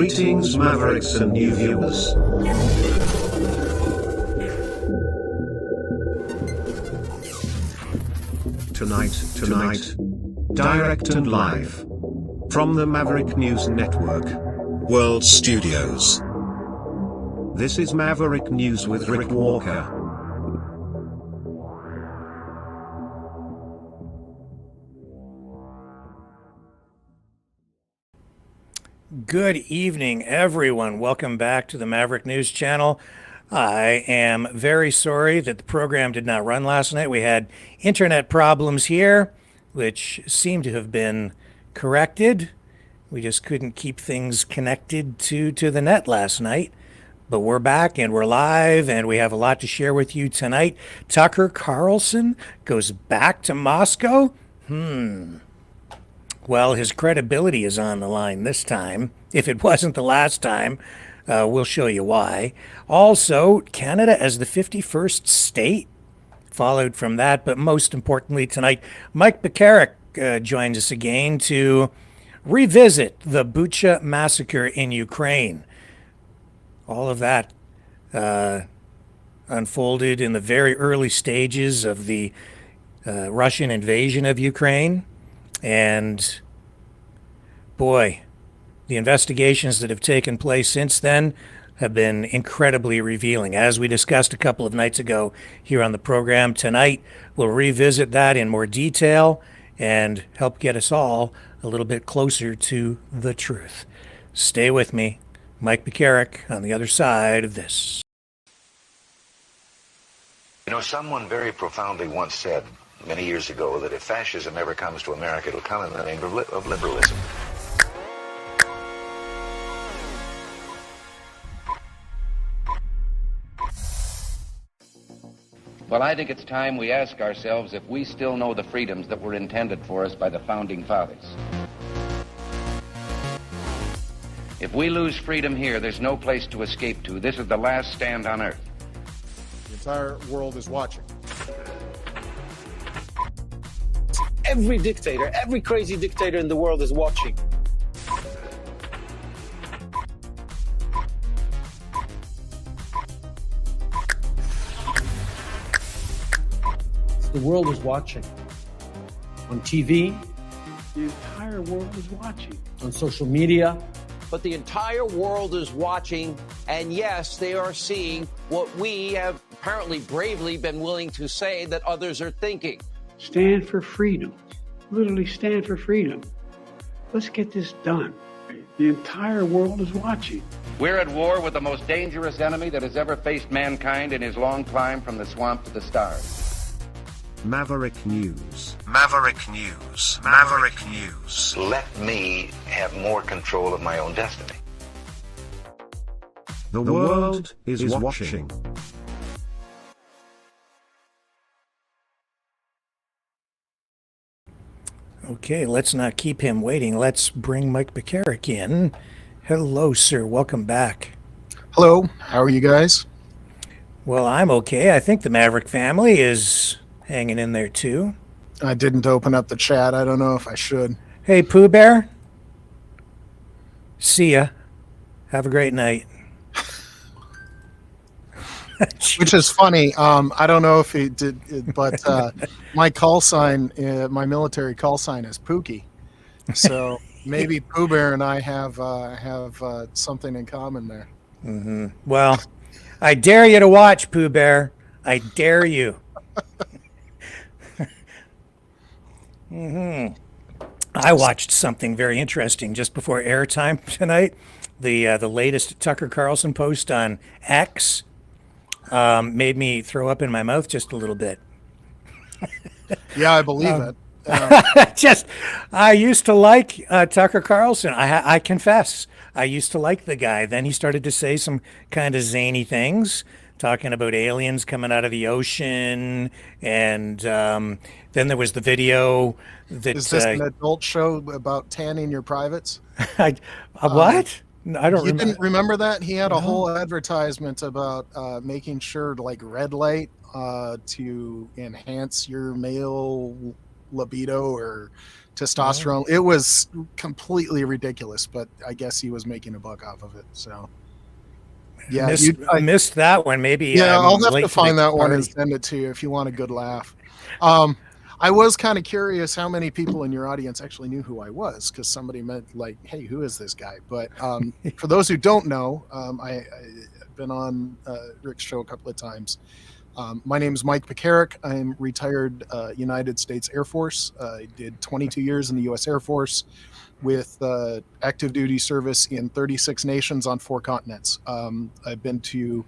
Greetings, Mavericks and new viewers. Tonight, direct and live from the Maverick News Network World Studios. This is Maverick News with Rick Walker. Good evening, everyone. Welcome back to the Maverick News Channel. I am very sorry that the program did not run last night. We had internet problems here, which seem to have been corrected. We just couldn't keep things connected to the net last night. But we're back and we're live and we have a lot to share with you tonight. Tucker Carlson goes back to Moscow? Well, his credibility is on the line this time. If it wasn't the last time, we'll show you why. Also, Canada as the 51st state followed from that. But most importantly tonight, Mike Picer joins us again to revisit the Bucha massacre in Ukraine. All of that unfolded in the very early stages of the Russian invasion of Ukraine. And boy, the investigations that have taken place since then have been incredibly revealing. As we discussed a couple of nights ago here on the program, tonight we'll revisit that in more detail and help get us all a little bit closer to the truth. Stay with me. Mike Picer on the other side of this. You know, someone very profoundly once said many years ago that if fascism ever comes to America, it'll come in the name of liberalism. Well, I think it's time we ask ourselves if we still know the freedoms that were intended for us by the Founding Fathers. If we lose freedom here, there's no place to escape to. This is the last stand on Earth. The entire world is watching. Every dictator, every crazy dictator in the world is watching. The world is watching. On TV. The entire world is watching. On social media. But the entire world is watching, and yes, they are seeing what we have apparently bravely been willing to say that others are thinking. Stand for freedom. Literally stand for freedom. Let's get this done. The entire world is watching. We're at war with the most dangerous enemy that has ever faced mankind in his long climb from the swamp to the stars. Maverick News. Maverick News. Maverick News. Let me have more control of my own destiny. The world is watching. Okay, let's not keep him waiting. Let's bring Mike Picer in. Hello, sir. Welcome back. Hello. How are you guys? Well, I'm okay. I think the Maverick family is hanging in there too. I didn't open up the chat. I don't know if I should. Hey, Pooh Bear. See ya. Have a great night. Which is funny. I don't know if he did, but my call sign, my military call sign is Pookie. So maybe Pooh Bear and I have something in common there. Mm-hmm. Well, I dare you to watch, Pooh Bear. I dare you. I watched something very interesting just before airtime tonight. The latest Tucker Carlson post on X made me throw up in my mouth just a little bit. Yeah, I believe it. I used to like Tucker Carlson. I confess, I used to like the guy. Then he started to say some kind of zany things, talking about aliens coming out of the ocean, and then there was the video that... Is this an adult show about tanning your privates? What? I don't remember. You didn't remember that? He had a whole advertisement about making sure to like red light to enhance your male libido or testosterone. It was completely ridiculous, but I guess he was making a buck off of it. So yeah, I missed that one. Maybe yeah, I'll have late to find the that one and party. send it to you if you want a good laugh. I was kind of curious how many people in your audience actually knew who I was, because somebody meant like, hey, who is this guy? But for those who don't know, I've been on Rick's show a couple of times. My name is Mike Picer. I'm retired United States Air Force. I did 22 years in the U.S. Air Force with active duty service in 36 nations on 4 continents. I've been to,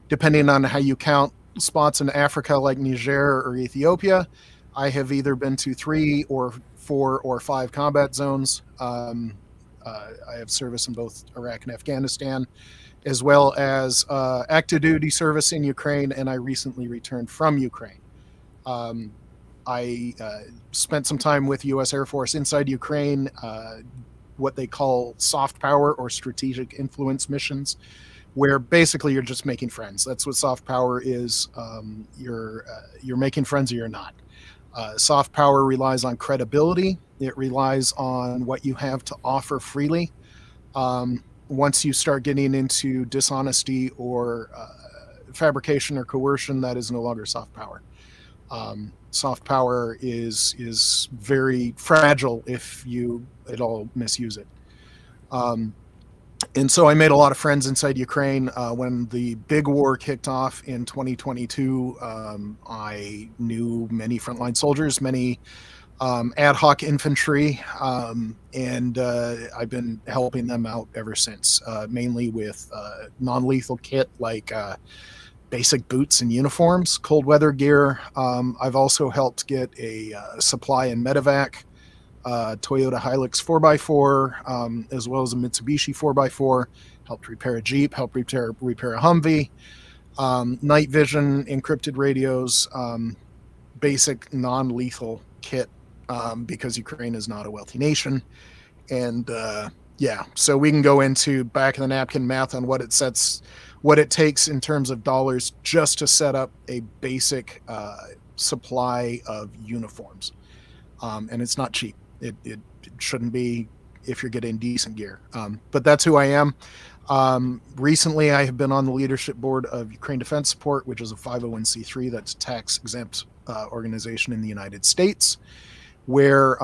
depending on how you count, spots in Africa like Niger or Ethiopia. I have either been to 3 or 4 or 5 combat zones. I have service in both Iraq and Afghanistan, as well as active duty service in Ukraine, and I recently returned from Ukraine. I spent some time with U.S. Air Force inside Ukraine, what they call soft power or strategic influence missions, where basically you're just making friends. That's what soft power is. You're making friends or you're not. Soft power relies on credibility. It relies on what you have to offer freely. Once you start getting into dishonesty or fabrication or coercion, that is no longer soft power. Soft power is very fragile if you at all misuse it. And so I made a lot of friends inside Ukraine. When the big war kicked off in 2022, I knew many frontline soldiers, many ad hoc infantry, and I've been helping them out ever since, mainly with non-lethal kit like basic boots and uniforms, cold weather gear. I've also helped get a supply in medevac, Toyota Hilux 4x4, as well as a Mitsubishi 4x4, helped repair a Jeep, helped repair a Humvee, night vision, encrypted radios, basic non-lethal kit, because Ukraine is not a wealthy nation. And yeah, so we can go into back of the napkin math on what it takes in terms of dollars just to set up a basic supply of uniforms. And it's not cheap. It shouldn't be if you're getting decent gear. But that's who I am. Recently, I have been on the leadership board of Ukraine Defense Support, which is a 501c3 that's a tax-exempt organization in the United States, where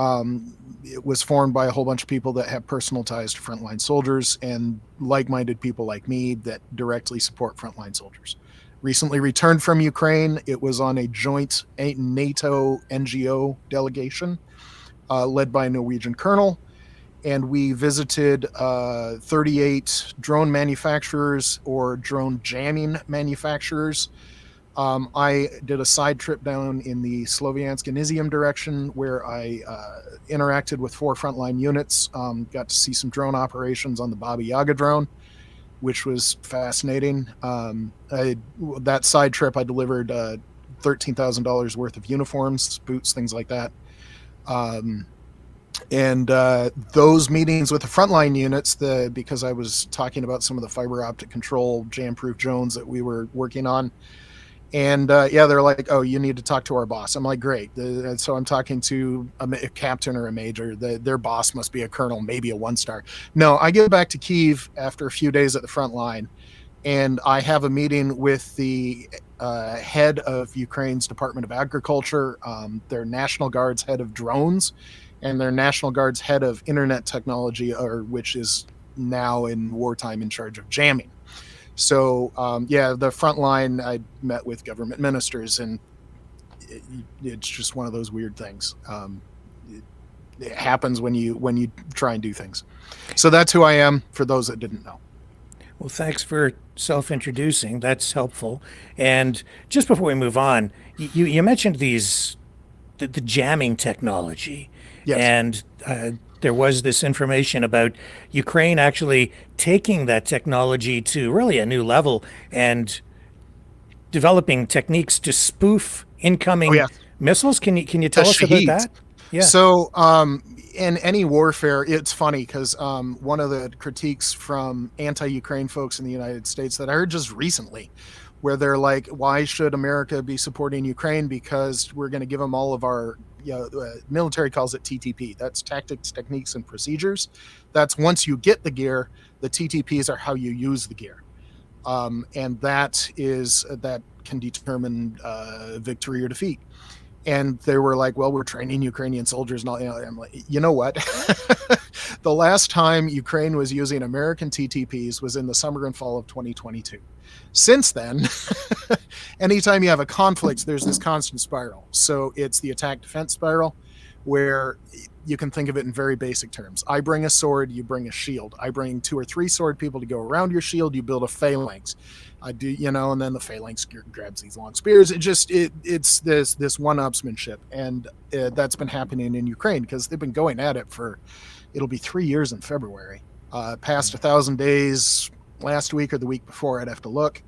it was formed by a whole bunch of people that have personal ties to frontline soldiers and like-minded people like me that directly support frontline soldiers. Recently returned from Ukraine. It was on a joint NATO NGO delegation led by a Norwegian colonel, and we visited 38 drone manufacturers or drone jamming manufacturers. I did a side trip down in the Sloviansk and Izium direction where I interacted with 4 frontline units, got to see some drone operations on the Baba Yaga drone, which was fascinating. That side trip, I delivered $13,000 worth of uniforms, boots, things like that. And those meetings with the frontline units, because I was talking about some of the fiber optic control jam-proof drones that we were working on. And yeah, they're like, oh, you need to talk to our boss. I'm like, great. So I'm talking to a captain or a major. Their boss must be a colonel, maybe a 1-star. No, I get back to Kyiv after a few days at the front line, and I have a meeting with the head of Ukraine's Department of Agriculture, their National Guard's head of drones, and their National Guard's head of internet technology, which is now in wartime in charge of jamming. So, yeah, the front line, I met with government ministers, and it's just one of those weird things. It happens when you try and do things. So that's who I am, for those that didn't know. Well, thanks for self-introducing. That's helpful. And just before we move on, you mentioned the jamming technology. Yes. And there was this information about Ukraine actually taking that technology to really a new level and developing techniques to spoof incoming missiles. Can you tell us about that? Yeah. So in any warfare, it's funny because one of the critiques from anti-Ukraine folks in the United States that I heard just recently where they're like, why should America be supporting Ukraine? Because we're going to give them all of our, military calls it TTP. That's tactics, techniques, and procedures. That's once you get the gear, the TTPs are how you use the gear. And that can determine victory or defeat. And they were like, well, we're training Ukrainian soldiers. And all, I'm like, you know what? The last time Ukraine was using American TTPs was in the summer and fall of 2022. Since then, anytime you have a conflict, there's this constant spiral. So it's the attack defense spiral, where you can think of it in very basic terms. I bring a sword, you bring a shield. I bring 2 or 3 sword people to go around your shield, you build a phalanx. I do, and then the phalanx grabs these long spears. It's this one-upsmanship, and that's been happening in Ukraine because they've been going at it it'll be 3 years in February. Past 1,000 days last week or the week before, I'd have to look.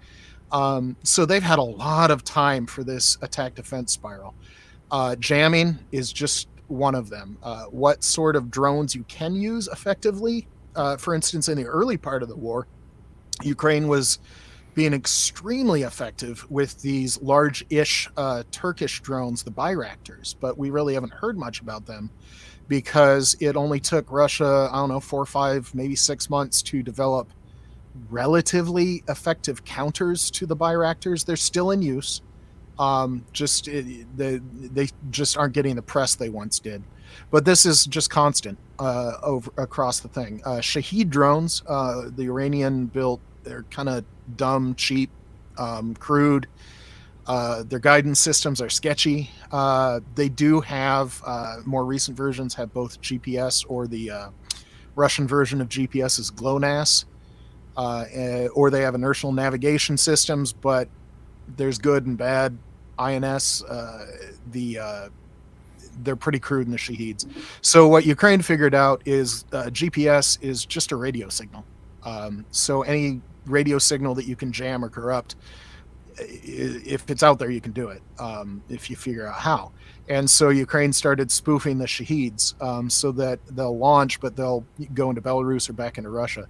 So they've had a lot of time for this attack defense spiral. Jamming is just one of them. What sort of drones you can use effectively? For instance, in the early part of the war, Ukraine was being extremely effective with these large-ish Turkish drones, the Bayraktars, but we really haven't heard much about them because it only took Russia, 4 or 5, maybe 6 months to develop relatively effective counters to the Bayraktars. They're still in use. They just aren't getting the press they once did. But this is just constant across the thing. Shahed drones, the Iranian built, they're kind of dumb, cheap, crude. Their guidance systems are sketchy. They do have, more recent versions have both GPS, or the Russian version of GPS is GLONASS, or they have inertial navigation systems, but there's good and bad. INS, they're pretty crude in the Shaheeds. So what Ukraine figured out is GPS is just a radio signal. So any radio signal that you can jam or corrupt, if it's out there, you can do it, if you figure out how. And so Ukraine started spoofing the Shaheeds, so that they'll launch, but they'll go into Belarus or back into Russia,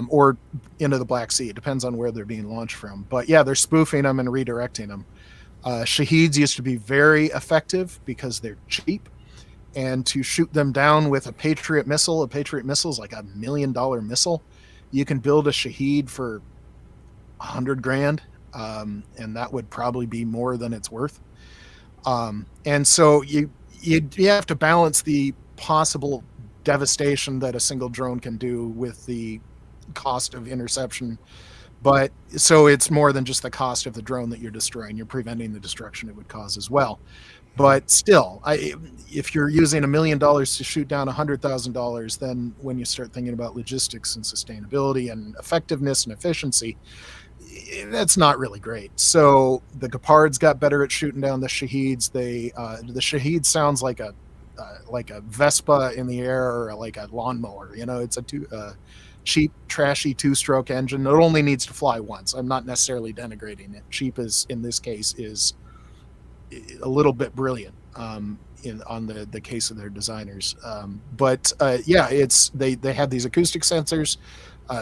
or into the Black Sea. It depends on where they're being launched from. But yeah, they're spoofing them and redirecting them. Shaheeds used to be very effective because they're cheap, and to shoot them down with a Patriot missile is like $1 million missile. You can build a Shaheed for $100,000, and that would probably be more than it's worth. And so you have to balance the possible devastation that a single drone can do with the cost of interception. But so it's more than just the cost of the drone that you're destroying. You're preventing the destruction it would cause as well. But still, if you're using $1 million to shoot down $100,000, then when you start thinking about logistics and sustainability and effectiveness and efficiency, that's not really great. So the Gepards got better at shooting down the Shaheeds. The Shaheed sounds like a Vespa in the air, or like a lawnmower. It's a cheap, trashy 2-stroke engine. It only needs to fly once. I'm not necessarily denigrating it. Cheap is, in this case, is a little bit brilliant on the case of their designers. But they have these acoustic sensors,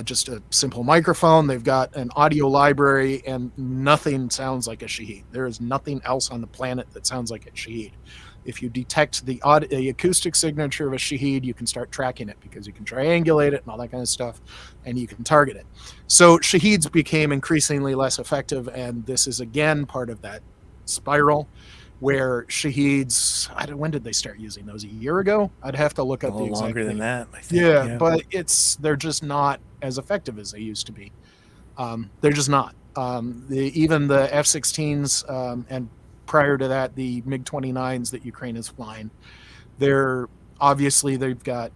just a simple microphone. They've got an audio library, and nothing sounds like a Shaheed. There is nothing else on the planet that sounds like a Shaheed. If you detect the acoustic signature of a Shaheed, you can start tracking it because you can triangulate it and all that kind of stuff, and you can target it. So Shaheeds became increasingly less effective, and this is again part of that spiral where Shaheeds, when did they start using those? A year ago? I'd have to look up the exact longer date. than that, I think. Yeah, but they're just not as effective as they used to be. They're just not. Even the F-16s and prior to that, the MiG-29s that Ukraine is flying, they've got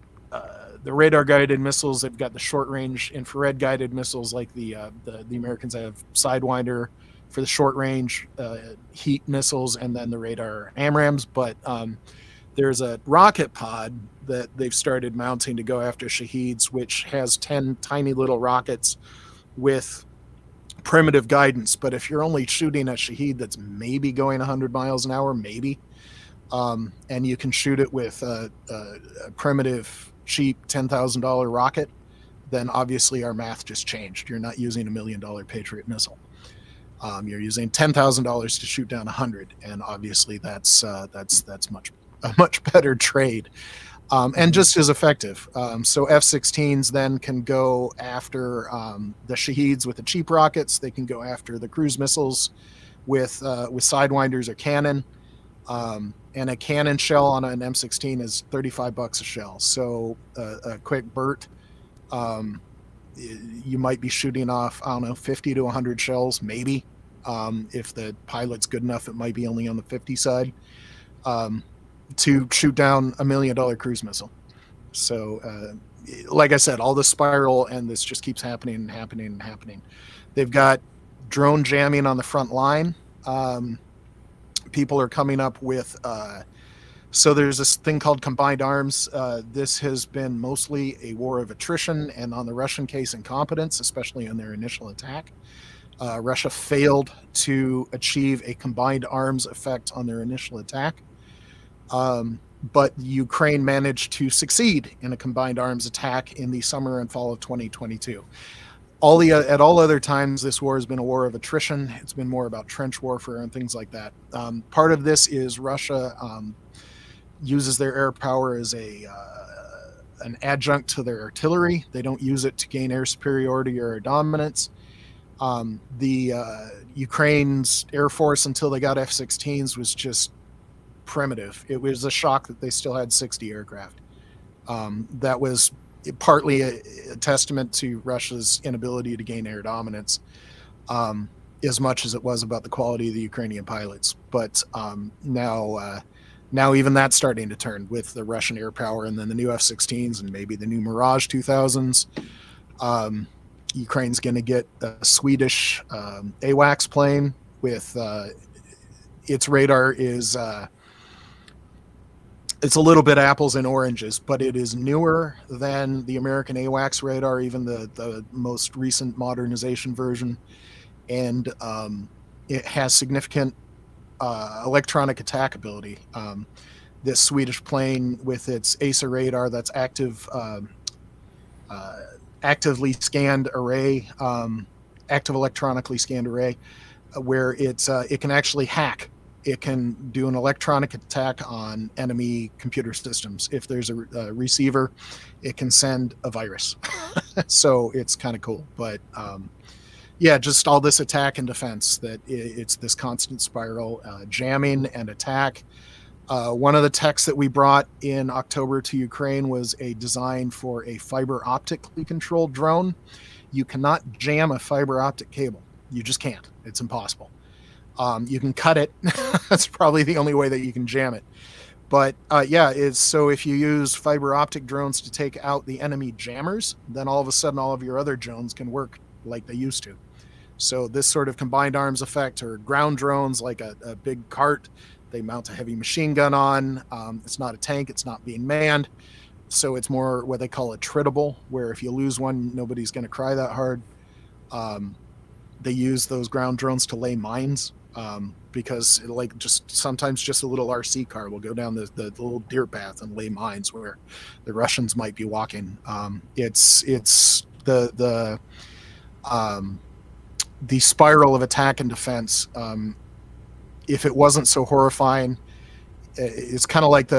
the radar-guided missiles. They've got the short-range infrared-guided missiles, like the Americans have Sidewinder for the short-range heat missiles, and then the radar AMRAAMs. But there's a rocket pod that they've started mounting to go after Shaheeds, which has 10 tiny little rockets with primitive guidance. But if you're only shooting a Shaheed that's maybe going 100 miles an hour, maybe, and you can shoot it with a primitive, cheap $10,000 rocket, then obviously our math just changed. You're not using $1 million Patriot missile. You're using $10,000 to shoot down 100, and obviously that's a much better trade, and just as effective. So F-16s then can go after the Shaheeds with the cheap rockets. They can go after the cruise missiles with sidewinders or cannon. And a cannon shell on an M16 is $35 a shell. So a quick Burt, you might be shooting off, I don't know, 50 to 100 shells, maybe. If the pilot's good enough, it might be only on the 50 side, to shoot down $1 million cruise missile. So, like I said, all the spiral, and this just keeps happening and happening and happening. They've got drone jamming on the front line. People are coming up with, so there's this thing called combined arms. This has been mostly a war of attrition, and on the Russian case, incompetence, especially in their initial attack. Russia failed to achieve a combined arms effect on their initial attack. But Ukraine managed to succeed in a combined arms attack in the summer and fall of 2022. At all other times, this war has been a war of attrition. It's been more about trench warfare and things like that. Part of this is Russia uses their air power as an adjunct to their artillery. They don't use it to gain air superiority or dominance. Ukraine's air force, until they got F-16s, was just primitive. It was a shock that they still had 60 aircraft. That was partly a testament to Russia's inability to gain air dominance, as much as it was about the quality of the Ukrainian pilots. But now even that's starting to turn with the Russian air power, and then the new F-16s and maybe the new Mirage 2000s. Ukraine's going to get a Swedish AWACS plane with its radar is it's a little bit apples and oranges, but it is newer than the American AWACS radar, even the most recent modernization version, and it has significant electronic attack ability. This Swedish plane with its ASA radar, that's actively scanned array, active electronically scanned array, where it can actually hack. It can do an electronic attack on enemy computer systems. If there's a receiver, it can send a virus. So it's kind of cool. But yeah, just all this attack and defense, that it's this constant spiral, jamming and attack. One of the techs that we brought in October to Ukraine was a design for a fiber optically controlled drone. You cannot jam a fiber optic cable. You just can't. It's impossible. You can cut it. That's probably the only way that you can jam it. But so if you use fiber optic drones to take out the enemy jammers, then all of a sudden all of your other drones can work like they used to. So this sort of combined arms effect, or ground drones, like a big cart, they mount a heavy machine gun on. It's not a tank. It's not being manned. So it's more what they call a trittable, where if you lose one, nobody's going to cry that hard. They use those ground drones to lay mines, because sometimes just a little RC car will go down the little deer path and lay mines where the Russians might be walking. It's the spiral of attack and defense. If it wasn't so horrifying, it's kind of like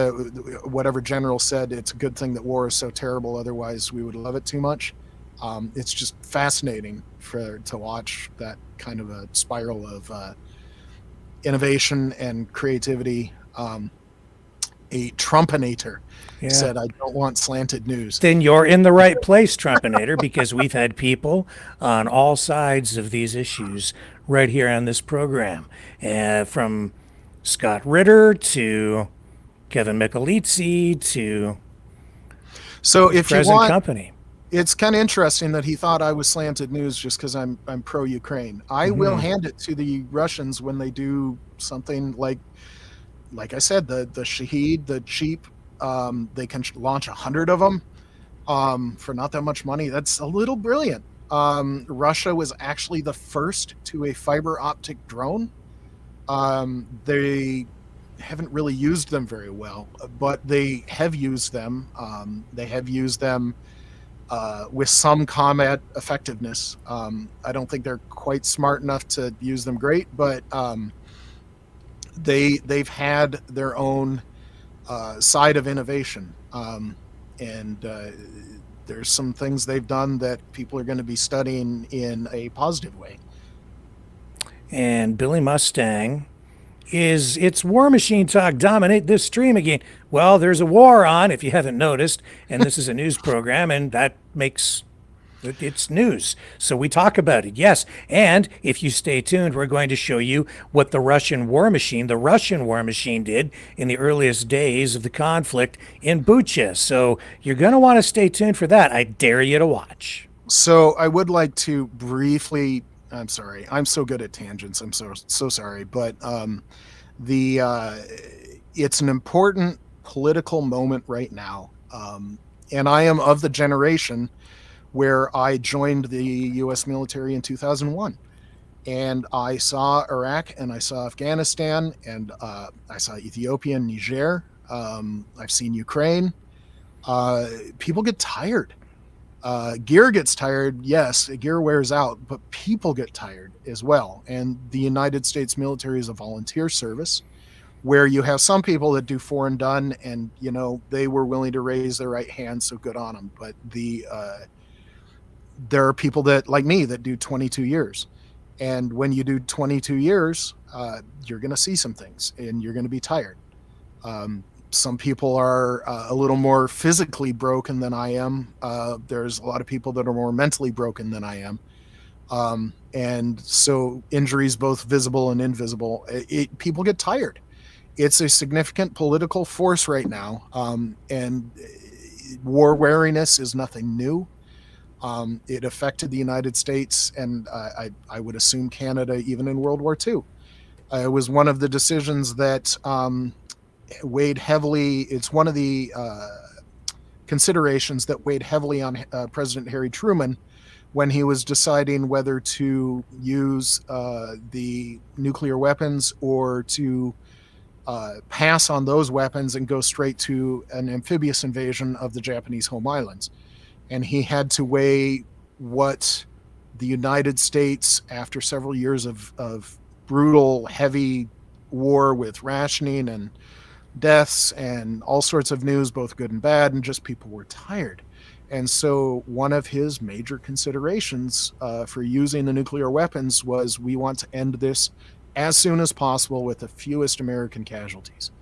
whatever general said, it's a good thing that war is so terrible, otherwise we would love it too much. It's just fascinating to watch that kind of a spiral of innovation and creativity. A Trumpinator said, "I don't want slanted news." Then you're in the right place, Trumpinator, because we've had people on all sides of these issues right here on this program, from Scott Ritter to Kevin Michelizzi to present company. It's kind of interesting that he thought I was slanted news just because I'm pro-Ukraine. I will hand it to the Russians when they do something like I said, the Shaheed, the cheap. They can launch 100 of them for not that much money. That's a little brilliant. Russia was actually the first to a fiber optic drone. They haven't really used them very well, but they have used them. They have used them with some combat effectiveness. I don't think they're quite smart enough to use them great, but they've had their own side of innovation, and there's some things they've done that people are going to be studying in a positive way. And Billy Mustang, is it's War Machine Talk dominate this stream again? Well, there's a war on, if you haven't noticed, and this is a news program, and that makes it's news. So we talk about it, yes. And if you stay tuned, we're going to show you what the Russian war machine did in the earliest days of the conflict in Bucha. So you're going to want to stay tuned for that. I dare you to watch. So I would like to briefly, I'm sorry, I'm so good at tangents. I'm so sorry, but it's an important political moment right now, and I am of the generation where I joined the U.S. military in 2001, and I saw Iraq, and I saw Afghanistan, and I saw Ethiopia and Niger. I've seen Ukraine. People get tired. Gear gets tired. Yes, gear wears out, but people get tired as well. And the United States military is a volunteer service where you have some people that do foreign done, and they were willing to raise their right hand, so good on them. But there are people that, like me, that do 22 years. And when you do 22 years, you're going to see some things, and you're going to be tired. Some people are a little more physically broken than I am. There's a lot of people that are more mentally broken than I am. And so injuries, both visible and invisible, people get tired. It's a significant political force right now. And war weariness is nothing new. It affected the United States, and I would assume Canada, even in World War II. It was one of the decisions that weighed heavily. It's one of the considerations that weighed heavily on President Harry Truman when he was deciding whether to use the nuclear weapons or to pass on those weapons and go straight to an amphibious invasion of the Japanese home islands. And he had to weigh what the United States, after several years of brutal, heavy war with rationing and deaths and all sorts of news, both good and bad, and just people were tired. And so one of his major considerations for using the nuclear weapons was, we want to end this as soon as possible with the fewest American casualties.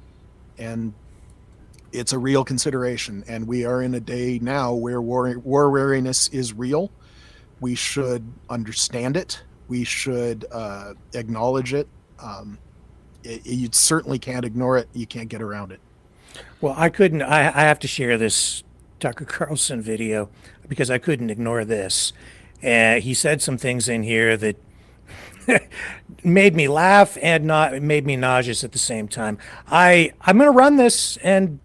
And it's a real consideration. And we are in a day now where war weariness is real. We should understand it. We should acknowledge it. You certainly can't ignore it. You can't get around it. Well, I have to share this Tucker Carlson video because I couldn't ignore this. He said some things in here that made me laugh and made me nauseous at the same time. I'm going to run this and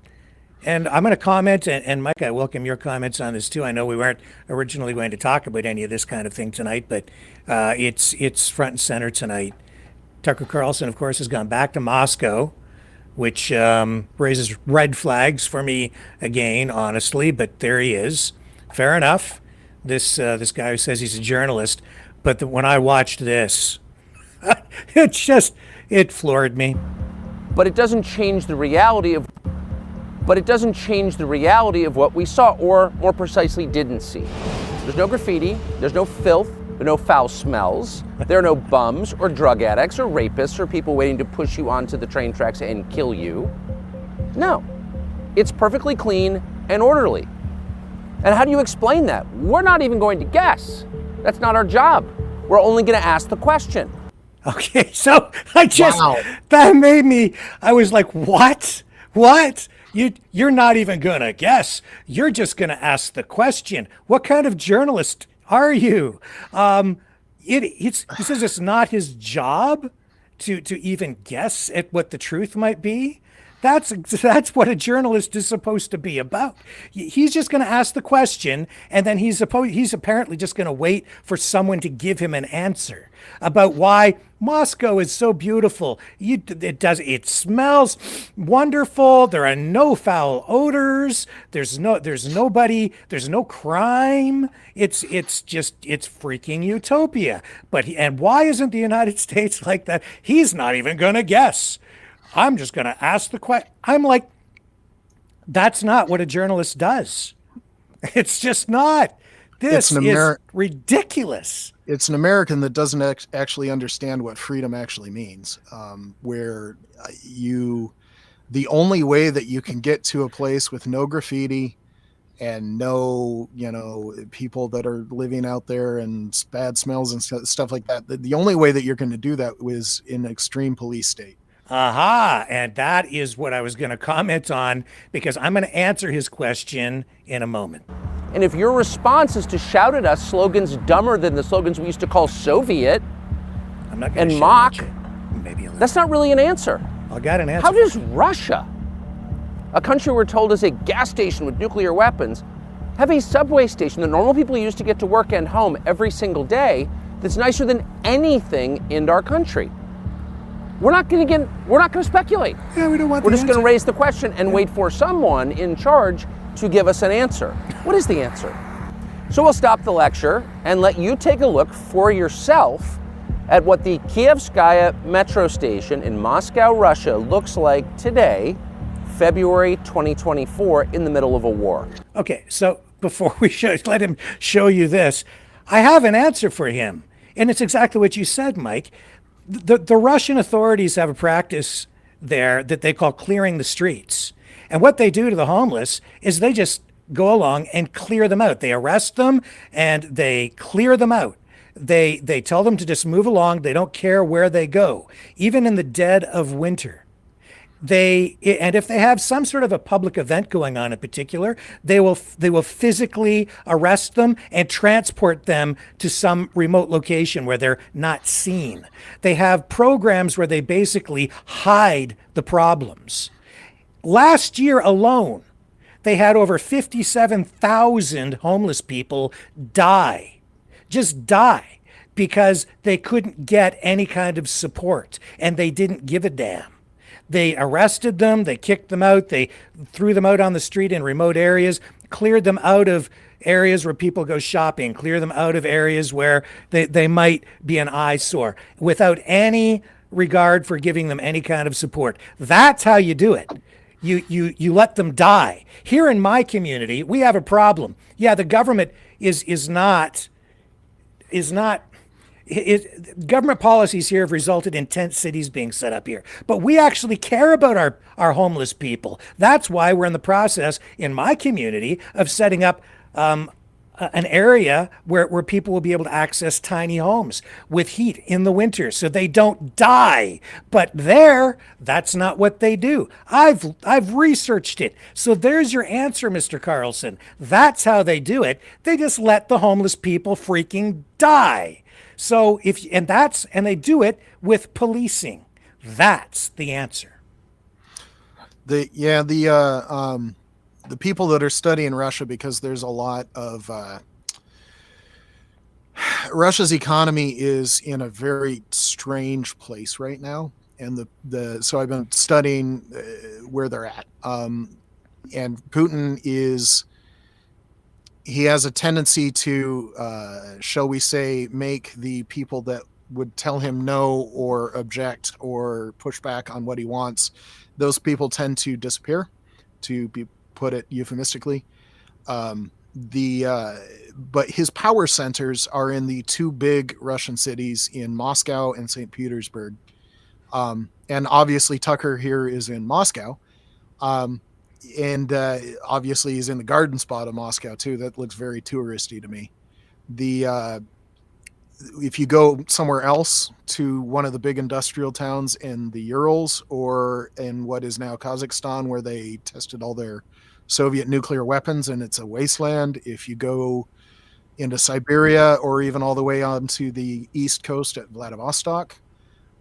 I'm going to comment, and Mike, I welcome your comments on this too. I know we weren't originally going to talk about any of this kind of thing tonight, but it's front and center tonight. Tucker Carlson, of course, has gone back to Moscow, which raises red flags for me again, honestly, but there he is. Fair enough. This guy who says he's a journalist, but when I watched this, it floored me. But it doesn't change the reality of what we saw, or more precisely, didn't see. There's no graffiti, there's no filth, there are no foul smells, there are no bums or drug addicts or rapists or people waiting to push you onto the train tracks and kill you. No, it's perfectly clean and orderly. And how do you explain that? We're not even going to guess. That's not our job. We're only going to ask the question. Okay, so Wow. that made me, I was like, what? You're not even going to guess. You're just going to ask the question. What kind of journalist are you? He says it's not his job to even guess at what the truth might be. That's what a journalist is supposed to be about. He's just going to ask the question, and then he's apparently just going to wait for someone to give him an answer about why Moscow is so beautiful. It smells wonderful. There are no foul odors. There's no crime. It's freaking utopia. And why isn't the United States like that? He's not even going to guess. I'm just going to ask the question. I'm like, that's not what a journalist does. It's just not. This is ridiculous. It's an American that doesn't actually understand what freedom actually means, where the only way that you can get to a place with no graffiti and no, people that are living out there and bad smells and stuff like that, the only way that you're going to do that was in an extreme police state. Aha. And that is what I was going to comment on, because I'm going to answer his question in a moment. And if your response is to shout at us slogans dumber than the slogans we used to call Soviet I'm not and mock, maybe a that's not really an answer. I got an answer. How does Russia, a country we're told is a gas station with nuclear weapons, have a subway station that normal people use to get to work and home every single day that's nicer than anything in our country? We're not going to speculate. Yeah, we don't want We're just going to raise the question and wait for someone in charge to give us an answer. What is the answer? So we'll stop the lecture and let you take a look for yourself at what the Kievskaya metro station in Moscow, Russia looks like today, February 2024, in the middle of a war. Okay, so before we let him show you this, I have an answer for him. And it's exactly what you said, Mike. The Russian authorities have a practice there that they call clearing the streets. And what they do to the homeless is they just go along and clear them out. They arrest them and they clear them out. They tell them to just move along. They don't care where they go, even in the dead of winter. And if they have some sort of a public event going on in particular, they will physically arrest them and transport them to some remote location where they're not seen. They have programs where they basically hide the problems. Last year alone, they had over 57,000 homeless people just die, because they couldn't get any kind of support and they didn't give a damn. They arrested them, they kicked them out, they threw them out on the street in remote areas, cleared them out of areas where people go shopping, clear them out of areas where they might be an eyesore, without any regard for giving them any kind of support. That's how you do it. You let them die. Here in my community, we have a problem. Yeah, the government government policies here have resulted in tent cities being set up here. But we actually care about our homeless people. That's why we're in the process in my community of setting up an area where people will be able to access tiny homes with heat in the winter so they don't die. But that's not what they do. I've researched it. So there's your answer, Mr. Carlson. That's how they do it. They just let the homeless people freaking die. So and they do it with policing. That's the answer. The people that are studying Russia, because there's a lot of Russia's economy is in a very strange place right now, and so I've been studying where they're at. And Putin he has a tendency to, shall we say, make the people that would tell him no or object or push back on what he wants, those people tend to disappear, to put it euphemistically. But his power centers are in the two big Russian cities in Moscow and St. Petersburg. And obviously Tucker here is in Moscow. And obviously he's in the garden spot of Moscow too. That looks very touristy to me. If you go somewhere else to one of the big industrial towns in the Urals or in what is now Kazakhstan, where they tested all their Soviet nuclear weapons, and it's a wasteland. If you go into Siberia or even all the way onto the east coast at Vladivostok,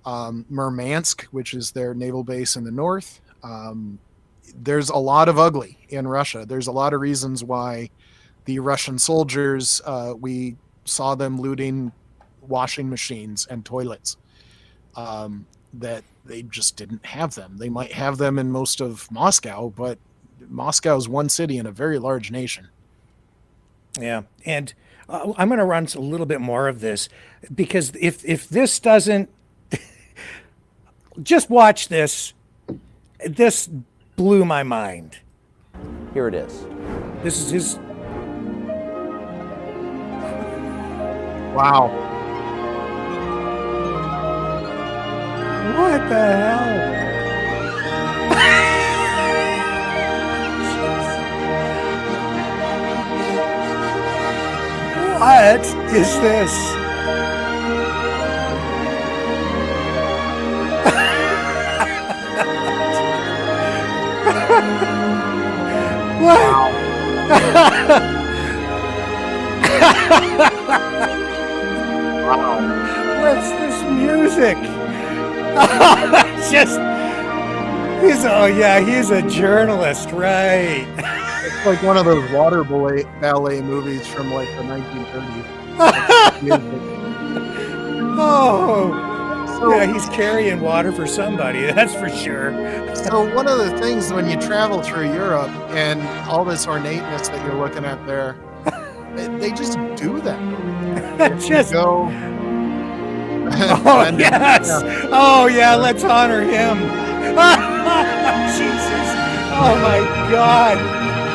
Murmansk, which is their naval base in the north, There's a lot of ugly in Russia. There's a lot of reasons why the Russian soldiers, we saw them looting washing machines and toilets, that they just didn't have them. They might have them in most of Moscow, but Moscow is one city in a very large nation. Yeah, and I'm going to run a little bit more of this, because if this doesn't, just watch this. This blew my mind. Here it is. This is his. Wow. What the hell? What is this? What? Wow. What's this music? Just he's a journalist, right? It's like one of those water ballet movies from like the 1930s. Oh, yeah, he's carrying water for somebody, that's for sure. So one of the things when you travel through Europe and all this ornateness that you're looking at there, they just do that. Just go. Oh yes! Yeah. Oh yeah, let's honor him. Jesus! Oh my God!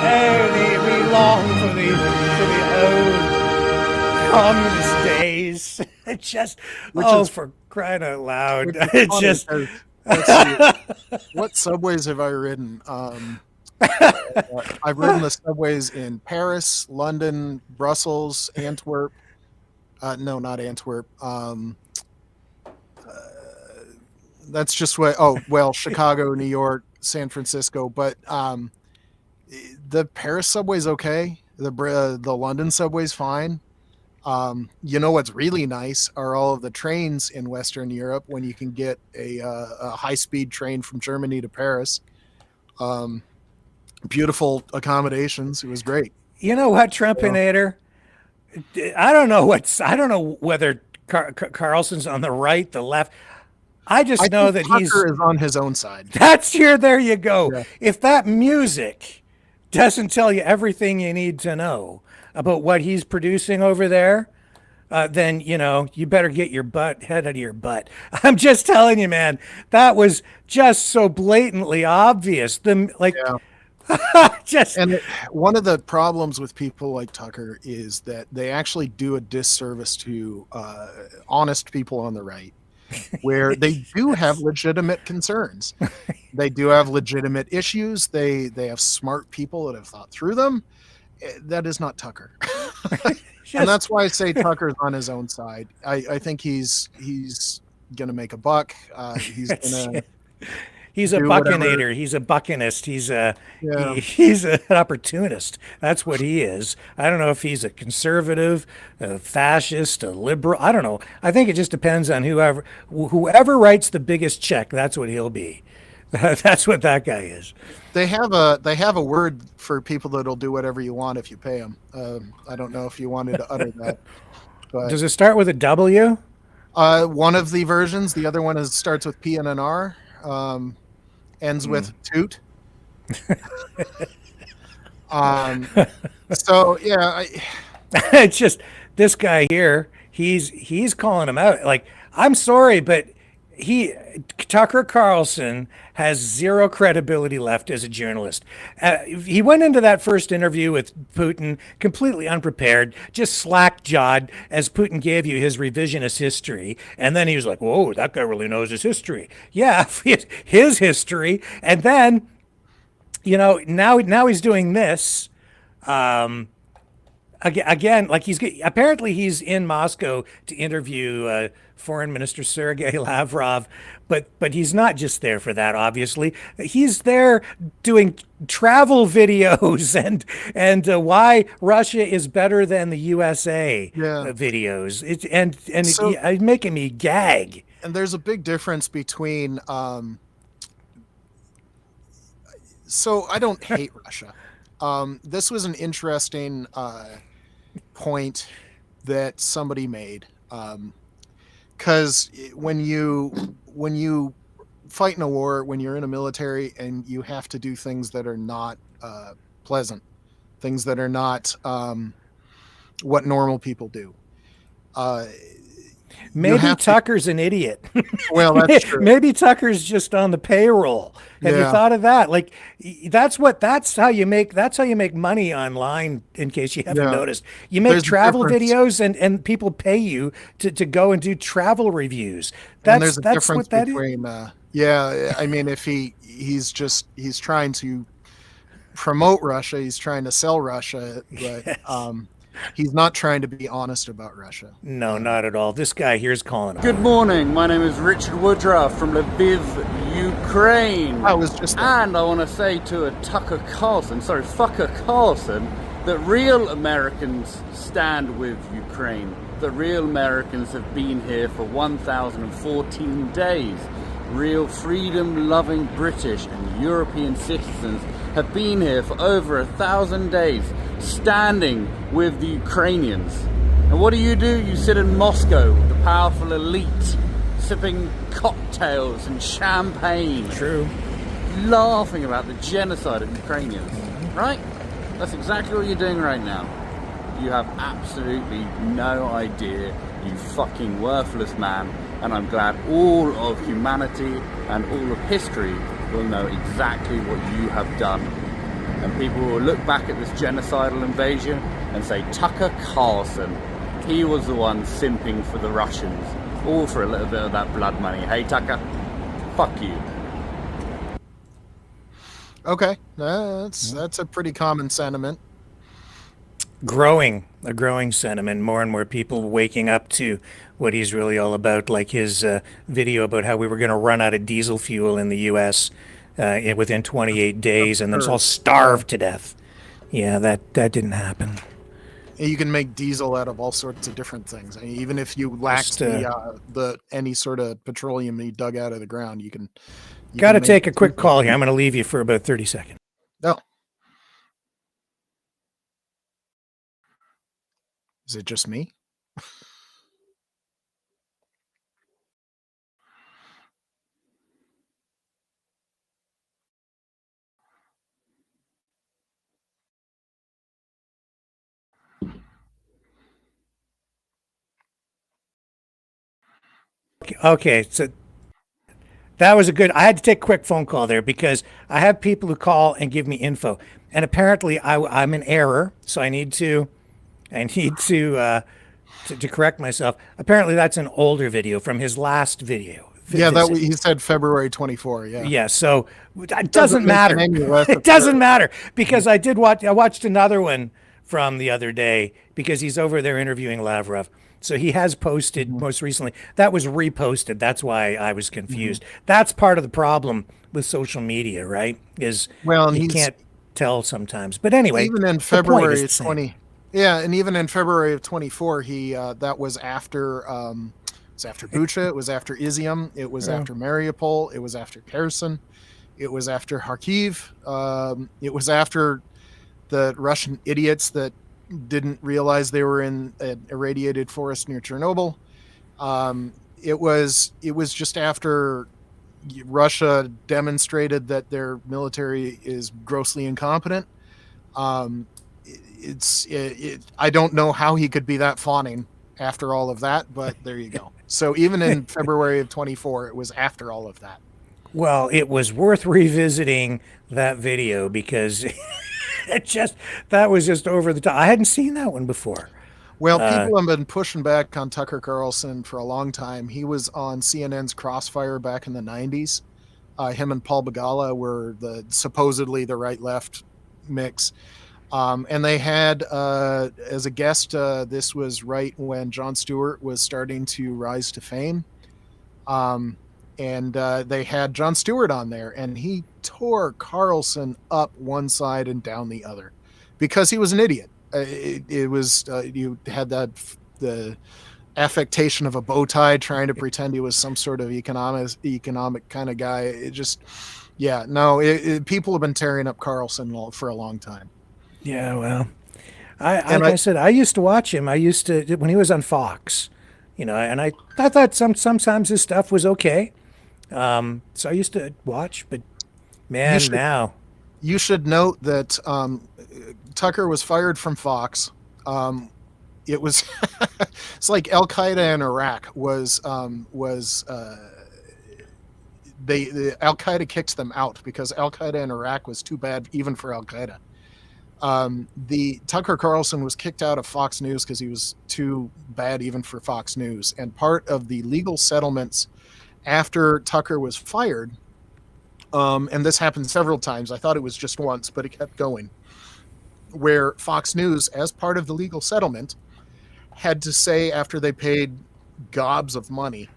Hey, we long for the old communist days. It just for crying out loud! It just. What subways have I ridden? I've ridden the subways in Paris, London, Brussels, Antwerp. No, not Antwerp. That's just what. Oh, well, Chicago, New York, San Francisco. But the Paris subway's okay. The London subway's fine. You know what's really nice are all of the trains in Western Europe when you can get a high-speed train from Germany to Paris. Beautiful accommodations. It was great. You know what, Trumpinator? I don't know whether Carlson's on the right, the left. I know that Tucker he's is on his own side. There you go. Yeah. If that music doesn't tell you everything you need to know about what he's producing over there, then you better get your head out of your butt. I'm just telling you, man, that was just so blatantly obvious. And one of the problems with people like Tucker is that they actually do a disservice to honest people on the right, where they do have legitimate concerns. They do have legitimate issues. They have smart people that have thought through them. That is not Tucker. And that's why I say Tucker's on his own side. I think he's going to make a buck. He's going to... He's a buckinator. He's a buckinist. He's an opportunist. That's what he is. I don't know if he's a conservative, a fascist, a liberal. I don't know. I think it just depends on whoever writes the biggest check. That's what he'll be. That's what that guy is. They have a word for people that'll do whatever you want if you pay them. I don't know if you wanted to utter that. But, does it start with a W? One of the versions. The other one starts with P and an R. Ends with toot. So yeah, it's just this guy here. He's calling him out. Like, I'm sorry, but Tucker Carlson has zero credibility left as a journalist. He went into that first interview with Putin completely unprepared, just slack-jawed as Putin gave you his revisionist history. And then he was like, whoa, that guy really knows his history. Yeah, his history. And then, now he's doing this. Again, like apparently he's in Moscow to interview Foreign Minister Sergei Lavrov, but he's not just there for that. Obviously, he's there doing travel videos and why Russia is better than the USA videos. It's making me gag. And there's a big difference between So I don't hate Russia. This was an interesting point that somebody made. Because when you fight in a war, when you're in a military and you have to do things that are not pleasant, things that are not what normal people do. Maybe Tucker's an idiot. Well, that's true. Maybe Tucker's just on the payroll. Have you thought of that? Like, that's how you make money online. In case you haven't noticed, you make travel videos, and people pay you to go and do travel reviews. That's what that between, is. I mean, if he's trying to promote Russia, he's trying to sell Russia, but yes. He's not trying to be honest about Russia. No, not at all. This guy here's calling him. Good morning. My name is Richard Woodruff from Lviv, Ukraine. And I want to say to fucker Carlson, that real Americans stand with Ukraine. The real Americans have been here for 1,014 days. Real freedom-loving British and European citizens have been here for over 1,000 days, standing with the Ukrainians. And what do? You sit in Moscow, the powerful elite, sipping cocktails and champagne. True. Laughing about the genocide of Ukrainians, right? That's exactly what you're doing right now. You have absolutely no idea, you fucking worthless man. And I'm glad all of humanity and all of history will know exactly what you have done. And people will look back at this genocidal invasion and say, Tucker Carlson, he was the one simping for the Russians, all for a little bit of that blood money. Hey, Tucker, fuck you. Okay, that's a pretty common sentiment. A growing sentiment. More and more people waking up to what he's really all about, like his video about how we were going to run out of diesel fuel in the U.S. Within 28 days, and then all starved to death. Yeah, that didn't happen. You can make diesel out of all sorts of different things. I mean, even if you lacked the any sort of petroleum you dug out of the ground, you can. Got to take a quick call here. I'm going to leave you for about 30 seconds. No. Is it just me? Okay, so that was I had to take a quick phone call there because I have people who call and give me info, and apparently I'm in error, so I need to correct myself. Apparently that's an older video from his last video. Yeah, he said February 24. Yeah. Yeah. So it doesn't matter. It doesn't matter because I watched another one from the other day because he's over there interviewing Lavrov. So he has posted most recently. That was reposted. That's why I was confused. That's part of the problem with social media, right? Is you can't tell sometimes. But anyway, even in February 20. Yeah, and even in February of 24, he that was after it was after Bucha, it was after Izium, it was after Mariupol, it was after Carlson, it was after Kharkiv, it was after the Russian idiots that didn't realize they were in an irradiated forest near Chernobyl. It was just after Russia demonstrated that their military is grossly incompetent. I don't know how he could be that fawning after all of that, but there you go. So even in February of 24, it was after all of that. Well, it was worth revisiting that video because that was just over the top. I hadn't seen that one before. Well, people have been pushing back on Tucker Carlson for a long time. He was on CNN's Crossfire back in the 90s. Him and Paul Begala were supposedly the right-left mix. And they had, as a guest, this was right when Jon Stewart was starting to rise to fame. And they had Jon Stewart on there, and he tore Carlson up one side and down the other because he was an idiot. It was you had the affectation of a bow tie, trying to pretend he was some sort of economic kind of guy. It just, yeah, no, people have been tearing up Carlson for a long time. Yeah, well, I said, I used to watch him. I used to, when he was on Fox, and I thought sometimes his stuff was okay. So I used to watch, but man, now. You should note that Tucker was fired from Fox. It was it's like Al Qaeda in Iraq was Al Qaeda kicked them out because Al Qaeda in Iraq was too bad even for Al Qaeda. The Tucker Carlson was kicked out of Fox News because he was too bad even for Fox News. And part of the legal settlements after Tucker was fired, and this happened several times. I thought it was just once, but it kept going, where Fox News, as part of the legal settlement, had to say after they paid gobs of money,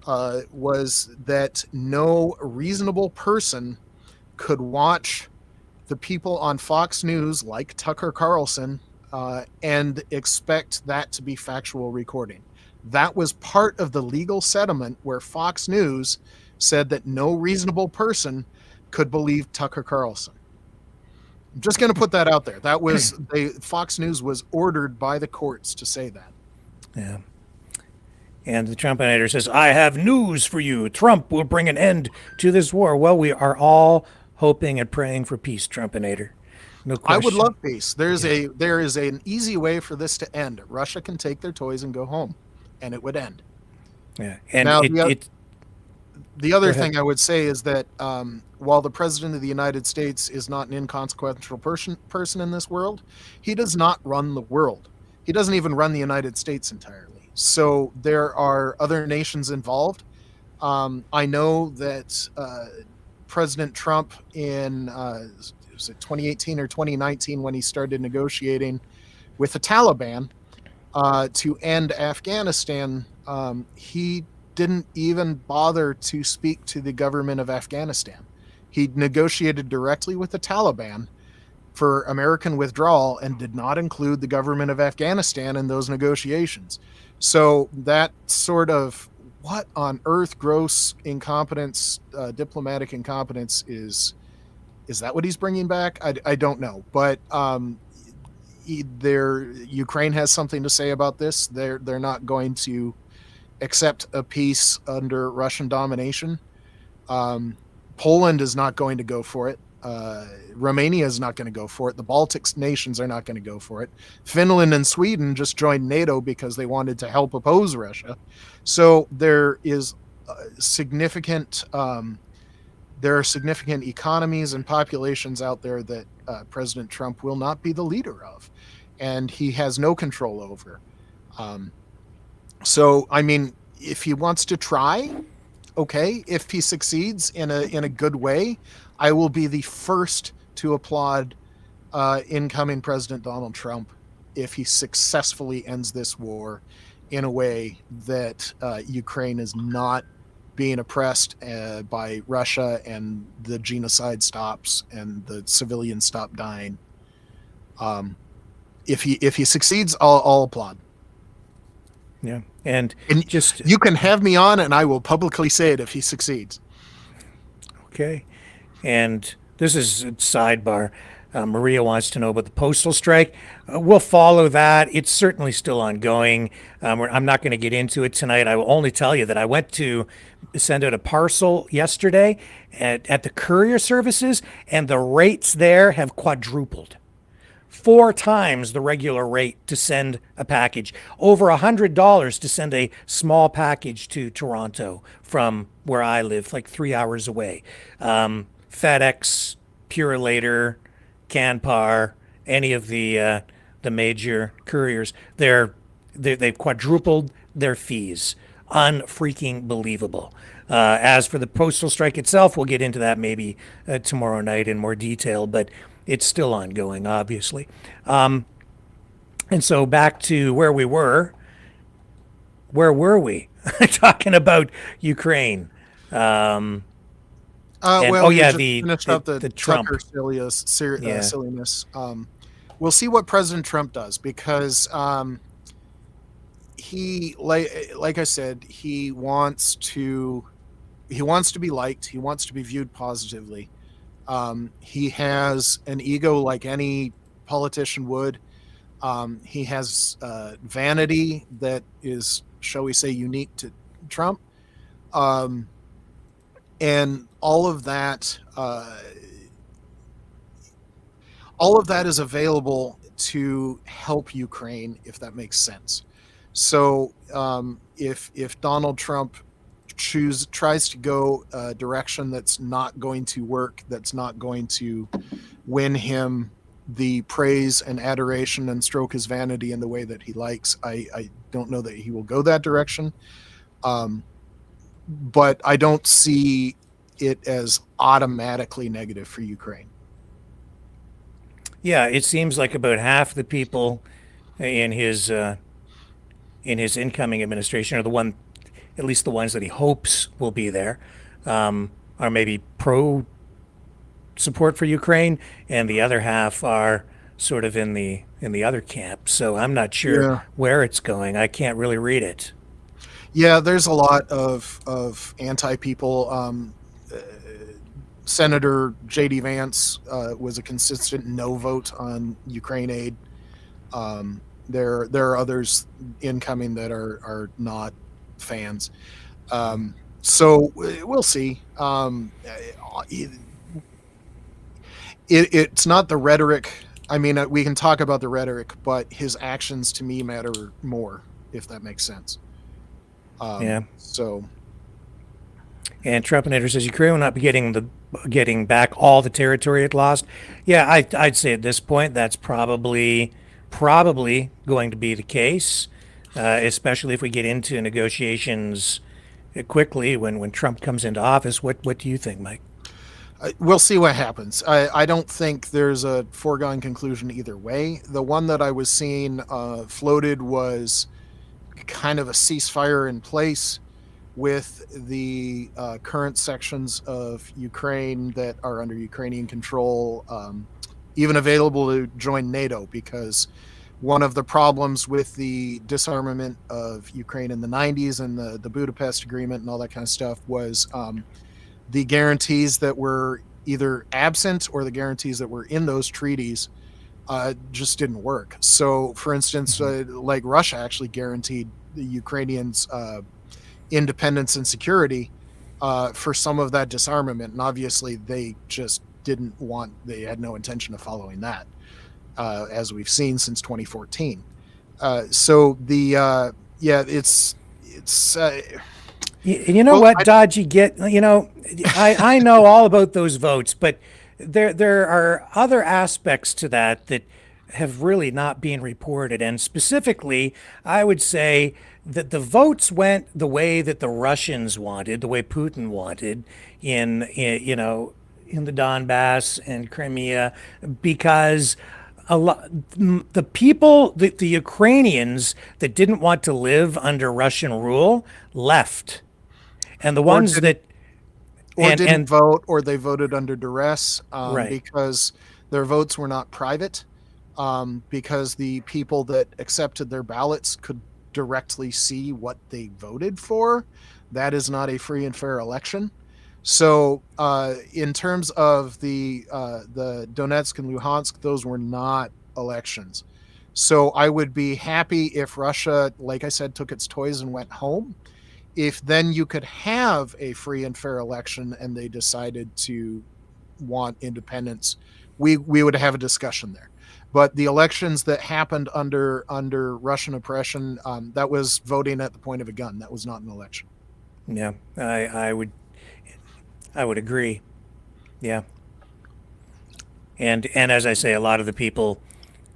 was that no reasonable person could watch the people on Fox News like Tucker Carlson and expect that to be factual recording. That was part of the legal settlement where Fox News said that no reasonable person could believe Tucker Carlson. I'm just going to put that out there. That was Fox News was ordered by the courts to say that. Yeah. And the Trumpinator says, I have news for you. Trump will bring an end to this war. Well, we are all hoping and praying for peace, Trumpinator. No question. I would love peace. There is an easy way for this to end. Russia can take their toys and go home, and it would end. Yeah. And now, the other thing I would say is that while the President of the United States is not an inconsequential person in this world, he does not run the world. He doesn't even run the United States entirely. So there are other nations involved. I know that President Trump in was it 2018 or 2019 when he started negotiating with the Taliban to end Afghanistan, he didn't even bother to speak to the government of Afghanistan. He negotiated directly with the Taliban for American withdrawal and did not include the government of Afghanistan in those negotiations. So that sort of what on earth gross incompetence, diplomatic incompetence is that what he's bringing back? I don't know. But Ukraine has something to say about this. They're not going to accept a peace under Russian domination. Poland is not going to go for it. Romania is not going to go for it. The Baltic nations are not going to go for it. Finland and Sweden just joined NATO because they wanted to help oppose Russia. So there is significant economies and populations out there that President Trump will not be the leader of, and he has no control over. So, I mean, if he wants to try, okay. If he succeeds in a good way, I will be the first to applaud incoming President Donald Trump if he successfully ends this war in a way that Ukraine is not being oppressed by Russia and the genocide stops and the civilians stop dying. If he succeeds, I'll applaud. Yeah, and just you can have me on, and I will publicly say it if he succeeds. Okay, and this is a sidebar. Maria wants to know about the postal strike. We'll follow that. It's certainly still ongoing. I'm not going to get into it tonight. I will only tell you that I went to send out a parcel yesterday at the courier services, and the rates there have quadrupled. 4 times the regular rate to send a package. Over $100 to send a small package to Toronto from where I live, like 3 hours away. FedEx, Purolator, Canpar, any of the major couriers, they've quadrupled their fees. Unfreaking believable. As for the postal strike itself, we'll get into that maybe tomorrow night in more detail, but it's still ongoing, obviously. And so back to where we were. Where were we? Talking about Ukraine. The Trump silliness. We'll see what President Trump does, because he like I said, he wants to be liked. He wants to be viewed positively. He has an ego like any politician would. He has vanity that is, shall we say, unique to Trump. And all of that is available to help Ukraine, if that makes sense. So if Donald Trump tries to go a direction that's not going to work, that's not going to win him the praise and adoration and stroke his vanity in the way that he likes, I don't know that he will go that direction. But I don't see it as automatically negative for Ukraine. Yeah, it seems like about half the people in his incoming administration, or at least the ones that he hopes will be there, are maybe pro support for Ukraine, and the other half are sort of in the other camp. So I'm not sure where it's going. I can't really read it. Yeah, there's a lot of anti people. Senator J.D. Vance was a consistent no vote on Ukraine aid. There are others incoming that are not fans. So we'll see. It's not the rhetoric. I mean, we can talk about the rhetoric, but his actions to me matter more, if that makes sense. So. And Trumpinator says Ukraine will not be getting back all the territory it lost. Yeah, I'd say at this point that's probably going to be the case, especially if we get into negotiations quickly when Trump comes into office. What do you think, Mike? We'll see what happens. I don't think there's a foregone conclusion either way. The one that I was seeing floated was kind of a ceasefire in place with the current sections of Ukraine that are under Ukrainian control, even available to join NATO, because one of the problems with the disarmament of Ukraine in the 90s and the Budapest Agreement and all that kind of stuff was the guarantees that were either absent or the guarantees that were in those treaties just didn't work. So, for instance, like Russia actually guaranteed the Ukrainians independence and security for some of that disarmament, and obviously they just they had no intention of following that, as we've seen since 2014. So it's you know what, Dodge, I know all about those votes, but there are other aspects to that have really not been reported, and specifically I would say that the votes went the way that the Russians wanted, the way Putin wanted in the Donbass and Crimea, because the people, the Ukrainians that didn't want to live under Russian rule left, and the ones that didn't vote, or they voted under duress, right, because their votes were not private, because the people that accepted their ballots could directly see what they voted for. That is not a free and fair election. So in terms of the Donetsk and Luhansk, those were not elections. So I would be happy if Russia, like I said, took its toys and went home. If then you could have a free and fair election and they decided to want independence, we would have a discussion there. But the elections that happened under Russian oppression, that was voting at the point of a gun. That was not an election. Yeah, I would agree. Yeah. And as I say, a lot of the people,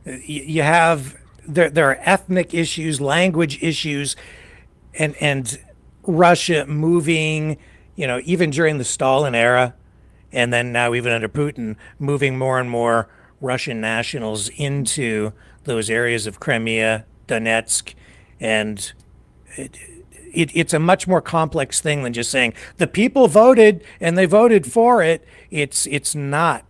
you have there are ethnic issues, language issues, and Russia moving, even during the Stalin era, and then now even under Putin, moving more and more Russian nationals into those areas of Crimea, Donetsk, and it's a much more complex thing than just saying the people voted and they voted for it. It's not.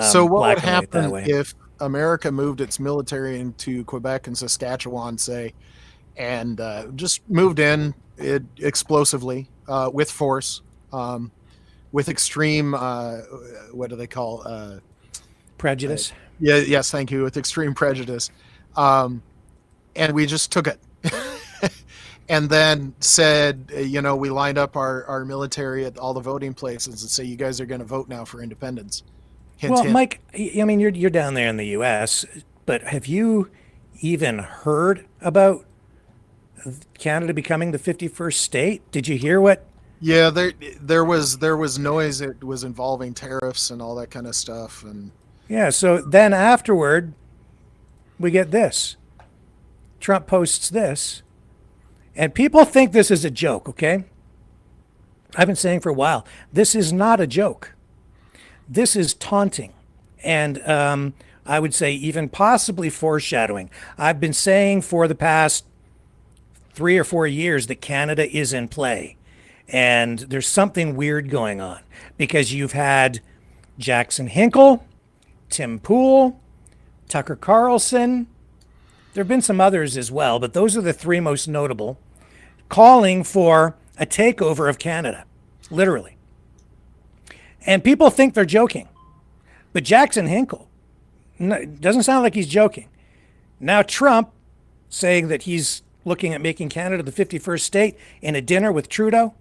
So what would happen if America moved its military into Quebec and Saskatchewan, say, and just moved in explosively with force, with extreme what do they call prejudice? Yes, thank you. With extreme prejudice, and we just took it. And then said, we lined up our military at all the voting places and say, you guys are going to vote now for independence. Hint, Well, hint. Mike, I mean, you're down there in the U.S., but have you even heard about Canada becoming the 51st state? Did you hear what? Yeah, there was noise. It was involving tariffs and all that kind of stuff. And Yeah, so then afterward, we get this. Trump posts this. And people think this is a joke, okay? I've been saying for a while, this is not a joke. This is taunting. And I would say even possibly foreshadowing. I've been saying for the past 3 or 4 years that Canada is in play. And there's something weird going on because you've had Jackson Hinkle, Tim Pool, Tucker Carlson. There have been some others as well, but those are the 3 most notable, calling for a takeover of Canada, literally. And people think they're joking. But Jackson Hinkle, doesn't sound like he's joking. Now Trump saying that he's looking at making Canada the 51st state in a dinner with Trudeau.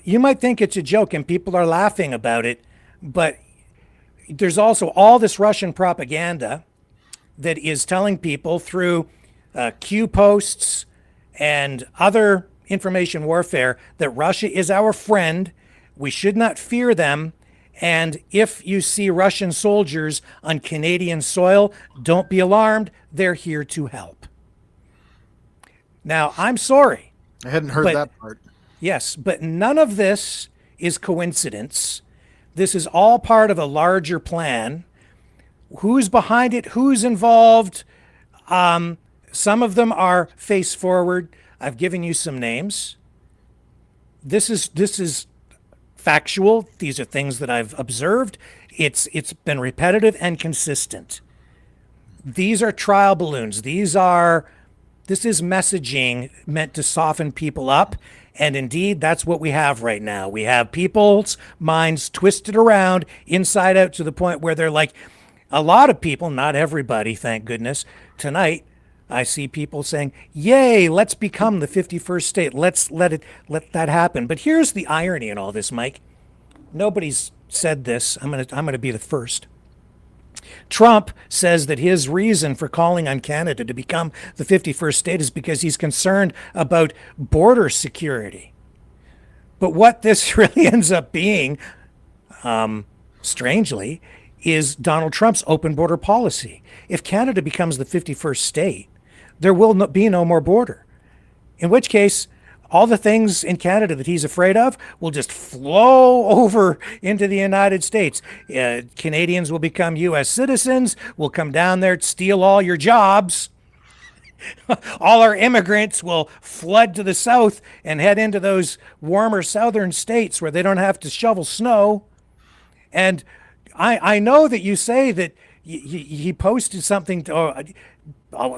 You might think it's a joke and people are laughing about it, but there's also all this Russian propaganda that is telling people through Q posts and other information warfare that Russia is our friend. We should not fear them. And if you see Russian soldiers on Canadian soil, don't be alarmed. They're here to help. Now, I'm sorry. I hadn't heard that part. Yes, but none of this is coincidence. This is all part of a larger plan. Who's behind it? Who's involved? Some of them are face forward. I've given you some names. This is factual. These are things that I've observed. It's been repetitive and consistent. These are trial balloons. This is messaging meant to soften people up. And indeed, that's what we have right now. We have people's minds twisted around inside out to the point where they're like, a lot of people, not everybody, thank goodness, tonight, I see people saying, yay, let's become the 51st state. Let's let that happen. But here's the irony in all this, Mike. Nobody's said this. I'm gonna be the first. Trump says that his reason for calling on Canada to become the 51st state is because he's concerned about border security. But what this really ends up being, strangely, is Donald Trump's open border policy. If Canada becomes the 51st state, there will be no more border. In which case, all the things in Canada that he's afraid of will just flow over into the United States. Canadians will become U.S. citizens, will come down there, steal all your jobs. All our immigrants will flood to the south and head into those warmer southern states where they don't have to shovel snow. And I know that you say that he posted something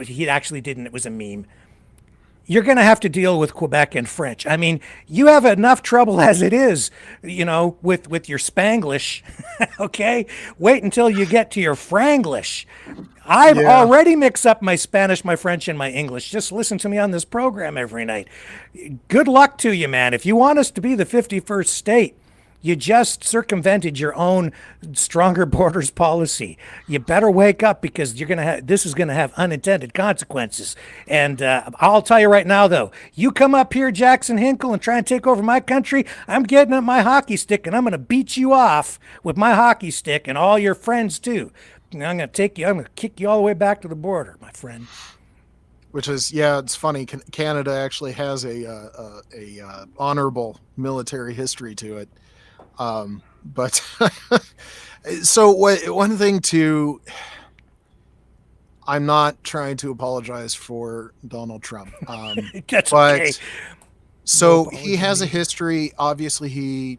he actually didn't. It was a meme. You're going to have to deal with Quebec and French. I mean, you have enough trouble as it is, with your Spanglish, okay? Wait until you get to your Franglish. I've already mixed up my Spanish, my French, and my English. Just listen to me on this program every night. Good luck to you, man. If you want us to be the 51st state, you just circumvented your own stronger borders policy. You better wake up because this is going to have unintended consequences. And I'll tell you right now, though, you come up here, Jackson Hinkle, and try and take over my country, I'm getting up my hockey stick and I'm going to beat you off with my hockey stick and all your friends too. And I'm going to kick you all the way back to the border, my friend. Which is, it's funny. Canada actually has a honorable military history to it. But so one thing I'm not trying to apologize for Donald Trump. That's okay. So he has a history. Obviously, he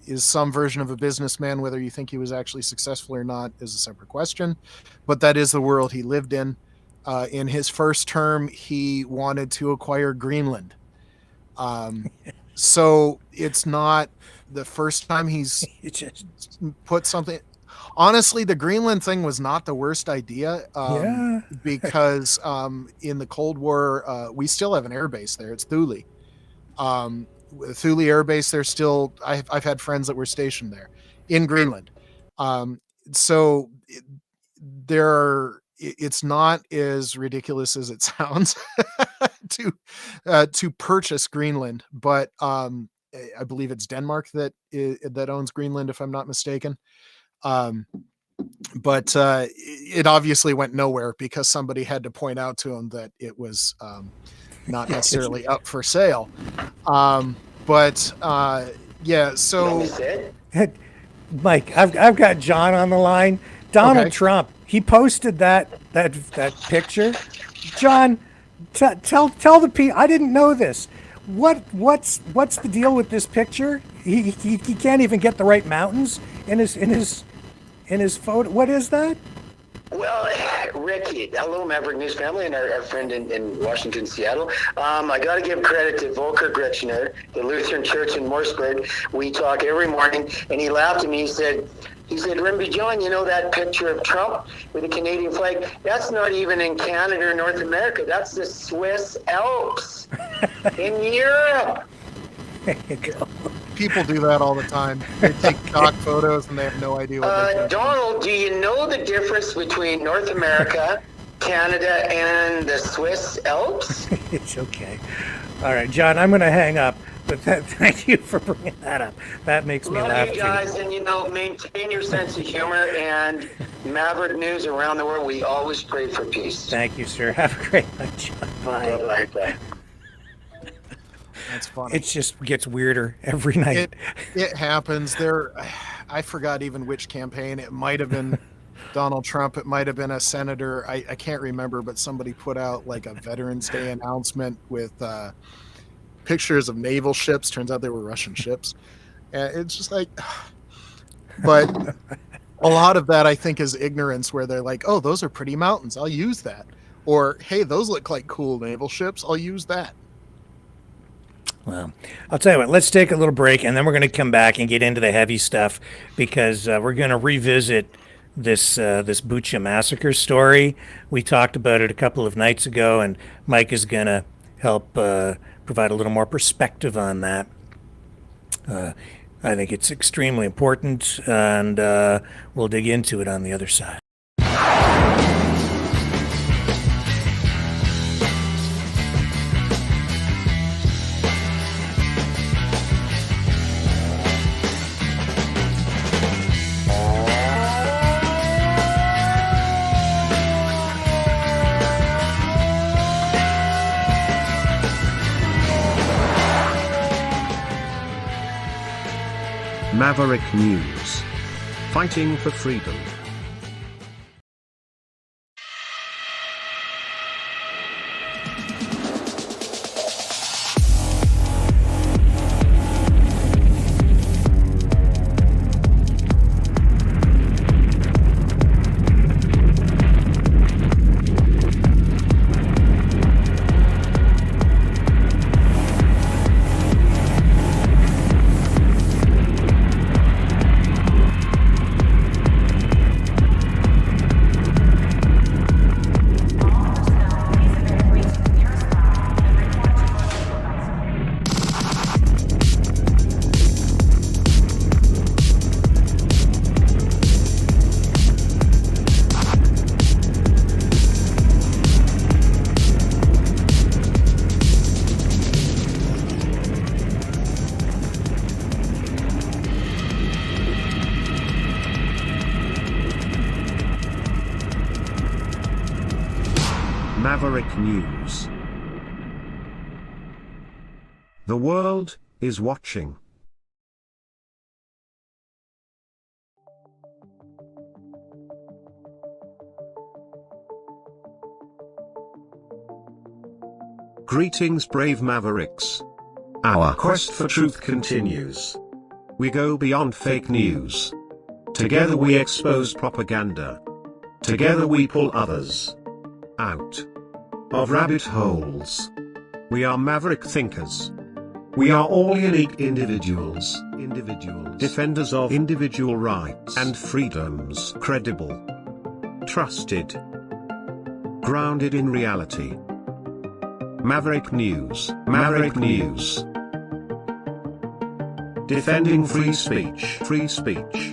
is some version of a businessman. Whether you think he was actually successful or not is a separate question. But that is the world he lived in. In his first term, he wanted to acquire Greenland. So it's not the first time he's just put something. Honestly, the Greenland thing was not the worst idea. Because in the Cold War, we still have an air base there. It's Thule. Thule Air Base. There's still. I've had friends that were stationed there in Greenland. So it's not as ridiculous as it sounds to purchase Greenland, but I believe it's Denmark that owns Greenland, if I'm not mistaken. But it obviously went nowhere because somebody had to point out to him that it was not necessarily up for sale. Yeah, so Mike, I've got John on the line. Donald Trump, he posted that picture. John, tell the people. I didn't know this. What's the deal with this picture? He can't even get the right mountains in his photo. What is that? Well, Rick, hello, Maverick News family, and our friend in Washington, Seattle. I got to give credit to Volker Gretschner, the Lutheran Church in Morseburg. We talk every morning, and he laughed at me. He said, Rimby John, you know that picture of Trump with the Canadian flag? That's not even in Canada or North America. That's the Swiss Alps in Europe. There you go. People do that all the time. They take stock photos and they have no idea what they're doing. Donald, do you know the difference between North America, Canada, and the Swiss Alps? It's okay. All right, John, I'm going to hang up. But thank you for bringing that up. That makes me laugh. Love you guys, and maintain your sense of humor. And Maverick News around the world, we always pray for peace. Thank you, sir. Have a great night, John. Bye. Bye. That's funny. It just gets weirder every night. It happens. I forgot even which campaign. It might have been Donald Trump. It might have been a senator. I can't remember, but somebody put out like a Veterans Day announcement with pictures of naval ships. Turns out they were Russian ships. And it's just like, but a lot of that I think is ignorance, where they're like, oh, those are pretty mountains, I'll use that. Or, hey, those look like cool naval ships, I'll use that. Well, I'll tell you what, let's take a little break, and then we're going to come back and get into the heavy stuff, because we're going to revisit this Bucha massacre story. We talked about it a couple of nights ago, and Mike is going to help provide a little more perspective on that. I think it's extremely important, and we'll dig into it on the other side. Maverick News. Fighting for freedom. Maverick News. The world is watching. Greetings, brave Mavericks. Our quest for truth continues. We go beyond fake news. Together we expose propaganda. Together we pull others out of rabbit holes. We are maverick thinkers. We are all unique individuals, defenders of individual rights and freedoms, credible, trusted, grounded in reality. Maverick News, Maverick News. Defending free speech, free speech.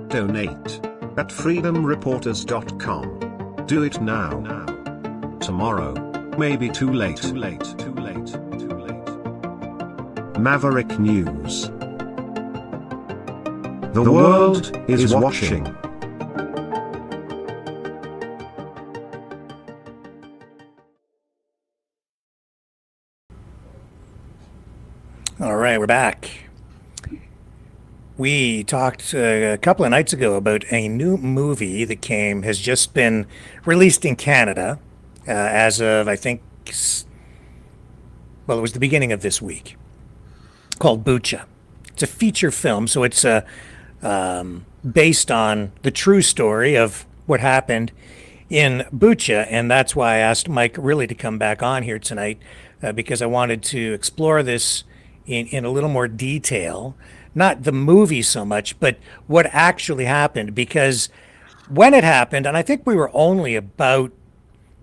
Donate at freedomreporters.com. Do it now. Tomorrow may be too late. Maverick News. The world is watching. All right, we're back. We talked a couple of nights ago about a new movie that has just been released in Canada as of, I think, well, it was the beginning of this week, called Bucha. It's a feature film, so it's based on the true story of what happened in Bucha, and that's why I asked Mike really to come back on here tonight, because I wanted to explore this in a little more detail. Not the movie so much, but what actually happened. Because when it happened, and I think we were only about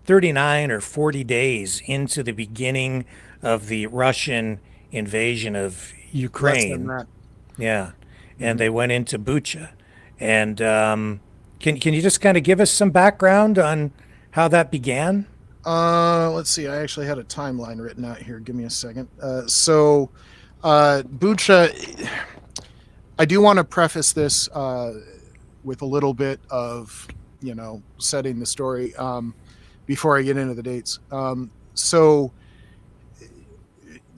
39 or 40 days into the beginning of the Russian invasion of Ukraine. Less than that. Yeah, and they went into Bucha. And can you just kind of give us some background on how that began? Let's see. I actually had a timeline written out here. Give me a second. Bucha. I do want to preface this with a little bit of, setting the story before I get into the dates. So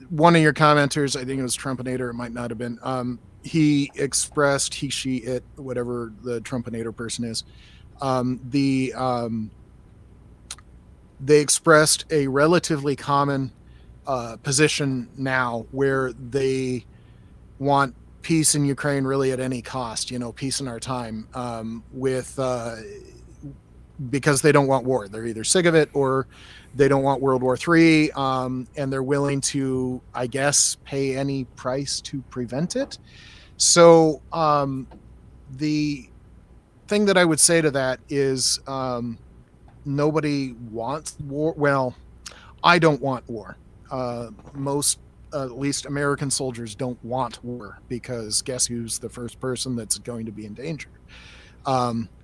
one of your commenters, I think it was Trumpinator, it might not have been, he expressed, he, she, it, whatever the Trumpinator person is, they expressed a relatively common position now where they want peace in Ukraine really at any cost, peace in our time, because they don't want war. They're either sick of it or they don't want World War III, and they're willing to, I guess, pay any price to prevent it. So the thing that I would say to that is nobody wants war. Well, I don't want war. Most at least American soldiers don't want war, because guess who's the first person that's going to be in danger?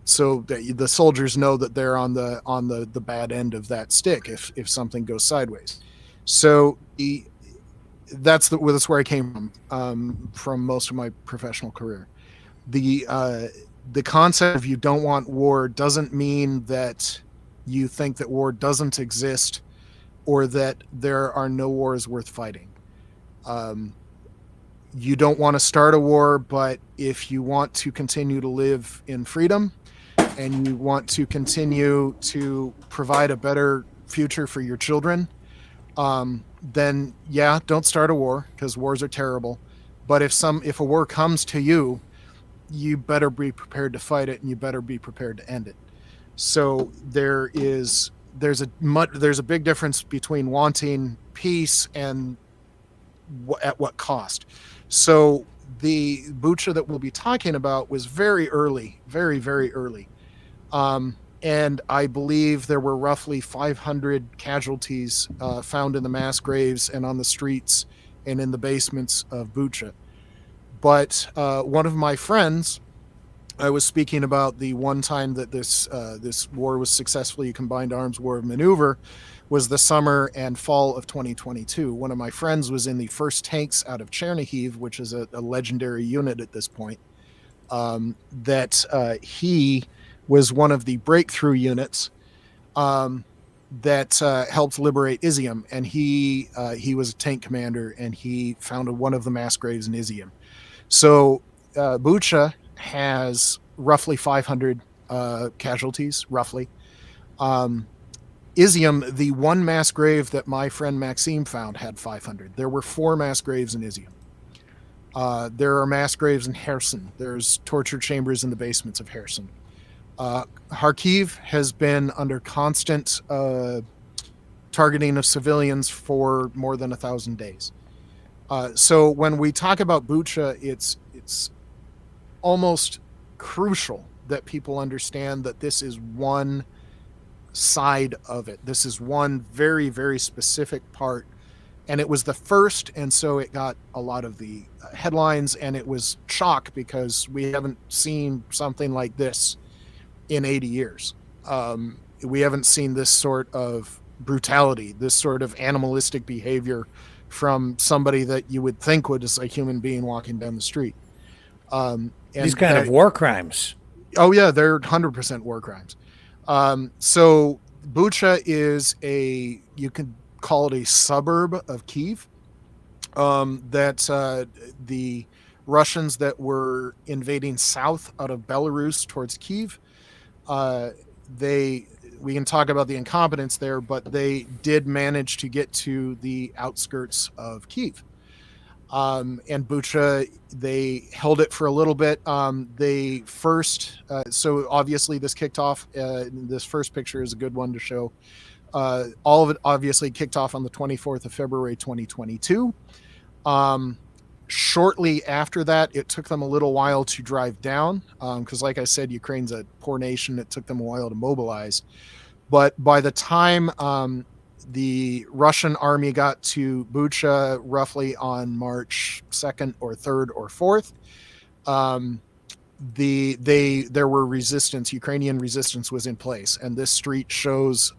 So the soldiers know that they're on the bad end of that stick if something goes sideways. So that's where I came from most of my professional career. The concept of you don't want war doesn't mean that you think that war doesn't exist or that there are no wars worth fighting. You don't want to start a war, but if you want to continue to live in freedom and you want to continue to provide a better future for your children, then yeah, don't start a war, because wars are terrible. But if a war comes to you, you better be prepared to fight it, and you better be prepared to end it. So there's a big difference between wanting peace and at what cost. So the Bucha that we'll be talking about was very early, very, very early. And I believe there were roughly 500 casualties found in the mass graves and on the streets and in the basements of Bucha. But one of my friends, I was speaking about the one time that this war was successfully a combined arms war of maneuver, was the summer and fall of 2022. One of my friends was in the first tanks out of Chernihiv, which is a legendary unit at this point. He was one of the breakthrough units that helped liberate Izium, and he was a tank commander, and he found one of the mass graves in Izium. So Bucha has roughly 500 casualties, roughly. Izium, the one mass grave that my friend Maxime found, had 500. There were 4 mass graves in Izium. There are mass graves in Kherson. There's torture chambers in the basements of Kherson. Kharkiv has been under constant targeting of civilians for more than 1,000 days. So when we talk about Bucha, it's almost crucial that people understand that this is one side of it. This is one very, very specific part. And it was the first, and so it got a lot of the headlines, and it was shock because we haven't seen something like this in 80 years. We haven't seen this sort of brutality, this sort of animalistic behavior from somebody that you would think was a human being walking down the street. And these kind of war crimes. Oh yeah, they're 100% war crimes. So Bucha is you can call it a suburb of Kyiv. That the Russians that were invading south out of Belarus towards Kyiv, we can talk about the incompetence there, but they did manage to get to the outskirts of Kyiv. And Bucha, they held it for a little bit. They first, so obviously this kicked off, this first picture is a good one to show. All of it obviously kicked off on the 24th of February, 2022. Shortly after that, it took them a little while to drive down because, like I said, Ukraine's a poor nation. It took them a while to mobilize. But by the time the Russian army got to Bucha roughly on March 2nd or 3rd or 4th, there were resistance. Ukrainian resistance was in place. And this street shows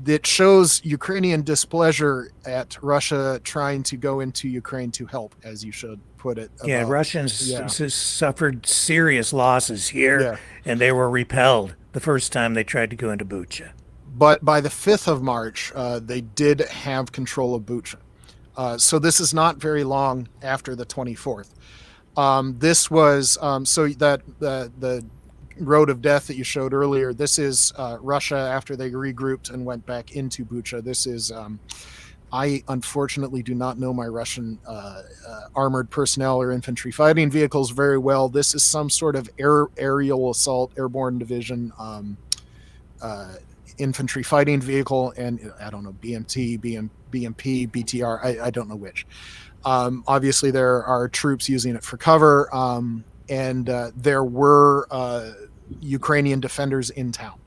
it shows Ukrainian displeasure at Russia trying to go into Ukraine to help, as you should put it. Russians suffered serious losses here, and they were repelled the first time they tried to go into Bucha. But by the 5th of March, they did have control of Bucha. So this is not very long after the 24th. This was, so that the road of death that you showed earlier, this is Russia after they regrouped and went back into Bucha. This is, I unfortunately do not know my Russian armored personnel or infantry fighting vehicles very well. This is some sort of aerial assault, airborne division infantry fighting vehicle, and I don't know, BMT, BMP, BTR, I don't know which. Obviously, there are troops using it for cover, and there were Ukrainian defenders in town.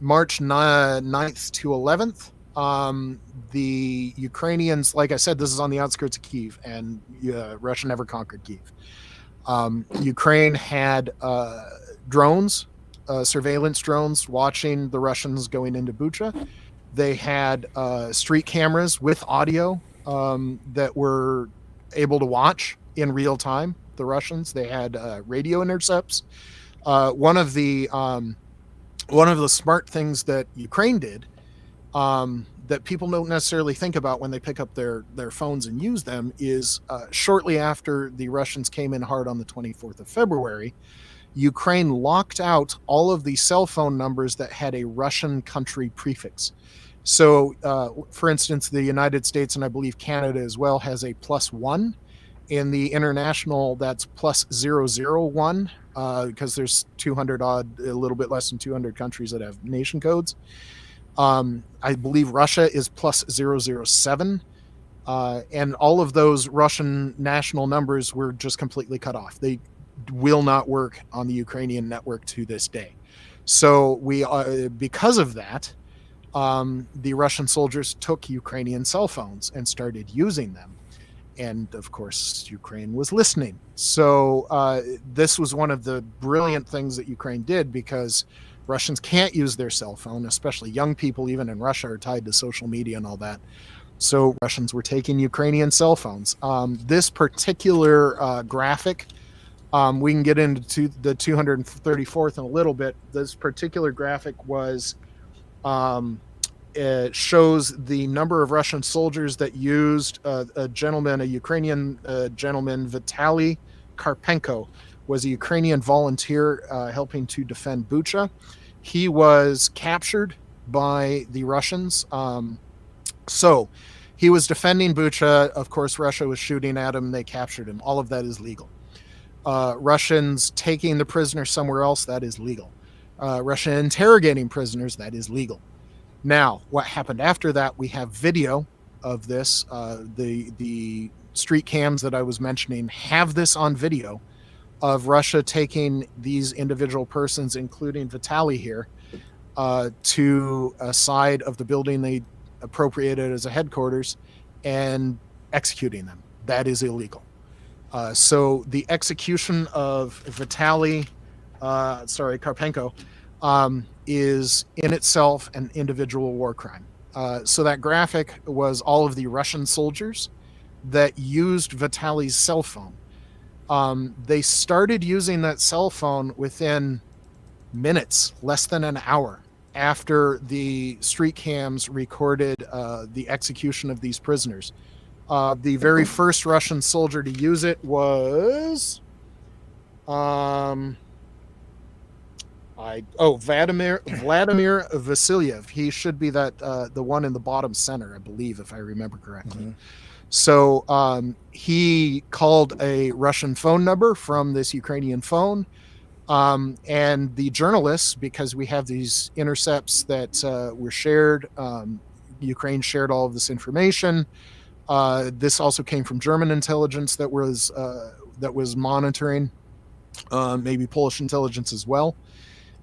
March 9th to 11th, the Ukrainians, like I said, this is on the outskirts of Kyiv, and Russia never conquered Kyiv. Ukraine had drones, surveillance drones, watching the Russians going into Bucha. They had street cameras with audio that were able to watch in real time the Russians. They had radio intercepts. One of the smart things that Ukraine did that people don't necessarily think about when they pick up their phones and use them is shortly after the Russians came in hard on the 24th of February, Ukraine locked out all of the cell phone numbers that had a Russian country prefix. So, for instance, the United States and I believe Canada as well has a +1. In the international, that's +001 because there's 200 odd, a little bit less than 200 countries that have nation codes. I believe Russia is +007. And all of those Russian national numbers were just completely cut off. They will not work on the Ukrainian network to this day. So because of that, the Russian soldiers took Ukrainian cell phones and started using them. And of course, Ukraine was listening. So this was one of the brilliant things that Ukraine did, because Russians can't use their cell phone, especially young people, even in Russia, are tied to social media and all that. So Russians were taking Ukrainian cell phones. This particular graphic, we can get into the 234th in a little bit. This particular graphic was, it shows the number of Russian soldiers that used a Ukrainian gentleman, Vitaly Karpenko, was a Ukrainian volunteer helping to defend Bucha. He was captured by the Russians. So he was defending Bucha. Of course, Russia was shooting at him. They captured him. All of that is legal. Russians taking the prisoners somewhere else, that is legal. Russia interrogating prisoners, that is legal. Now, what happened after that, we have video of this. The street cams that I was mentioning have this on video of Russia taking these individual persons, including Vitaly here, to a side of the building they appropriated as a headquarters and executing them. That is illegal. So the execution of Vitaly, Karpenko, is in itself an individual war crime. So that graphic was all of the Russian soldiers that used Vitaly's cell phone. They started using that cell phone within minutes, less than an hour, after the street cams recorded the execution of these prisoners. The very first Russian soldier to use it was Vladimir Vasilyev. He should be that the one in the bottom center, I believe, if I remember correctly. Mm-hmm. So he called a Russian phone number from this Ukrainian phone. And the journalists, because we have these intercepts that were shared, Ukraine shared all of this information. This also came from German intelligence that was monitoring, maybe Polish intelligence as well.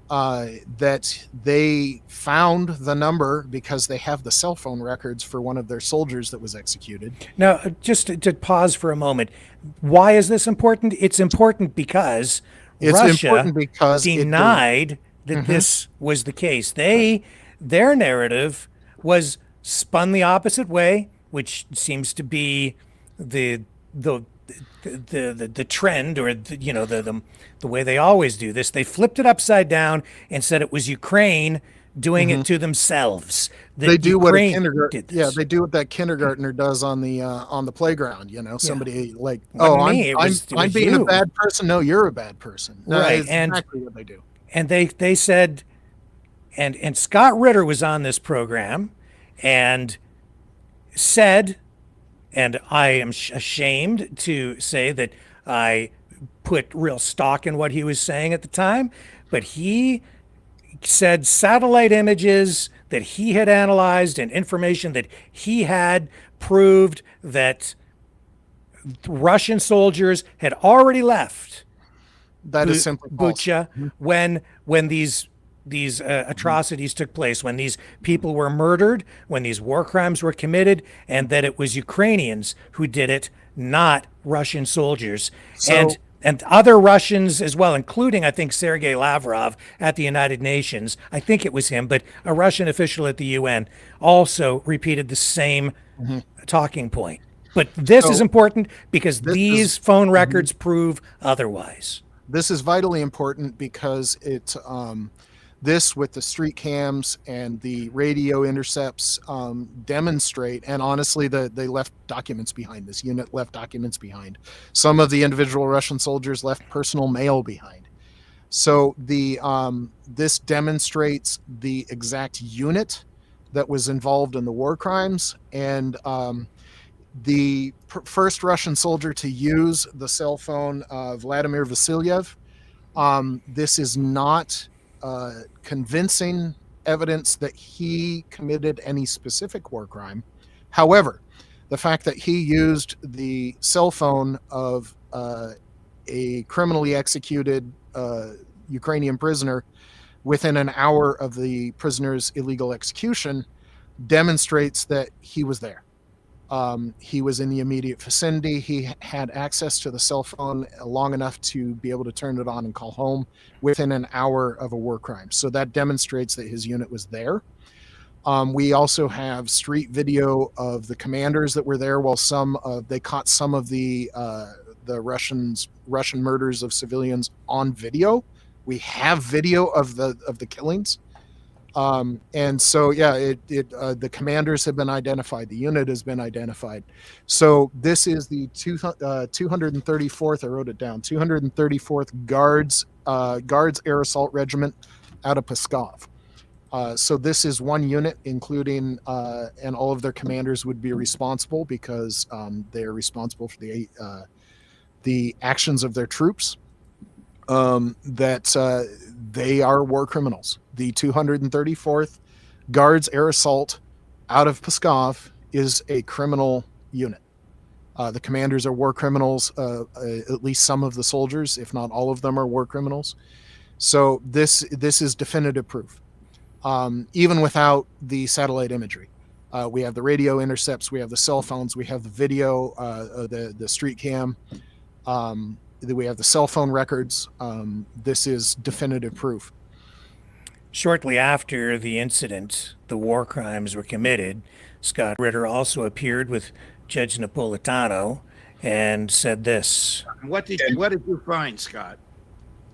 That they found the number because they have the cell phone records for one of their soldiers that was executed. Now, just to pause for a moment, why is this important? It's important because Russia denied that mm-hmm. this was the case. Their narrative was spun the opposite way, which seems to be the trend, or the way they always do this. They flipped it upside down and said it was Ukraine doing mm-hmm. it to themselves. They do Ukraine what a kindergarten. Yeah, they do what that kindergartner does on the playground. Somebody like, I'm being a bad person. No, you're a bad person. No, right, exactly what they do. And they said, and Scott Ritter was on this program, and said. And I am ashamed to say that I put real stock in what he was saying at the time, but he said satellite images that he had analyzed and information that he had proved that Russian soldiers had already left. That is simply Bucha when these atrocities took place, when these people were murdered, when these war crimes were committed, and that it was Ukrainians who did it, not Russian soldiers. And other Russians as well, including, I think, Sergei Lavrov at the United Nations. I think it was him, but a Russian official at the UN also repeated the same mm-hmm. talking point. But this is important because these phone records mm-hmm. prove otherwise. This is vitally important because it's this, with the street cams and the radio intercepts, demonstrate, and honestly, they left documents behind. This unit left documents behind. Some of the individual Russian soldiers left personal mail behind. So this demonstrates the exact unit that was involved in the war crimes, and the first Russian soldier to use the cell phone, Vladimir Vasilyev. This is not convincing evidence that he committed any specific war crime. However, the fact that he used the cell phone of a criminally executed Ukrainian prisoner within an hour of the prisoner's illegal execution demonstrates that he was there. He was in the immediate vicinity. He had access to the cell phone long enough to be able to turn it on and call home within an hour of a war crime. So that demonstrates that his unit was there. We also have street video of the commanders that were there while they caught some of the Russian murders of civilians on video. We have video of the killings. And so, the commanders have been identified. The unit has been identified. So this is the 234th, I wrote it down, 234th Guards Air Assault Regiment out of Pskov. So this is one unit, including, and all of their commanders would be responsible because they're responsible for the actions of their troops, that they are war criminals. The 234th Guards Air Assault out of Pskov is a criminal unit. The commanders are war criminals. At least some of the soldiers, if not all of them, are war criminals. So this is definitive proof. Even without the satellite imagery, we have the radio intercepts, we have the cell phones, we have the video, the street cam, we have the cell phone records. This is definitive proof. Shortly after the incident, the war crimes were committed. Scott Ritter also appeared with Judge Napolitano and said this. What did you find, Scott?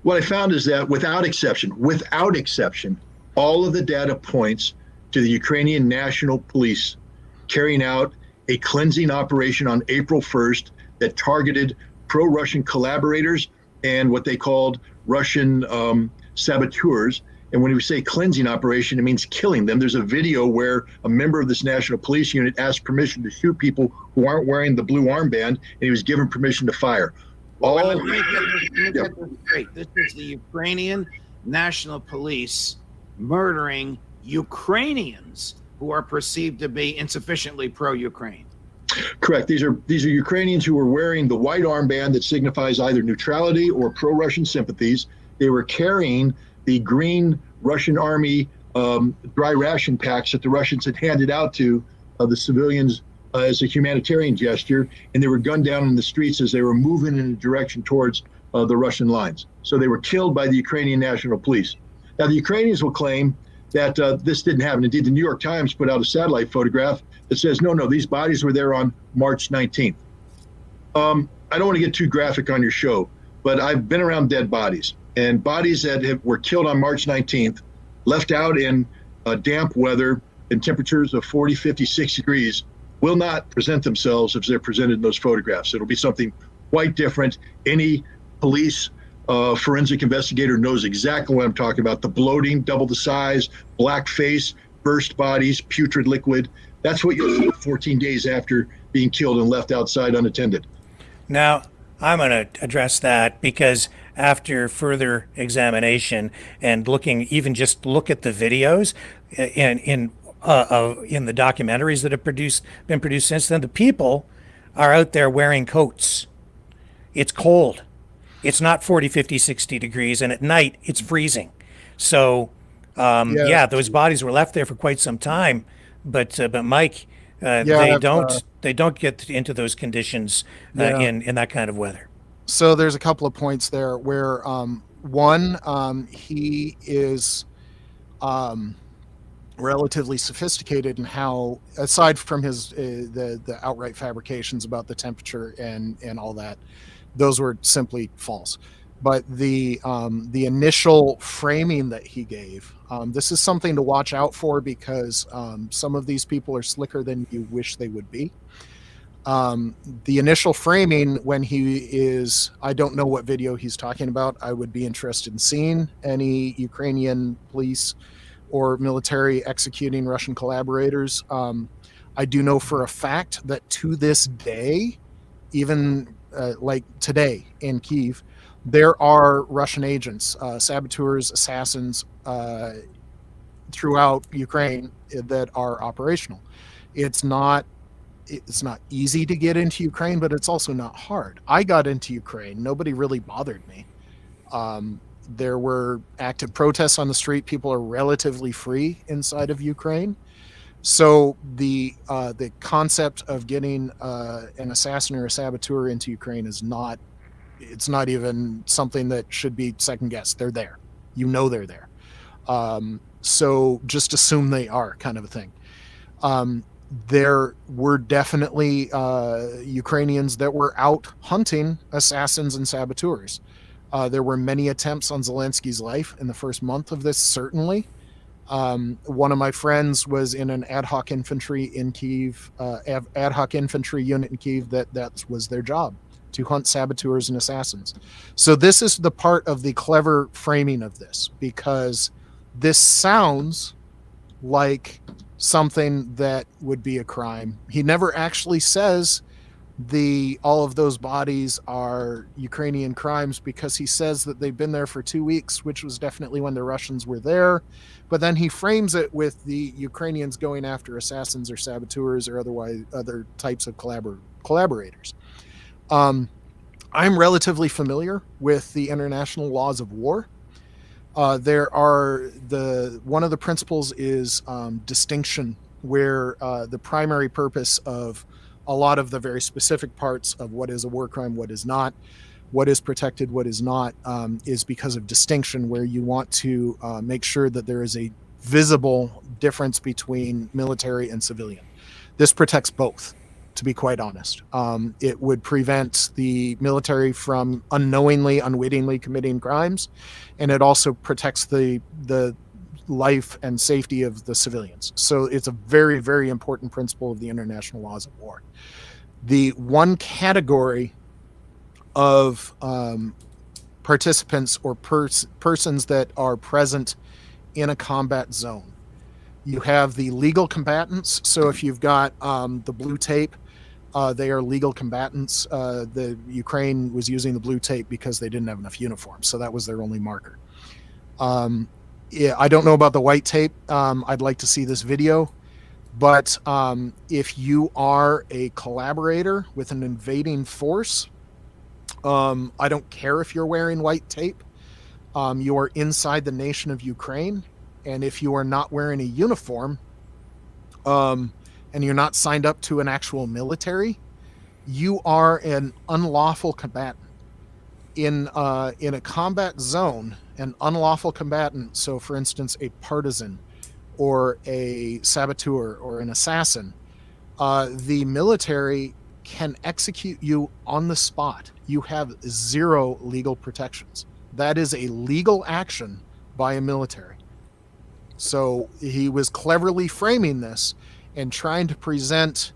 What I found is that without exception, all of the data points to the Ukrainian National Police carrying out a cleansing operation on April 1st that targeted pro-Russian collaborators and what they called Russian saboteurs. And when we say cleansing operation, it means killing them. There's a video where a member of this National Police unit asked permission to shoot people who aren't wearing the blue armband, and he was given permission to fire. Let me get this straight. This is the Ukrainian National Police murdering Ukrainians who are perceived to be insufficiently pro-Ukraine. Correct. These are Ukrainians who were wearing the white armband that signifies either neutrality or pro-Russian sympathies. They were carrying the green Russian army dry ration packs that the Russians had handed out to the civilians as a humanitarian gesture, and they were gunned down in the streets as they were moving in a direction towards the Russian lines. So they were killed by the Ukrainian National Police. Now, the Ukrainians will claim that this didn't happen. Indeed, the New York Times put out a satellite photograph that says, no, these bodies were there on March 19th. I don't want to get too graphic on your show, but I've been around dead bodies, and bodies that were killed on March 19th, left out in damp weather and temperatures of 40, 50, 60 degrees, will not present themselves as they're presented in those photographs. It'll be something quite different. Any police forensic investigator knows exactly what I'm talking about. The bloating, double the size, black face, burst bodies, putrid liquid. That's what you'll see 14 days after being killed and left outside unattended. Now, I'm going to address that because after further examination and looking, even just look at the videos in the documentaries that have been produced since then, the people are out there wearing coats. It's cold. It's not 40, 50, 60 degrees, and at night it's freezing. So, those bodies were left there for quite some time. But Mike, they don't get into those conditions in that kind of weather. So there's a couple of points there where one, he is relatively sophisticated in how, aside from his the outright fabrications about the temperature and all that, those were simply false. But the initial framing that he gave, this is something to watch out for because some of these people are slicker than you wish they would be. The initial framing when he is, I don't know what video he's talking about. I would be interested in seeing any Ukrainian police or military executing Russian collaborators. I do know for a fact that to this day, even like today in Kyiv, there are Russian agents, saboteurs, assassins throughout Ukraine that are operational. It's not easy to get into Ukraine, but it's also not hard. I got into Ukraine. Nobody really bothered me. There were active protests on the street. People are relatively free inside of Ukraine. So the concept of getting an assassin or a saboteur into Ukraine is not, it's not even something that should be second guessed. They're there. You know they're there. So just assume they are, kind of a thing. There were definitely Ukrainians that were out hunting assassins and saboteurs. There were many attempts on Zelensky's life in the first month of this, certainly. One of my friends was in an ad hoc infantry in Kyiv, ad hoc infantry unit in Kyiv that was their job, to hunt saboteurs and assassins. So this is the part of the clever framing of this, because this sounds like something that would be a crime. He never actually says all of those bodies are Ukrainian crimes because he says that they've been there for 2 weeks, which was definitely when the Russians were there. But then he frames it with the Ukrainians going after assassins or saboteurs or other types of collaborators. I'm relatively familiar with the international laws of war. One of the principles is distinction, where the primary purpose of a lot of the very specific parts of what is a war crime, what is not, what is protected, what is not, is because of distinction, where you want to make sure that there is a visible difference between military and civilian. This protects both, to be quite honest. It would prevent the military from unwittingly committing crimes, and it also protects the life and safety of the civilians. So it's a very, very important principle of the international laws of war. The one category of participants or persons that are present in a combat zone, you have the legal combatants. So if you've got the blue tape, they are legal combatants. The Ukraine was using the blue tape because they didn't have enough uniforms, so that was their only marker. I don't know about the white tape. I'd like to see this video. But if you are a collaborator with an invading force, I don't care if you're wearing white tape. You are inside the nation of Ukraine. And if you are not wearing a uniform, and you're not signed up to an actual military, you are an unlawful combatant. In a combat zone, an unlawful combatant, so for instance, a partisan or a saboteur or an assassin, the military can execute you on the spot. You have zero legal protections. That is a legal action by a military. So he was cleverly framing this and trying to present,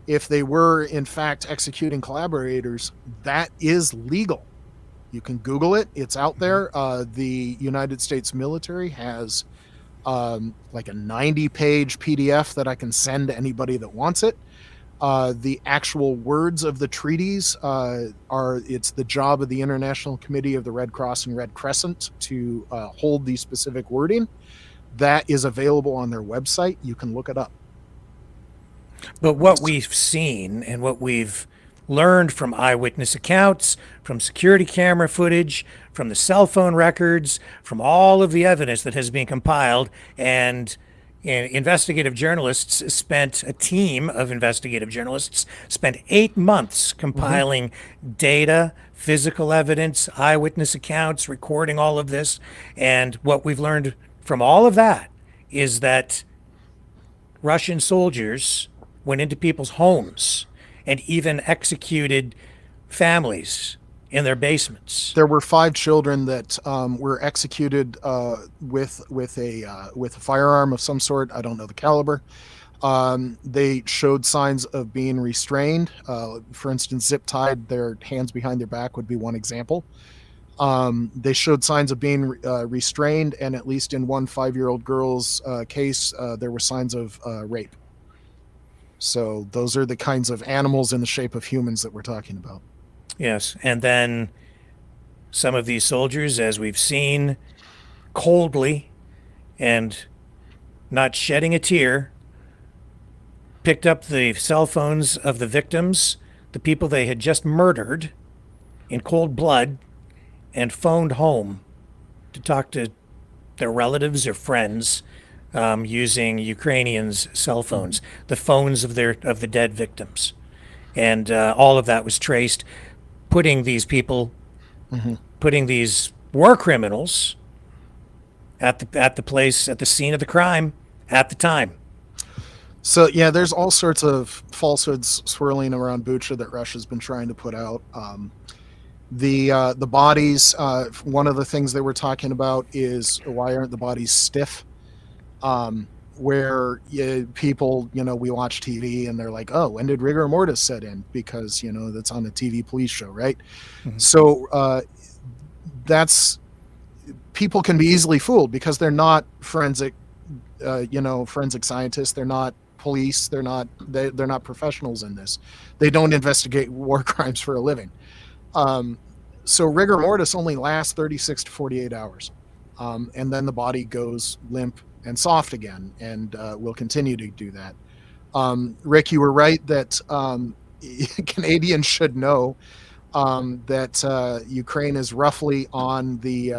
if they were in fact executing collaborators, that is legal. You can Google it. It's out there. The United States military has like a 90-page PDF that I can send to anybody that wants it. The actual words of the treaties it's the job of the International Committee of the Red Cross and Red Crescent to hold the specific wording. That is available on their website. You can look it up. But what we've seen and what we've learned from eyewitness accounts, from security camera footage, from the cell phone records, from all of the evidence that has been compiled, and investigative journalists a team of investigative journalists spent 8 months compiling data, physical evidence, eyewitness accounts, recording all of this. And what we've learned from all of that is that Russian soldiers went into people's homes and even executed families in their basements. There were 5 children that were executed with a firearm of some sort. I don't know the caliber. They showed signs of being restrained. For instance, zip tied, their hands behind their back would be one example. They showed signs of being restrained, and at least in one 5-year-old girl's case, there were signs of rape. So those are the kinds of animals in the shape of humans that we're talking about. Yes, and then some of these soldiers, as we've seen, coldly and not shedding a tear, picked up the cell phones of the victims, the people they had just murdered in cold blood, and phoned home to talk to their relatives or friends using Ukrainians' cell phones, the phones of the dead victims. And all of that was traced, putting these people, putting these war criminals at the scene of the crime at the time. So yeah, there's all sorts of falsehoods swirling around Bucha that Russia's been trying to put out. The bodies, one of the things they were talking about is, why aren't the bodies stiff? Where people, we watch TV and they're like, oh, when did rigor mortis set in? Because, that's on a TV police show, right? So that's, people can be easily fooled because they're not forensic scientists. They're not police. They're not professionals in this. They don't investigate war crimes for a living. So rigor mortis only lasts 36 to 48 hours. And then the body goes limp and soft again, and will continue to do that. Rick, you were right that Canadians should know that Ukraine is roughly on the,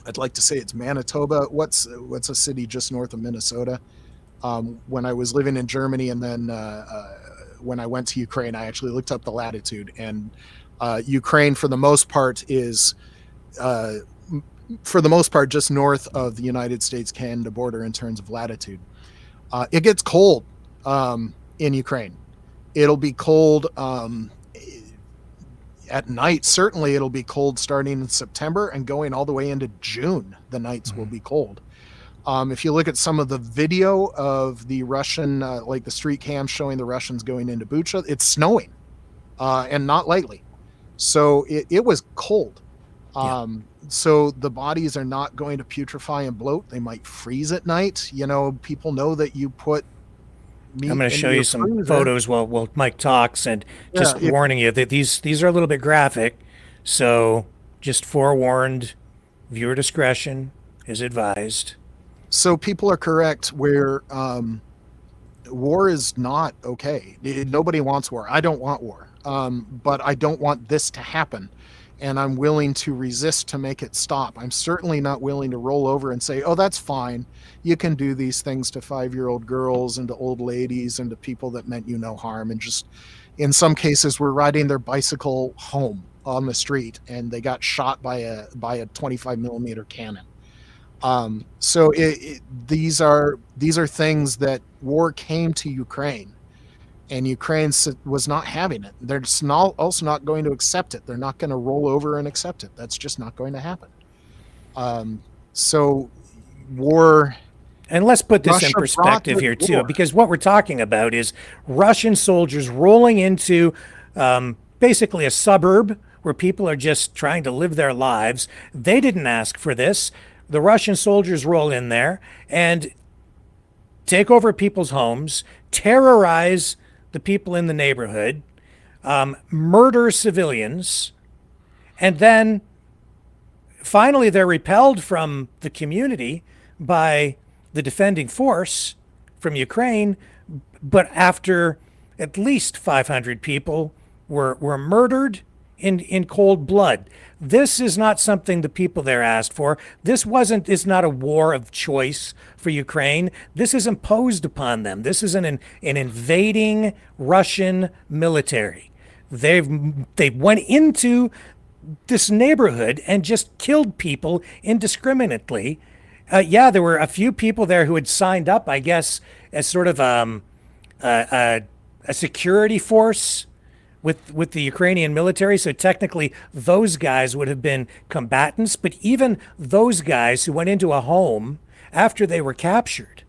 I'd like to say it's Manitoba. What's a city just north of Minnesota? When I was living in Germany, and then when I went to Ukraine, I actually looked up the latitude, and Ukraine, for the most part, is just north of the United States-Canada border in terms of latitude. It gets cold in Ukraine. It'll be cold at night. Certainly, it'll be cold starting in September and going all the way into June. The nights will be cold. If you look at some of the video of the Russian, like the street cams showing the Russians going into Bucha, it's snowing, and not lightly. So it was cold. So the bodies are not going to putrefy and bloat. They might freeze at night. You know, people know that you put meat. I'm going to show you some photos while Mike talks, and just warning you that these are a little bit graphic. So just forewarned, viewer discretion is advised. So people are correct where war is not okay. Nobody wants war. I don't want war. But I don't want this to happen. And I'm willing to resist to make it stop. I'm certainly not willing to roll over and say, oh, that's fine. You can do these things to 5-year-old girls and to old ladies and to people that meant you no harm. And just in some cases, we're riding their bicycle home on the street and they got shot by a 25 millimeter cannon. So these are things that war came to Ukraine. And Ukraine was not having it. They're also not going to accept it. They're not going to roll over and accept it. That's just not going to happen. So war... And let's put this in perspective here, too, because what we're talking about is Russian soldiers rolling into basically a suburb where people are just trying to live their lives. They didn't ask for this. The Russian soldiers roll in there and take over people's homes, terrorize the people in the neighborhood, murder civilians, and then finally they're repelled from the community by the defending force from Ukraine. But after at least 500 people were murdered in cold blood. This is not something the people there asked for. This is not a war of choice for Ukraine. This is imposed upon them. This is an invading Russian military. They went into this neighborhood and just killed people indiscriminately. There were a few people there who had signed up, I guess, as sort of a security force with the Ukrainian military. So technically those guys would have been combatants, but even those guys who went into a home after they were captured,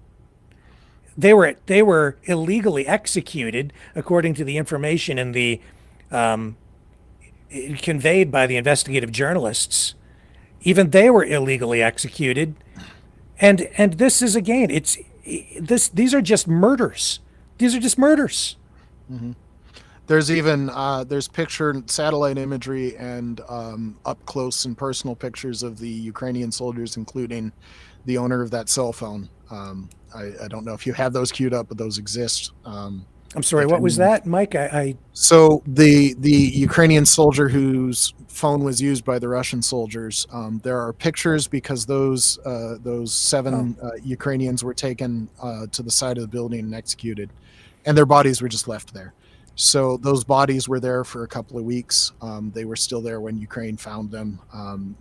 they were illegally executed according to the information in the conveyed by the investigative journalists. Even they were illegally executed. And this is, again, these are just murders. These are just murders. Mm-hmm. There's even there's satellite imagery and up close and personal pictures of the Ukrainian soldiers, including the owner of that cell phone. I don't know if you have those queued up, but those exist. I'm sorry, what was that, Mike? So the Ukrainian soldier whose phone was used by the Russian soldiers, there are pictures because those 7 Ukrainians were taken to the side of the building and executed, and their bodies were just left there. So those bodies were there for a couple of weeks. They were still there when Ukraine found them.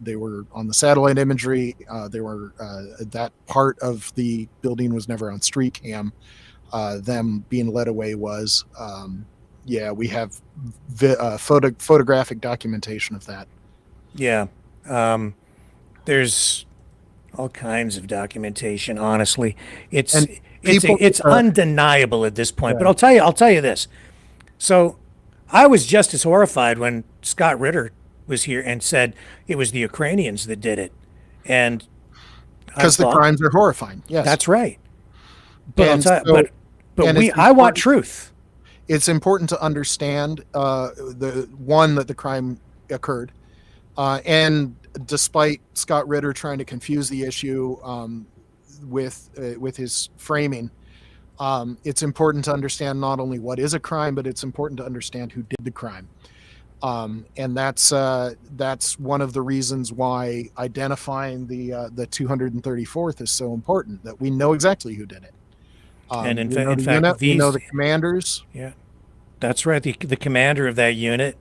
They were on the satellite imagery. That part of the building was never on street cam. Them being led away was. We have photographic documentation of that. Yeah. There's all kinds of documentation, honestly. It's undeniable at this point. Yeah. But I'll tell you this. So I was just as horrified when Scott Ritter was here and said it was the Ukrainians that did it. And because the crimes are horrifying. Yes. That's right. But I want truth. It's important to understand that the crime occurred, and despite Scott Ritter trying to confuse the issue with his framing, it's important to understand not only what is a crime, but it's important to understand who did the crime. And that's one of the reasons why identifying the 234th is so important, that we know exactly who did it. And in fact, we know the commanders. Yeah, that's right. The commander of that unit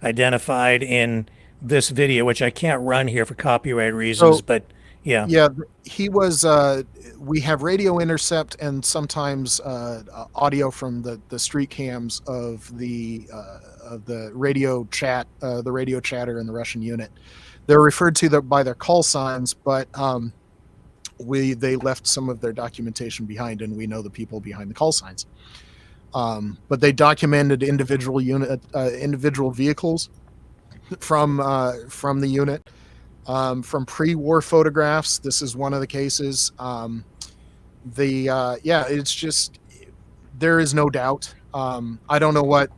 identified in this video, which I can't run here for copyright reasons, but yeah. Yeah, he was, we have radio intercept and sometimes audio from the street cams of the radio chat, the radio chatter in the Russian unit. They're referred to by their call signs, but they left some of their documentation behind, and we know the people behind the call signs. But they documented individual vehicles from the unit. From pre-war photographs, this is one of the cases. It's just, there is no doubt. I don't know what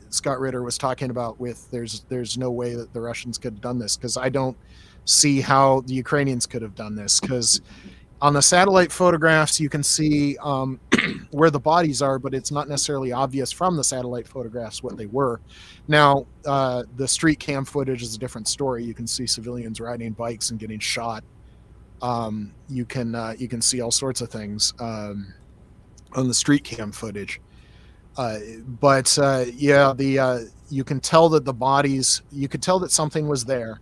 Scott Ritter was talking about with there's no way that the Russians could have done this, because I don't see how the Ukrainians could have done this, because on the satellite photographs you can see where the bodies are, but it's not necessarily obvious from the satellite photographs what they were. Now the street cam footage is a different story. You can see civilians riding bikes and getting shot. You can see all sorts of things on the street cam footage. You can tell that the bodies, you could tell that something was there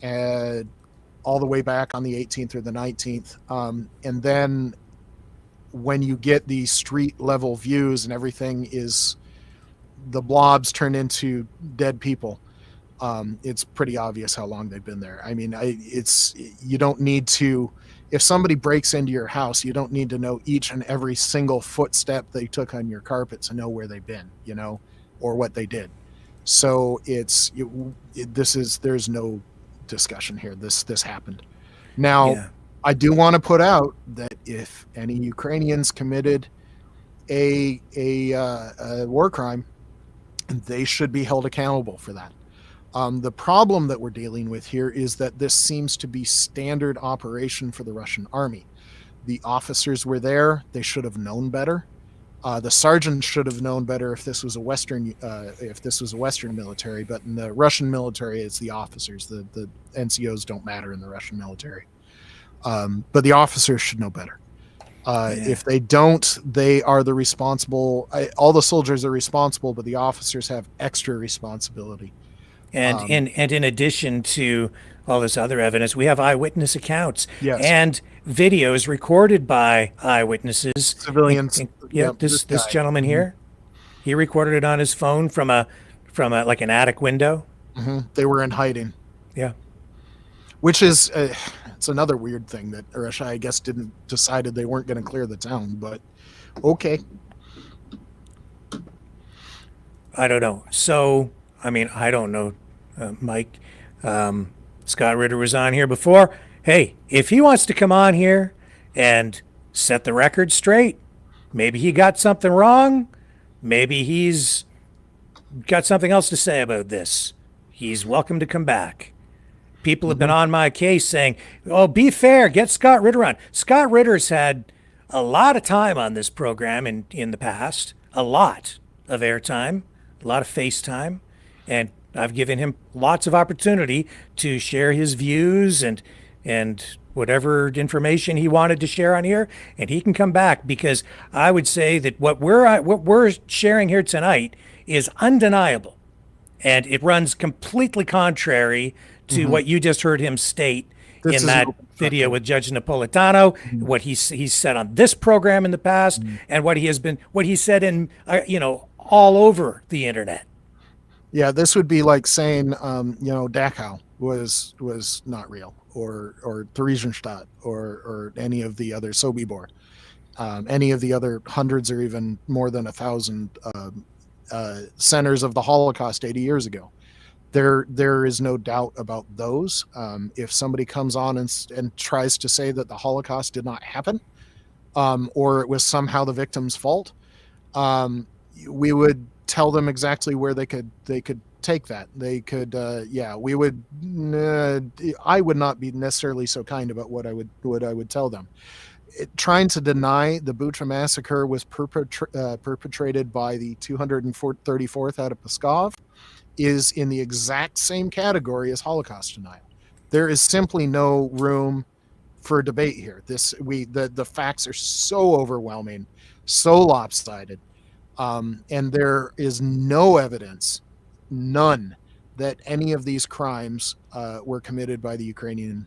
all the way back on the 18th or the 19th. And then when you get the street level views and everything is, the blobs turn into dead people. It's pretty obvious how long they've been there. I mean, you don't need to, if somebody breaks into your house, you don't need to know each and every single footstep they took on your carpet to know where they've been, or what they did. So there's no discussion here. This happened. Now, yeah. I do want to put out that if any Ukrainians committed a war crime, they should be held accountable for that. The problem that we're dealing with here is that this seems to be standard operation for the Russian army. The officers were there. They should have known better. The sergeant should have known better if this was a Western military, but in the Russian military, it's the officers. The NCOs don't matter in the Russian military. But the officers should know better. If they don't, they are the responsible. All the soldiers are responsible, but the officers have extra responsibility. And in addition to all this other evidence, we have eyewitness accounts and videos recorded by eyewitnesses, civilians. This gentleman here, he recorded it on his phone from a like an attic window. Mm-hmm. They were in hiding. Yeah, which is it's another weird thing that Russia, I guess, decided they weren't going to clear the town. But okay, I don't know. So I mean, I don't know, Mike. Scott Ritter was on here before. Hey, if he wants to come on here and set the record straight, maybe he got something wrong. Maybe he's got something else to say about this. He's welcome to come back. People have been on my case saying, oh, be fair, get Scott Ritter on. Scott Ritter's had a lot of time on this program in the past, a lot of airtime, a lot of FaceTime, and I've given him lots of opportunity to share his views and whatever information he wanted to share on here, and he can come back, because I would say that what we're sharing here tonight is undeniable, and it runs completely contrary to what you just heard him state in that video with Judge Napolitano, what he's said on this program in the past, and what he said in all over the internet. Yeah, this would be like saying, Dachau was not real, or Theresienstadt, or any of the other Sobibor, any of the other hundreds or even more than 1,000 centers of the Holocaust 80 years ago. There is no doubt about those. If somebody comes on and tries to say that the Holocaust did not happen, or it was somehow the victim's fault, we would tell them exactly where they could take that. They could, we would. I would not be necessarily so kind about what I would tell them. Trying to deny the Bucha massacre was perpetrated by the 234th out of Pskov is in the exact same category as Holocaust denial. There is simply no room for debate here. The facts are so overwhelming, so lopsided, and there is no evidence, none, that any of these crimes were committed by the Ukrainian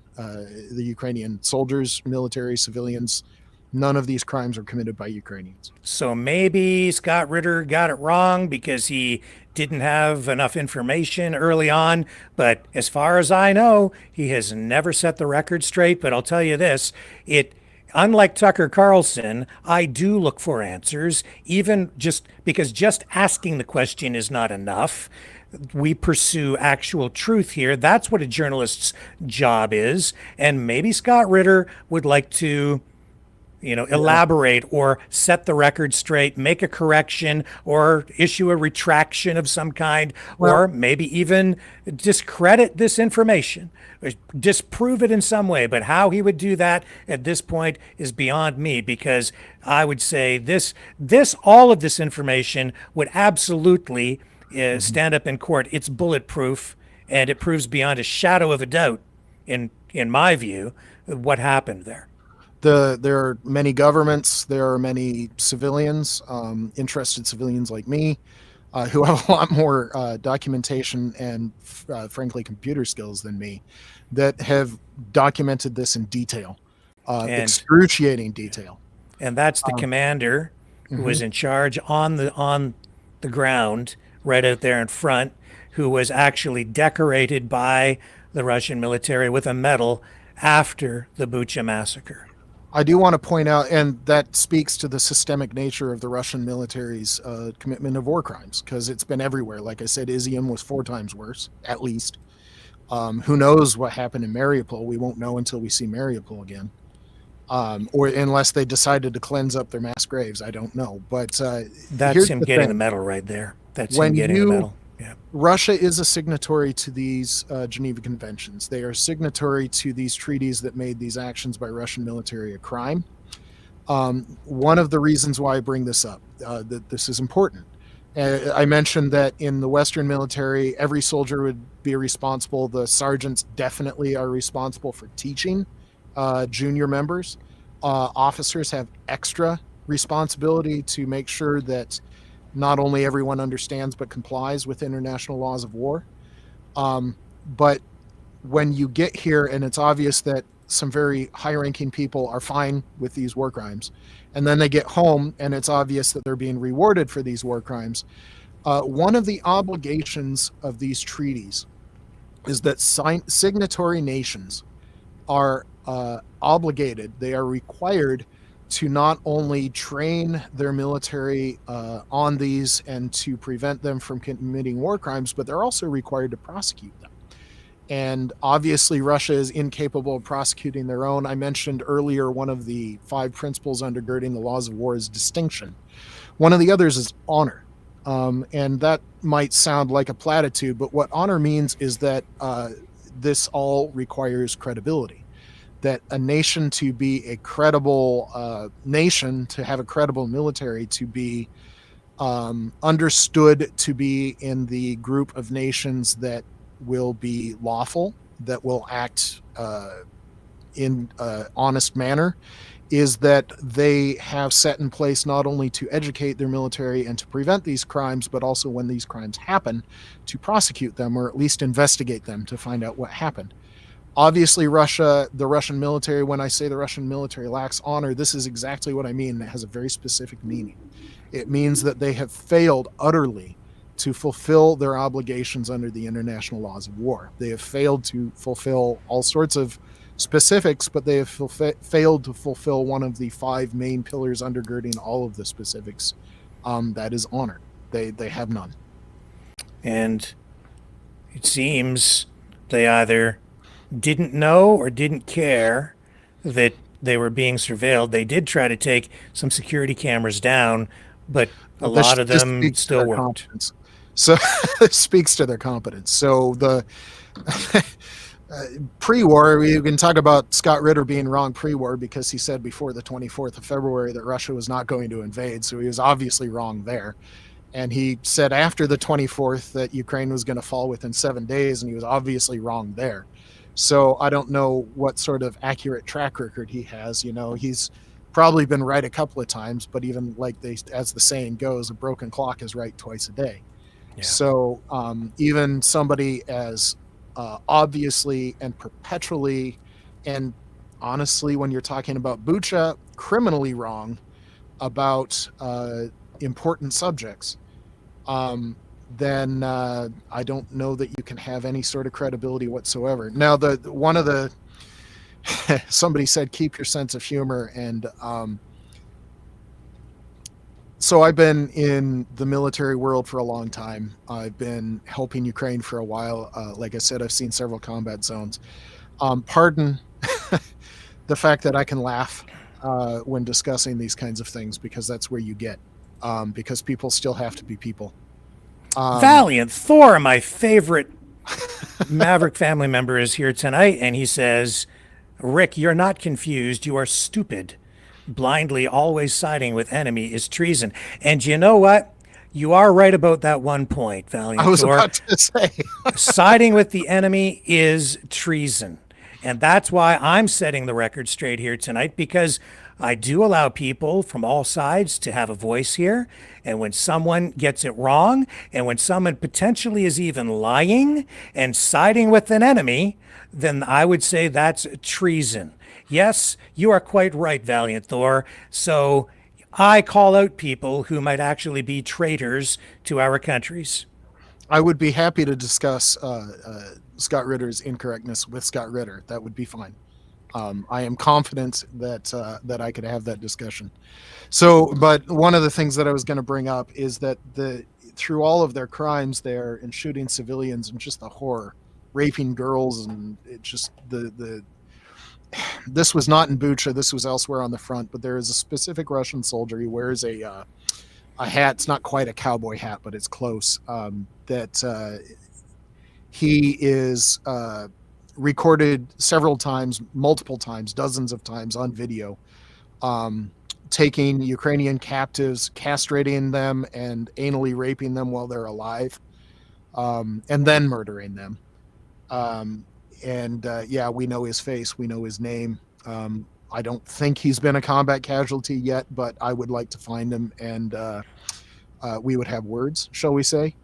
soldiers, military, civilians. None of these crimes were committed by Ukrainians. So maybe Scott Ritter got it wrong because he didn't have enough information early on. But as far as I know, he has never set the record straight. But I'll tell you this, unlike Tucker Carlson, I do look for answers, even just because just asking the question is not enough. We pursue actual truth here. That's what a journalist's job is. And maybe Scott Ritter would like to, elaborate or set the record straight, make a correction or issue a retraction of some kind, or maybe even discredit this information, or disprove it in some way. But how he would do that at this point is beyond me, because I would say all of this information would absolutely stand up in court. It's bulletproof, and it proves beyond a shadow of a doubt, in my view, what happened there. There are many governments, there are many civilians, interested civilians like me, who have a lot more documentation and, frankly, computer skills than me, that have documented this in detail, excruciating detail. And that's the commander who was in charge on the ground, right out there in front, who was actually decorated by the Russian military with a medal after the Bucha massacre. I do want to point out, and that speaks to the systemic nature of the Russian military's commitment of war crimes, because it's been everywhere. Like I said, Izium was 4 times worse, at least. Who knows what happened in Mariupol? We won't know until we see Mariupol again. Or unless they decided to cleanse up their mass graves. I don't know. But that's him getting the medal right there. That's him getting the medal. Yeah. Russia is a signatory to these Geneva Conventions. They are signatory to these treaties that made these actions by Russian military a crime. One of the reasons why I bring this up, that this is important. I mentioned that in the Western military, every soldier would be responsible. The sergeants definitely are responsible for teaching junior members. Officers have extra responsibility to make sure that not only everyone understands but complies with international laws of war. But when you get here and it's obvious that some very high-ranking people are fine with these war crimes, and then they get home and it's obvious that they're being rewarded for these war crimes, one of the obligations of these treaties is that signatory nations are obligated, they are required to not only train their military on these and to prevent them from committing war crimes, but they're also required to prosecute them. And obviously, Russia is incapable of prosecuting their own. I mentioned earlier one of the 5 principles undergirding the laws of war is distinction. One of the others is honor. And that might sound like a platitude, but what honor means is that this all requires credibility. That a nation to be a credible nation, to have a credible military, to be understood to be in the group of nations that will be lawful, that will act in an honest manner, is that they have set in place not only to educate their military and to prevent these crimes, but also when these crimes happen, to prosecute them or at least investigate them to find out what happened. Obviously, the Russian military, when I say the Russian military lacks honor, this is exactly what I mean. It has a very specific meaning. It means that they have failed utterly to fulfill their obligations under the international laws of war. They have failed to fulfill all sorts of specifics, but they have failed to fulfill one of the 5 main pillars undergirding all of the specifics. That is honor. They have none. And it seems they either didn't know or didn't care that they were being surveilled. They did try to take some security cameras down, but a lot of them still worked. So it speaks to their competence. So the pre-war, we can talk about Scott Ritter being wrong pre-war because he said before the 24th of February that Russia was not going to invade. So he was obviously wrong there. And he said after the 24th that Ukraine was going to fall within 7 days, and he was obviously wrong there. So I don't know what sort of accurate track record he has. You know, he's probably been right a couple of times, but even as the saying goes, a broken clock is right twice a day. Yeah. So even somebody as obviously and perpetually and honestly, when you're talking about Bucha, criminally wrong about important subjects, then I don't know that you can have any sort of credibility whatsoever. Now, one of the somebody said keep your sense of humor, and so I've been in the military world for a long time. I've been helping Ukraine for a while. Like I said, I've seen several combat zones. Pardon the fact that I can laugh when discussing these kinds of things, because that's where you get, because people still have to be people. Valiant Thor, my favorite Maverick family member, is here tonight, and he says, Rick, you're not confused. You are stupid. Blindly always siding with enemy is treason. And you know what? You are right about that one point, Valiant Thor. I was about to say. Siding with the enemy is treason. And that's why I'm setting the record straight here tonight, because I do allow people from all sides to have a voice here. And when someone gets it wrong, and when someone potentially is even lying and siding with an enemy, then I would say that's treason. Yes, you are quite right, Valiant Thor. So I call out people who might actually be traitors to our countries. I would be happy to discuss Scott Ritter's incorrectness with Scott Ritter. That would be fine. I am confident that I could have that discussion. So, but one of the things that I was going to bring up is that through all of their crimes there and shooting civilians and just the horror, raping girls, and it just this was not in Bucha. This was elsewhere on the front. But there is a specific Russian soldier. He wears a hat. It's not quite a cowboy hat, but it's close. That he is recorded several times, multiple times, dozens of times on video, taking Ukrainian captives, castrating them, and anally raping them while they're alive, and then murdering them. Yeah, we know his face. We know his name. I don't think he's been a combat casualty yet, but I would like to find him, and we would have words, shall we say.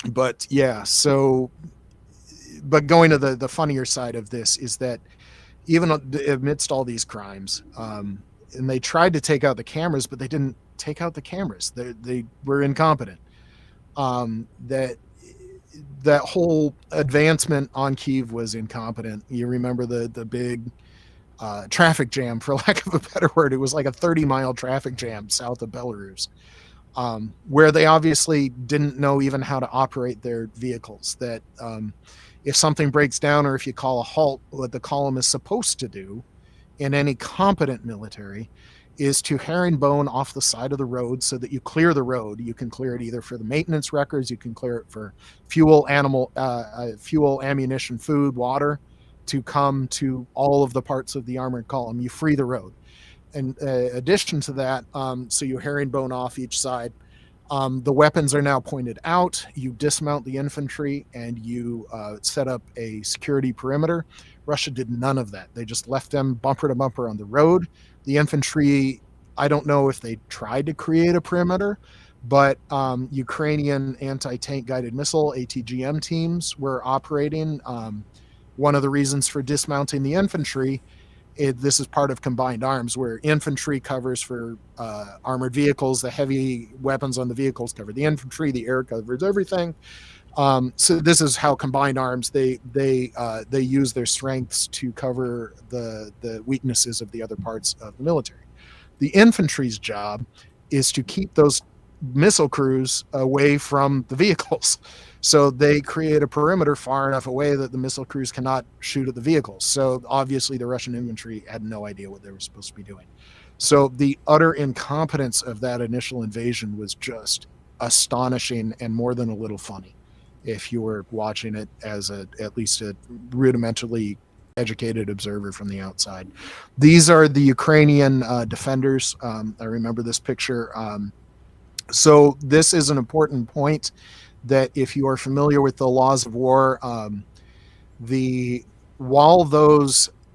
But yeah, so, but going to the funnier side of this is that even amidst all these crimes, and they tried to take out the cameras, but they didn't take out the cameras. They were incompetent. That whole advancement on Kyiv was incompetent. You remember the big traffic jam, for lack of a better word. It was like a 30-mile traffic jam south of Belarus, where they obviously didn't know even how to operate their vehicles. That if something breaks down or if you call a halt, what the column is supposed to do in any competent military is to herringbone off the side of the road so that you clear the road. You can clear it either for the maintenance records, you can clear it for fuel, ammunition, food, water, to come to all of the parts of the armored column. You free the road. In addition to that, so you herringbone off each side. The weapons are now pointed out. You dismount the infantry and you set up a security perimeter. Russia did none of that. They just left them bumper to bumper on the road. The infantry, I don't know if they tried to create a perimeter, but Ukrainian anti-tank guided missile, ATGM teams were operating. One of the reasons for dismounting the infantry, this is part of combined arms, where infantry covers for armored vehicles, the heavy weapons on the vehicles cover the infantry, the air covers everything. So this is how combined arms, they use their strengths to cover the weaknesses of the other parts of the military. The infantry's job is to keep those missile crews away from the vehicles. So they create a perimeter far enough away that the missile crews cannot shoot at the vehicles. So obviously the Russian infantry had no idea what they were supposed to be doing. So the utter incompetence of that initial invasion was just astonishing and more than a little funny if you were watching it as at least a rudimentarily educated observer from the outside. These are the Ukrainian defenders. I remember this picture. So this is an important point, that if you are familiar with the laws of war,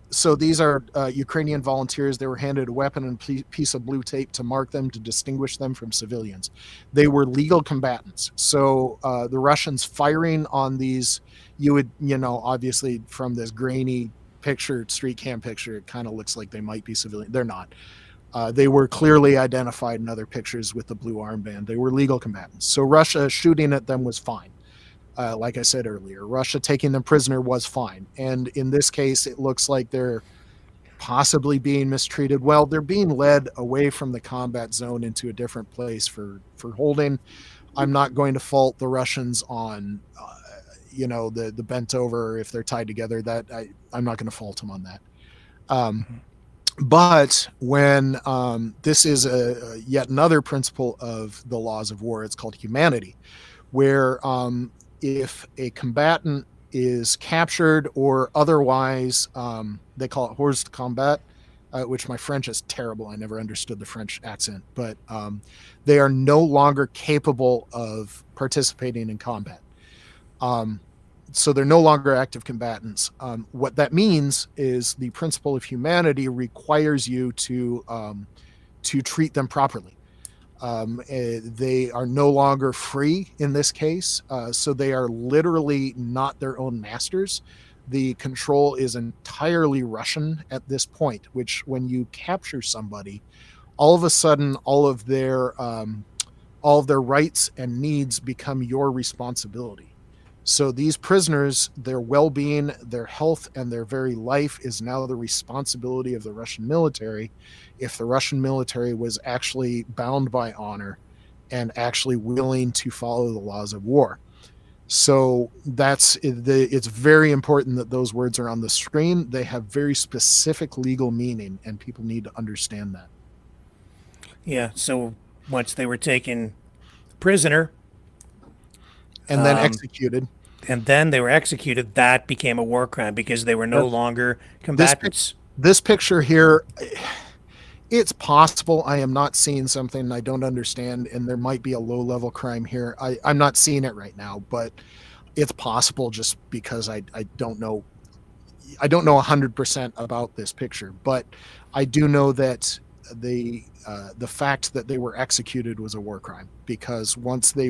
so these are Ukrainian volunteers. They were handed a weapon and a piece of blue tape to mark them, to distinguish them from civilians. They were legal combatants. So the Russians firing on these, you would, obviously from this grainy picture, street cam picture, it kind of looks like they might be civilian. They're not. They were clearly identified in other pictures with the blue armband. They were legal combatants. So Russia shooting at them was fine. Like I said earlier, Russia taking them prisoner was fine. And in this case, it looks like they're possibly being mistreated. Well, they're being led away from the combat zone into a different place for holding. I'm not going to fault the Russians on, the bent over, if they're tied together. That I'm not going to fault them on that. But when this is yet another principle of the laws of war, it's called humanity, where if a combatant is captured or otherwise, they call it hors de combat, which my French is terrible. I never understood the French accent, but they are no longer capable of participating in combat. So they're no longer active combatants. What that means is the principle of humanity requires you to treat them properly. They are no longer free in this case, so they are literally not their own masters. The control is entirely Russian at this point, which when you capture somebody, all of a sudden all of their rights and needs become your responsibility. So these prisoners, their well-being, their health, and their very life is now the responsibility of the Russian military, if the Russian military was actually bound by honor and actually willing to follow the laws of war. So it's very important that those words are on the screen. They have very specific legal meaning, and people need to understand that. Yeah, so once they were taken prisoner and then executed, that became a war crime because they were no longer combatants. This picture here, it's possible I am not seeing something I don't understand, and there might be a low-level crime here. I'm not seeing it right now, but it's possible just because I don't know. I don't know 100% about this picture, but I do know that the fact that they were executed was a war crime, because once they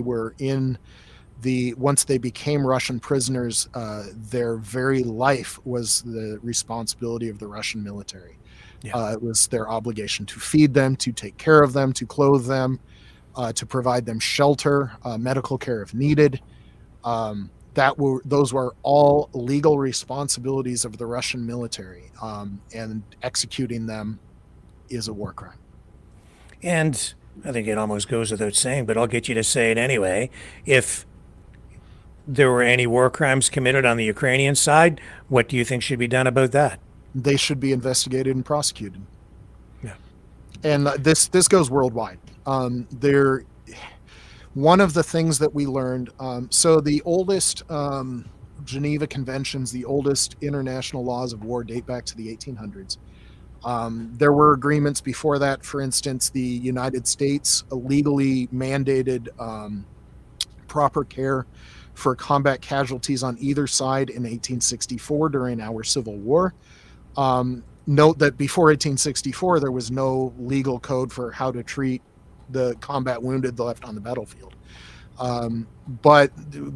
became Russian prisoners, their very life was the responsibility of the Russian military. Yeah. It was their obligation to feed them, to take care of them, to clothe them, to provide them shelter, medical care if needed. Those were all legal responsibilities of the Russian military, and executing them is a war crime. And I think it almost goes without saying, but I'll get you to say it anyway. If there were any war crimes committed on the Ukrainian side, what do you think should be done about that? They should be investigated and prosecuted. Yeah. And this goes worldwide. One of the things that we learned, so the oldest Geneva Conventions, the oldest international laws of war, date back to the 1800s. There were agreements before that. For instance, the United States legally mandated proper care for combat casualties on either side in 1864 during our Civil War. Note that before 1864, there was no legal code for how to treat the combat wounded left on the battlefield. But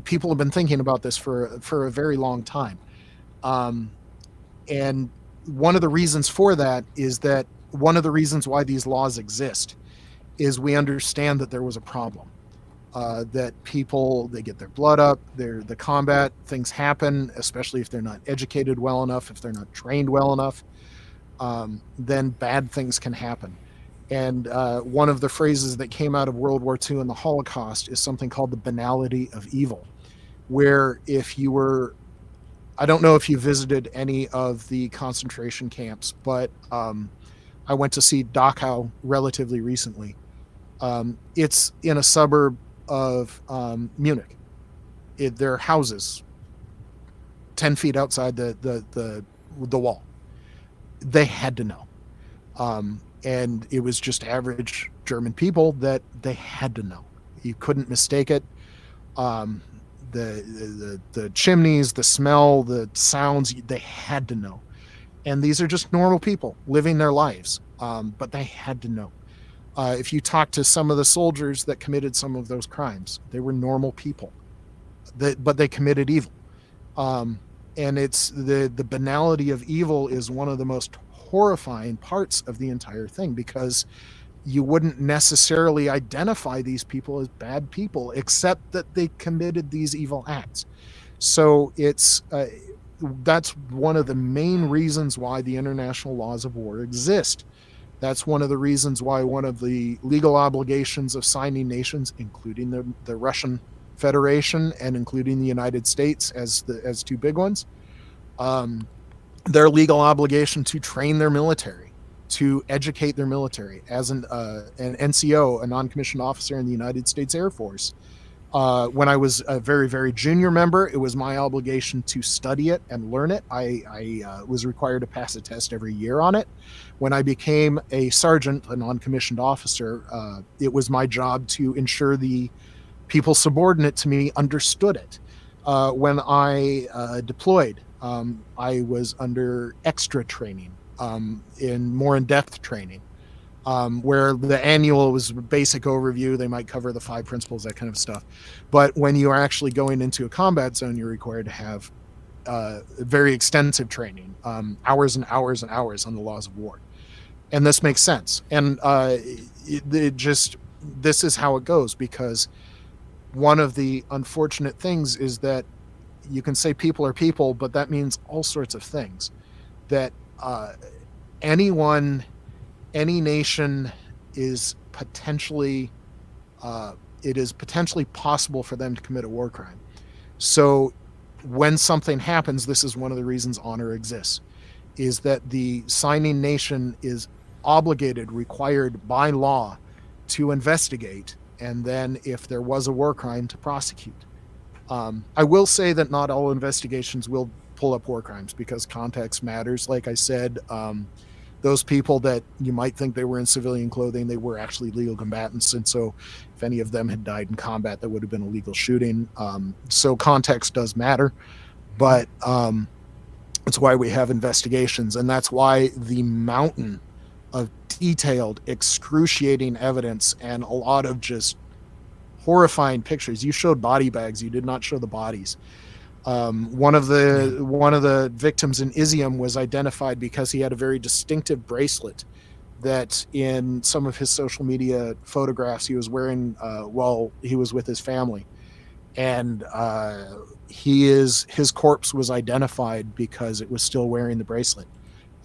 people have been thinking about this for a very long time. And one of the reasons for that is that one of the reasons why these laws exist is we understand that there was a problem. That people, they get their blood up, the combat, things happen, especially if they're not educated well enough, if they're not trained well enough, then bad things can happen. And one of the phrases that came out of World War II and the Holocaust is something called the banality of evil. where if you were, I don't know if you visited any of the concentration camps, but I went to see Dachau relatively recently. It's in a suburb of Munich. There are houses 10 feet outside the wall. They had to know. And it was just average German people that they had to know. You couldn't mistake it. The chimneys, the smell, the sounds, they had to know. And these are just normal people living their lives, but they had to know. If you talk to some of the soldiers that committed some of those crimes, they were normal people, but they committed evil. And it's the banality of evil is one of the most horrifying parts of the entire thing, because you wouldn't necessarily identify these people as bad people, except that they committed these evil acts. So it's that's one of the main reasons why the international laws of war exist. That's one of the reasons why one of the legal obligations of signing nations, including the Russian Federation and including the United States as two big ones, their legal obligation to train their military, to educate their military. As an NCO, a non-commissioned officer in the United States Air Force, when I was a very, very junior member, it was my obligation to study it and learn it. I was required to pass a test every year on it. When I became a sergeant, a non-commissioned officer, it was my job to ensure the people subordinate to me understood it. When I deployed, I was under extra training, in more in-depth training, where the annual was a basic overview. They might cover the 5 principles, that kind of stuff. But when you are actually going into a combat zone, you're required to have very extensive training, hours and hours and hours on the laws of war. And this makes sense. And this is how it goes, because one of the unfortunate things is that you can say people are people, but that means all sorts of things. That any nation is potentially, it is potentially possible for them to commit a war crime. So when something happens, this is one of the reasons honor exists, is that the signing nation is obligated, required by law to investigate, and then if there was a war crime, to prosecute. I will say that not all investigations will pull up war crimes, because context matters. Like I said, those people that you might think they were in civilian clothing, they were actually legal combatants. And so if any of them had died in combat, that would have been a legal shooting. So context does matter, but that's why we have investigations. And that's why the mountain of detailed, excruciating evidence and a lot of just horrifying pictures. You showed body bags. You did not show the bodies. One of the victims in Izium was identified because he had a very distinctive bracelet that in some of his social media photographs he was wearing while he was with his family. And his corpse was identified because it was still wearing the bracelet.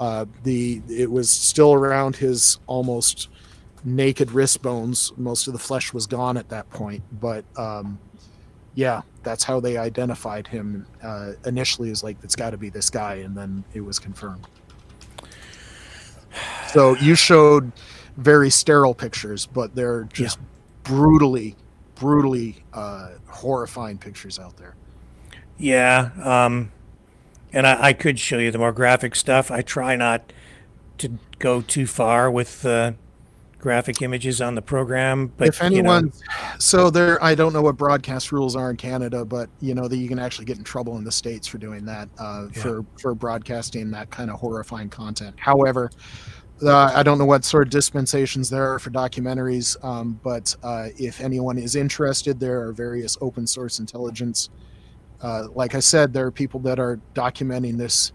It was still around his almost naked wrist bones. Most of the flesh was gone at that point, but yeah, that's how they identified him initially, is like, it's got to be this guy, and then it was confirmed. So you showed very sterile pictures, but they're just brutally horrifying pictures out there. Yeah, and I could show you the more graphic stuff. I try not to go too far with graphic images on the program, but if anyone, so there, I don't know what broadcast rules are in Canada, but you know that you can actually get in trouble in the States for doing that, for broadcasting that kind of horrifying content. However, I don't know what sort of dispensations there are for documentaries, but if anyone is interested, there are various open source intelligence. Like I said, there are people that are documenting this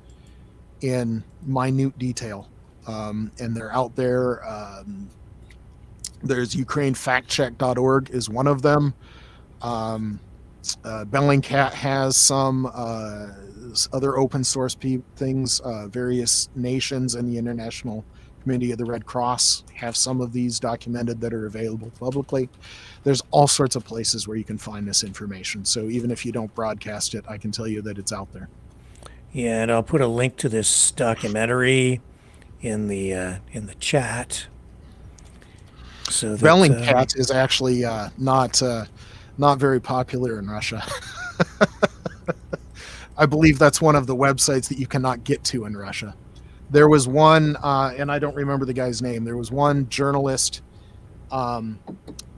in minute detail, and they're out there. There's UkraineFactCheck.org is one of them. Bellingcat has some other open source things, various nations and the International Committee of the Red Cross have some of these documented that are available publicly. There's all sorts of places where you can find this information. So even if you don't broadcast it, I can tell you that it's out there. Yeah, and I'll put a link to this documentary in the chat. So that, Bellingcat is actually not very popular in Russia. I believe that's one of the websites that you cannot get to in Russia. There was one, and I don't remember the guy's name. There was one journalist, a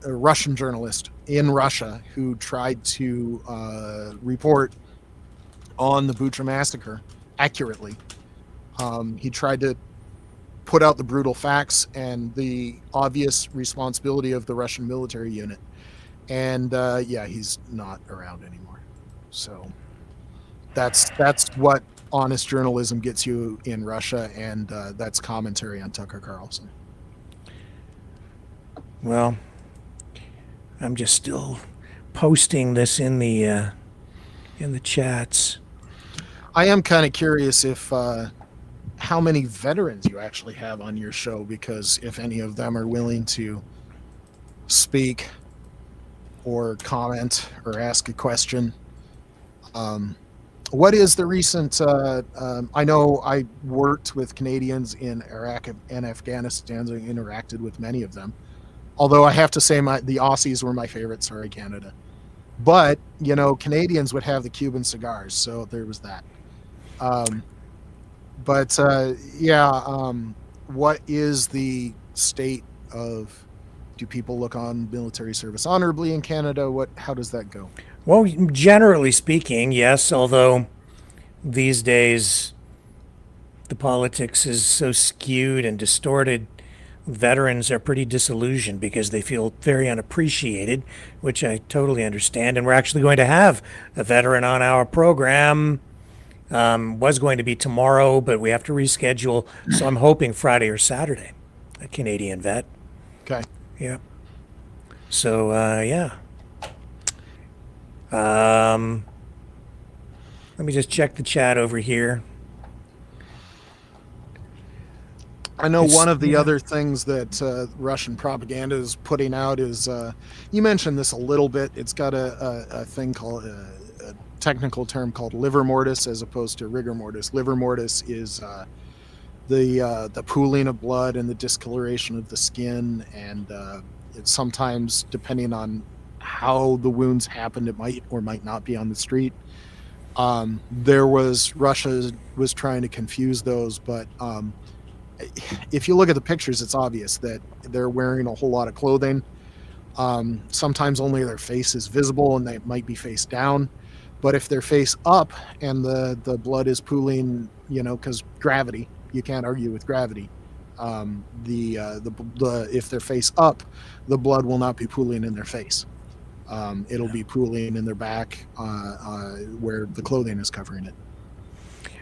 Russian journalist in Russia, who tried to report on the Bucha massacre accurately. He tried to put out the brutal facts and the obvious responsibility of the Russian military unit. And yeah, he's not around anymore. So that's what honest journalism gets you in Russia, and that's commentary on Tucker Carlson. Well, I'm just still posting this in the chats. I am kind of curious if how many veterans you actually have on your show, because if any of them are willing to speak or comment or ask a question. What is the recent, I know I worked with Canadians in Iraq and Afghanistan, so I interacted with many of them. Although I have to say the Aussies were my favorite, sorry Canada. But, you know, Canadians would have the Cuban cigars, so there was that. What is the state of, do people look on military service honorably in Canada? How does that go? Well, generally speaking, yes, although these days the politics is so skewed and distorted, veterans are pretty disillusioned because they feel very unappreciated, which I totally understand. And we're actually going to have a veteran on our program. Was going to be tomorrow, but we have to reschedule. So I'm hoping Friday or Saturday, a Canadian vet. Okay. Yeah. So, yeah. Let me just check the chat over here. I know one of the other things that Russian propaganda is putting out is, you mentioned this a little bit, it's got a thing called, a technical term called livor mortis as opposed to rigor mortis. Livor mortis is the pooling of blood and the discoloration of the skin, and it's sometimes, depending on how the wounds happened, it might or might not be on the street. Russia was trying to confuse those, but if you look at the pictures, it's obvious that they're wearing a whole lot of clothing. Sometimes only their face is visible, and they might be face down. But if they're face up and the blood is pooling, you know, because gravity, you can't argue with gravity. If they're face up, the blood will not be pooling in their face. It'll be pooling in their back, where the clothing is covering it.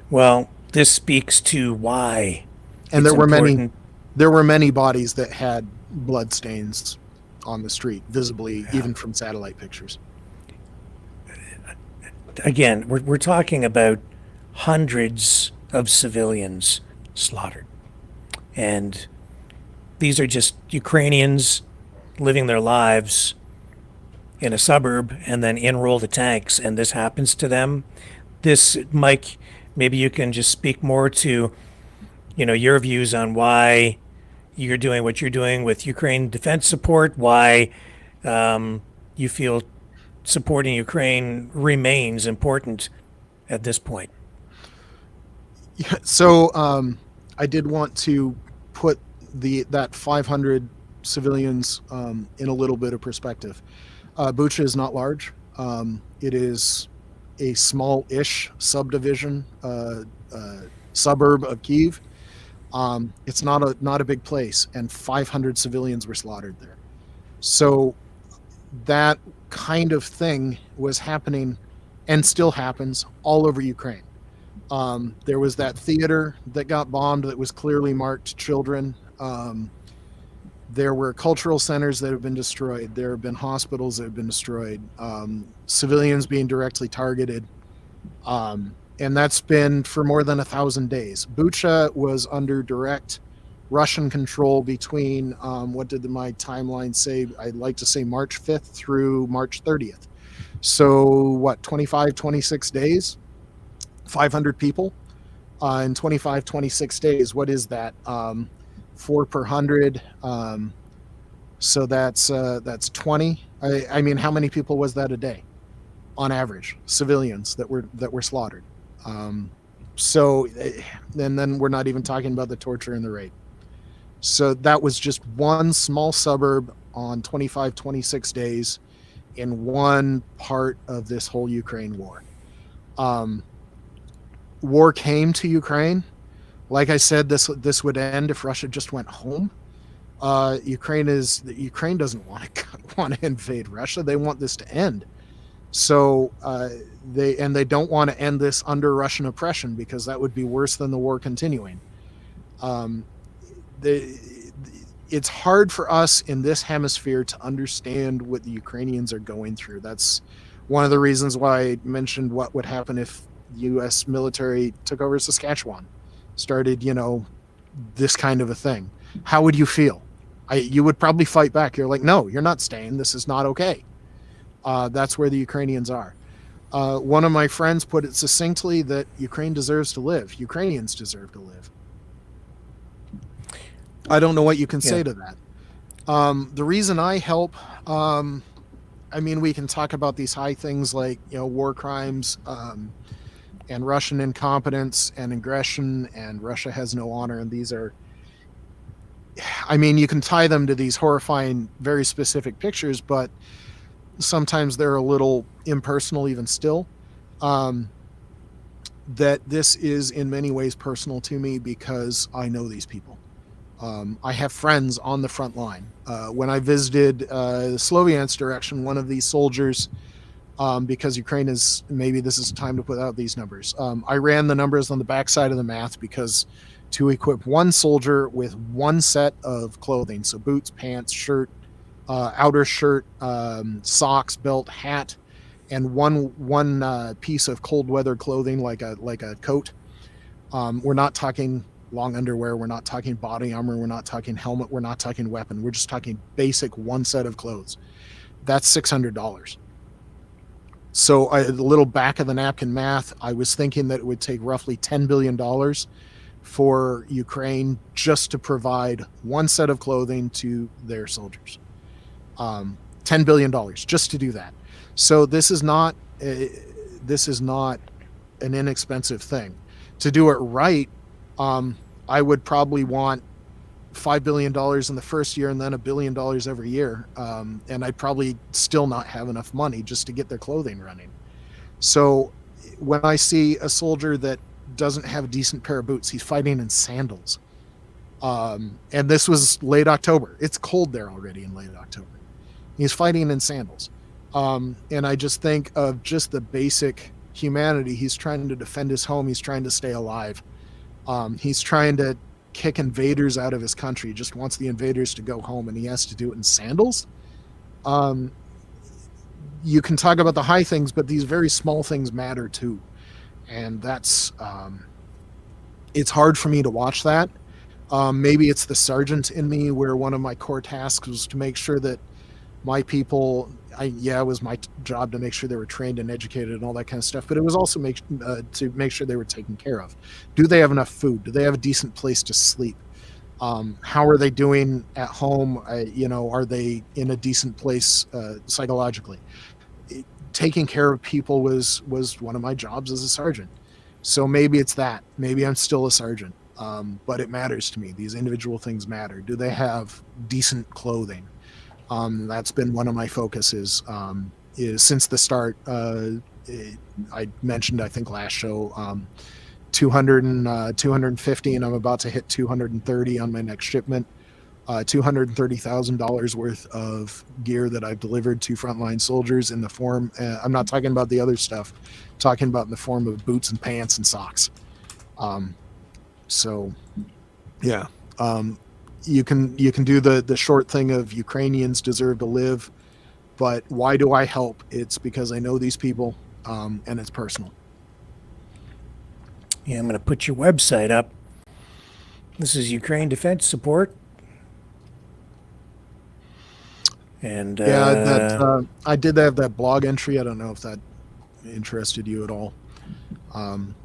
Well, this speaks to why. And there were many bodies that had blood stains on the street, visibly, even from satellite pictures. Again, we're talking about hundreds of civilians slaughtered. And these are just Ukrainians living their lives in a suburb, and then in roll the tanks, and this happens to them. This, Mike, maybe you can just speak more to, you know, your views on why you're doing what you're doing with Ukraine defense support, why you feel supporting Ukraine remains important at this point. Yeah, so I did want to put that 500 civilians in a little bit of perspective. Bucha is not large. It is a small-ish subdivision, suburb of Kyiv. It's not a big place, and 500 civilians were slaughtered there. So that kind of thing was happening, and still happens, all over Ukraine. There was that theater that got bombed that was clearly marked children. There were cultural centers that have been destroyed. There have been hospitals that have been destroyed. Civilians being directly targeted. And that's been for more than 1,000 days. Bucha was under direct Russian control between, what did my timeline say? I'd like to say March 5th through March 30th. So what, 25, 26 days, 500 people in 25, 26 days. What is that? 4 per 100. So that's 20. I mean, how many people was that a day on average? Civilians that were slaughtered. So, and then we're not even talking about the torture and the rape. So that was just one small suburb on 25, 26 days in one part of this whole Ukraine war. War came to Ukraine. Like I said, this would end if Russia just went home. Ukraine doesn't want to invade Russia. They want this to end. So they don't want to end this under Russian oppression, because that would be worse than the war continuing. It's hard for us in this hemisphere to understand what the Ukrainians are going through. That's one of the reasons why I mentioned what would happen if U.S. military took over Saskatchewan, started, this kind of a thing. How would you feel? You would probably fight back. You're like, no, you're not staying. This is not okay. That's where the Ukrainians are. One of my friends put it succinctly that Ukraine deserves to live. Ukrainians deserve to live. I don't know what you can say to that. The reason I help, we can talk about these high things like, war crimes, and Russian incompetence and aggression, and Russia has no honor. And these are, you can tie them to these horrifying, very specific pictures, but sometimes they're a little impersonal even still. That this is in many ways personal to me because I know these people. I have friends on the front line. When I visited the Sloviansk direction, one of these soldiers, because Ukraine is, maybe this is time to put out these numbers. I ran the numbers on the backside of the math, because to equip one soldier with one set of clothing, so boots, pants, shirt, outer shirt, socks, belt, hat, and one piece of cold weather clothing like a coat. We're not talking long underwear. We're not talking body armor. We're not talking helmet. We're not talking weapon. We're just talking basic one set of clothes. That's $600. So the little back of the napkin math, I was thinking that it would take roughly $10 billion for Ukraine just to provide one set of clothing to their soldiers. $10 billion just to do that. So this is not an inexpensive thing. To do it right, I would probably want $5 billion in the first year and then $1 billion every year. And I'd probably still not have enough money just to get their clothing running. So when I see a soldier that doesn't have a decent pair of boots, he's fighting in sandals. And this was late October. It's cold there already in late October. He's fighting in sandals. And I just think of just the basic humanity. He's trying to defend his home. He's trying to stay alive. He's trying to kick invaders out of his country. He just wants the invaders to go home, and he has to do it in sandals. You can talk about the high things, but these very small things matter too. And that's, it's hard for me to watch that. Maybe it's the sergeant in me, where one of my core tasks was to make sure that my people, it was my job to make sure they were trained and educated and all that kind of stuff, but it was also to make sure they were taken care of. Do they have enough food? Do they have a decent place to sleep? How are they doing at home? Are they in a decent place psychologically? Taking care of people was one of my jobs as a sergeant. So maybe it's that. Maybe I'm still a sergeant, but it matters to me. These individual things matter. Do they have decent clothing? That's been one of my focuses is since the start. I mentioned, I think last show, 250, and I'm about to hit 230 on my next shipment. $230,000 worth of gear that I've delivered to frontline soldiers in the form. I'm not talking about the other stuff. I'm talking about in the form of boots and pants and socks. You can do the short thing of Ukrainians deserve to live, but why do I help? It's because I know these people, and it's personal. Yeah, I'm going to put your website up. This is Ukraine Defense Support. And I did have that blog entry. I don't know if that interested you at all. And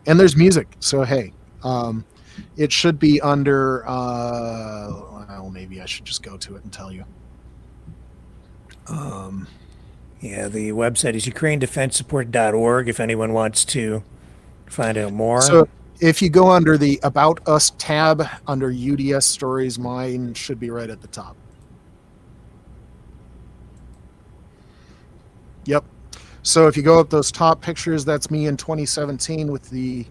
there's music. So hey, it should be under. Well, maybe I should just go to it and tell you. Yeah, the website is ukrainedefensesupport.org if anyone wants to find out more. So if you go under the About Us tab under UDS stories, mine should be right at the top. Yep. So if you go up those top pictures, that's me in 2017 with the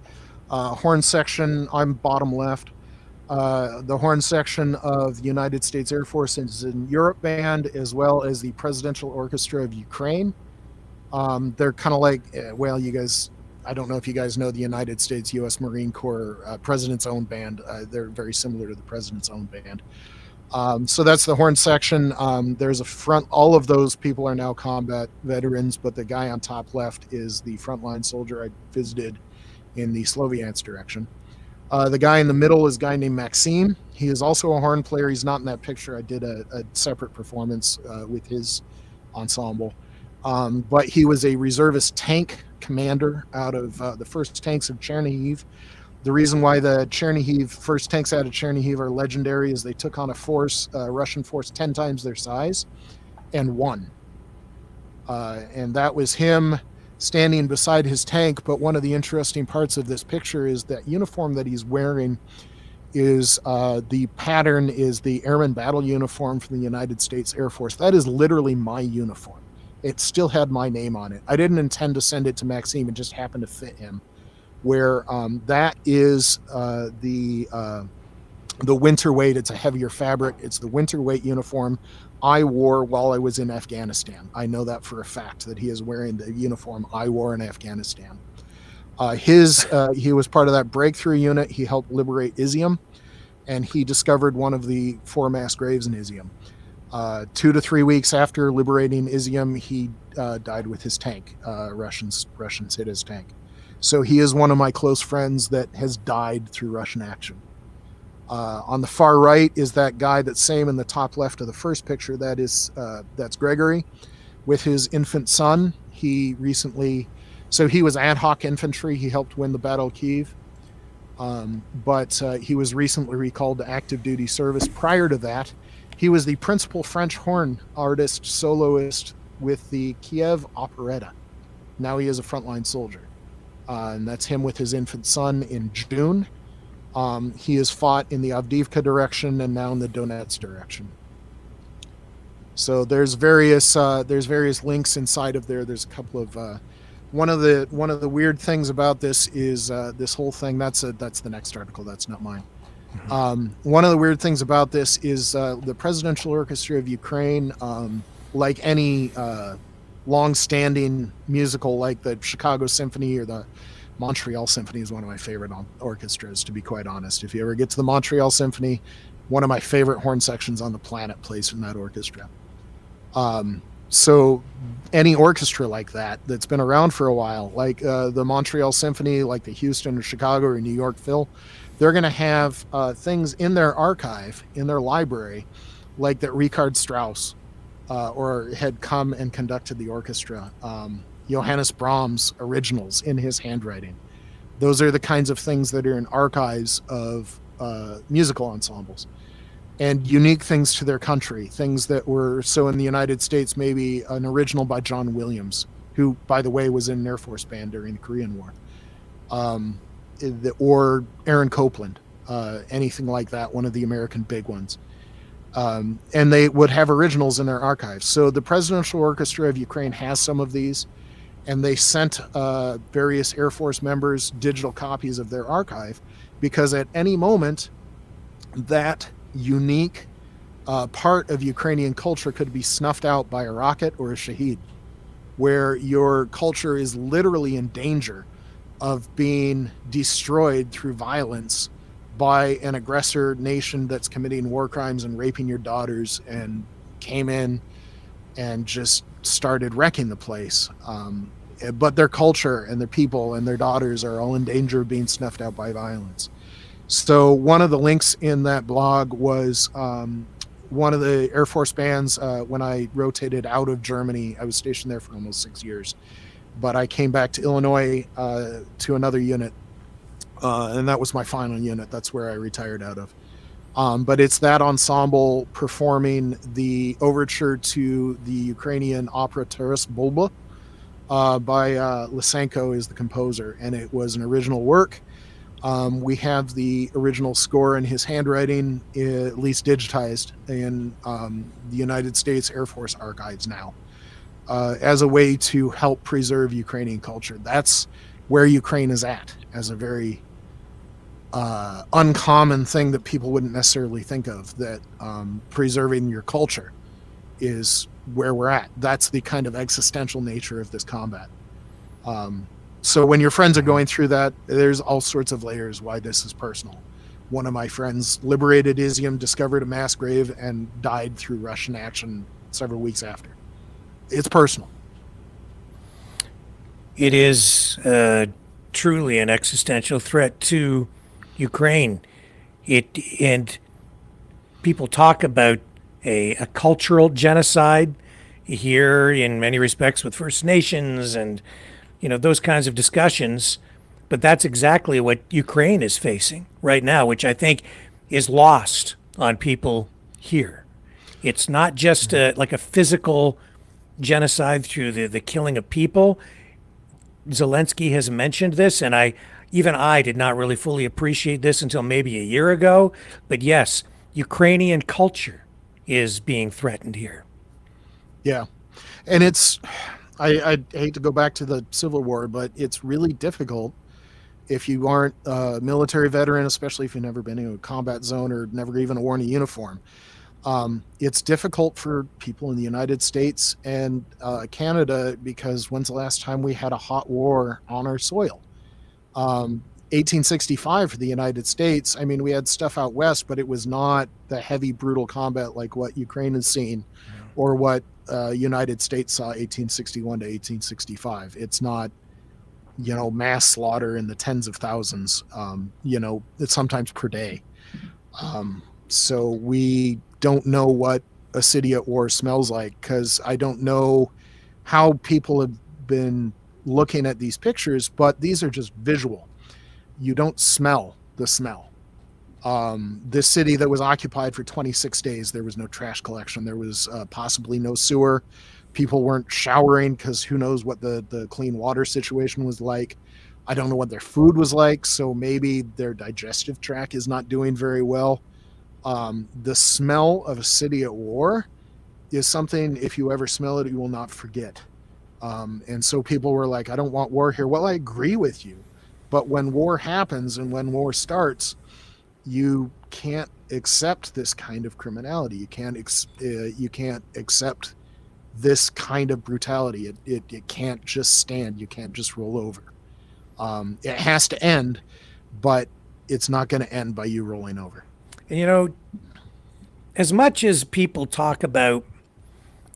horn section. I'm bottom left. The horn section of the United States Air Force is in Europe band, as well as the Presidential Orchestra of Ukraine. They're kind of like, well, you guys, I don't know if you guys know the United States U.S. Marine Corps President's Own Band. They're very similar to the President's Own Band. So that's the horn section. There's a front, all of those people are now combat veterans, but the guy on top left is the frontline soldier I visited in the Sloviansk direction. The guy in the middle is a guy named Maxime. He is also a horn player. He's not in that picture. I did a separate performance with his ensemble. But he was a reservist tank commander out of the 1st Tanks of Chernihiv. The reason why the Chernihiv 1st Tanks out of Chernihiv are legendary is they took on a force, Russian force 10 times their size, and won. And that was him standing beside his tank. But one of the interesting parts of this picture is that uniform that he's wearing is the pattern is the Airman Battle Uniform from the United States Air Force. That is literally my uniform. It still had my name on it. I didn't intend to send it to Maxime. It just happened to fit him. Where that is the winter weight. It's a heavier fabric. It's the winter weight uniform I wore while I was in Afghanistan. I know that for a fact, that he is wearing the uniform I wore in Afghanistan. He was part of that breakthrough unit. He helped liberate Izium, and he discovered one of the 4 mass graves in Izium. 2 to 3 weeks after liberating Izium, he died with his tank. Russians hit his tank. So he is one of my close friends that has died through Russian action. On the far right is that guy that's same in the top left of the first picture. That's Gregory with his infant son. He was ad hoc infantry. He helped win the Battle of Kyiv. But he was recently recalled to active duty service. Prior to that, he was the principal French horn artist, soloist with the Kiev Operetta. Now he is a frontline soldier. And that's him with his infant son in June. He has fought in the Avdiivka direction and now in the Donetsk direction. So there's various links inside of there. There's a couple of one of the weird things about this is this whole thing. That's the next article. That's not mine. One of the weird things about this is the Presidential Orchestra of Ukraine, like any long-standing musical like the Chicago Symphony or the Montreal Symphony is one of my favorite orchestras, to be quite honest. If you ever get to the Montreal Symphony, one of my favorite horn sections on the planet plays from that orchestra. So any orchestra like that that's been around for a while, like the Montreal Symphony, like the Houston or Chicago or New York Phil, they're going to have things in their archive, in their library, like that Richard Strauss or had come and conducted the orchestra. Johannes Brahms originals in his handwriting. Those are the kinds of things that are in archives of musical ensembles and unique things to their country. Things that were, so in the United States, maybe an original by John Williams, who, by the way, was in an Air Force band during the Korean War. Or Aaron Copland, anything like that, one of the American big ones. And they would have originals in their archives. So the Presidential Orchestra of Ukraine has some of these, and they sent various Air Force members digital copies of their archive, because at any moment, that unique part of Ukrainian culture could be snuffed out by a rocket or a shaheed, where your culture is literally in danger of being destroyed through violence by an aggressor nation that's committing war crimes and raping your daughters, and came in and just started wrecking the place. But their culture and their people and their daughters are all in danger of being snuffed out by violence. So one of the links in that blog was one of the Air Force bands. When I rotated out of Germany, I was stationed there for almost 6 years, but I came back to Illinois to another unit, and that was my final unit. That's where I retired out of. But it's that ensemble performing the overture to the Ukrainian opera Taras Bulba by Lysenko is the composer, and it was an original work. We have the original score in his handwriting, at least digitized in the United States Air Force archives now, as a way to help preserve Ukrainian culture. That's where Ukraine is at, as a very uncommon thing that people wouldn't necessarily think of, that preserving your culture is where we're at. That's the kind of existential nature of this combat. So when your friends are going through that, there's all sorts of layers why this is personal. One of my friends liberated Izium, discovered a mass grave, and died through Russian action several weeks after. It's personal. It is truly an existential threat to Ukraine. And people talk about a cultural genocide here in many respects with First Nations and those kinds of discussions, but that's exactly what Ukraine is facing right now, which I think is lost on people here. It's not just like a physical genocide through the killing of people. Zelensky has mentioned this, and I did not really fully appreciate this until maybe a year ago. But yes, Ukrainian culture is being threatened here. Yeah, and I hate to go back to the Civil War, but it's really difficult if you aren't a military veteran, especially if you've never been in a combat zone or never even worn a uniform. It's difficult for people in the United States and Canada, because when's the last time we had a hot war on our soil? 1865 for the United States. I mean, we had stuff out west, but it was not the heavy, brutal combat like what Ukraine has seen, or what United States saw 1861 to 1865. It's not, mass slaughter in the tens of thousands, it's sometimes per day. So we don't know what a city at war smells like, because I don't know how people have been looking at these pictures, but these are just visual. You don't smell the smell. This city that was occupied for 26 days, there was no trash collection. There was possibly no sewer. People weren't showering because who knows what the clean water situation was like. I don't know what their food was like, so maybe their digestive tract is not doing very well. The smell of a city at war is something, if you ever smell it, you will not forget. And so people were like, I don't want war here. Well, I agree with you. But when war happens and when war starts, you can't accept this kind of criminality. You can't accept this kind of brutality. It can't just stand. You can't just roll over. It has to end, but it's not going to end by you rolling over. And as much as people talk about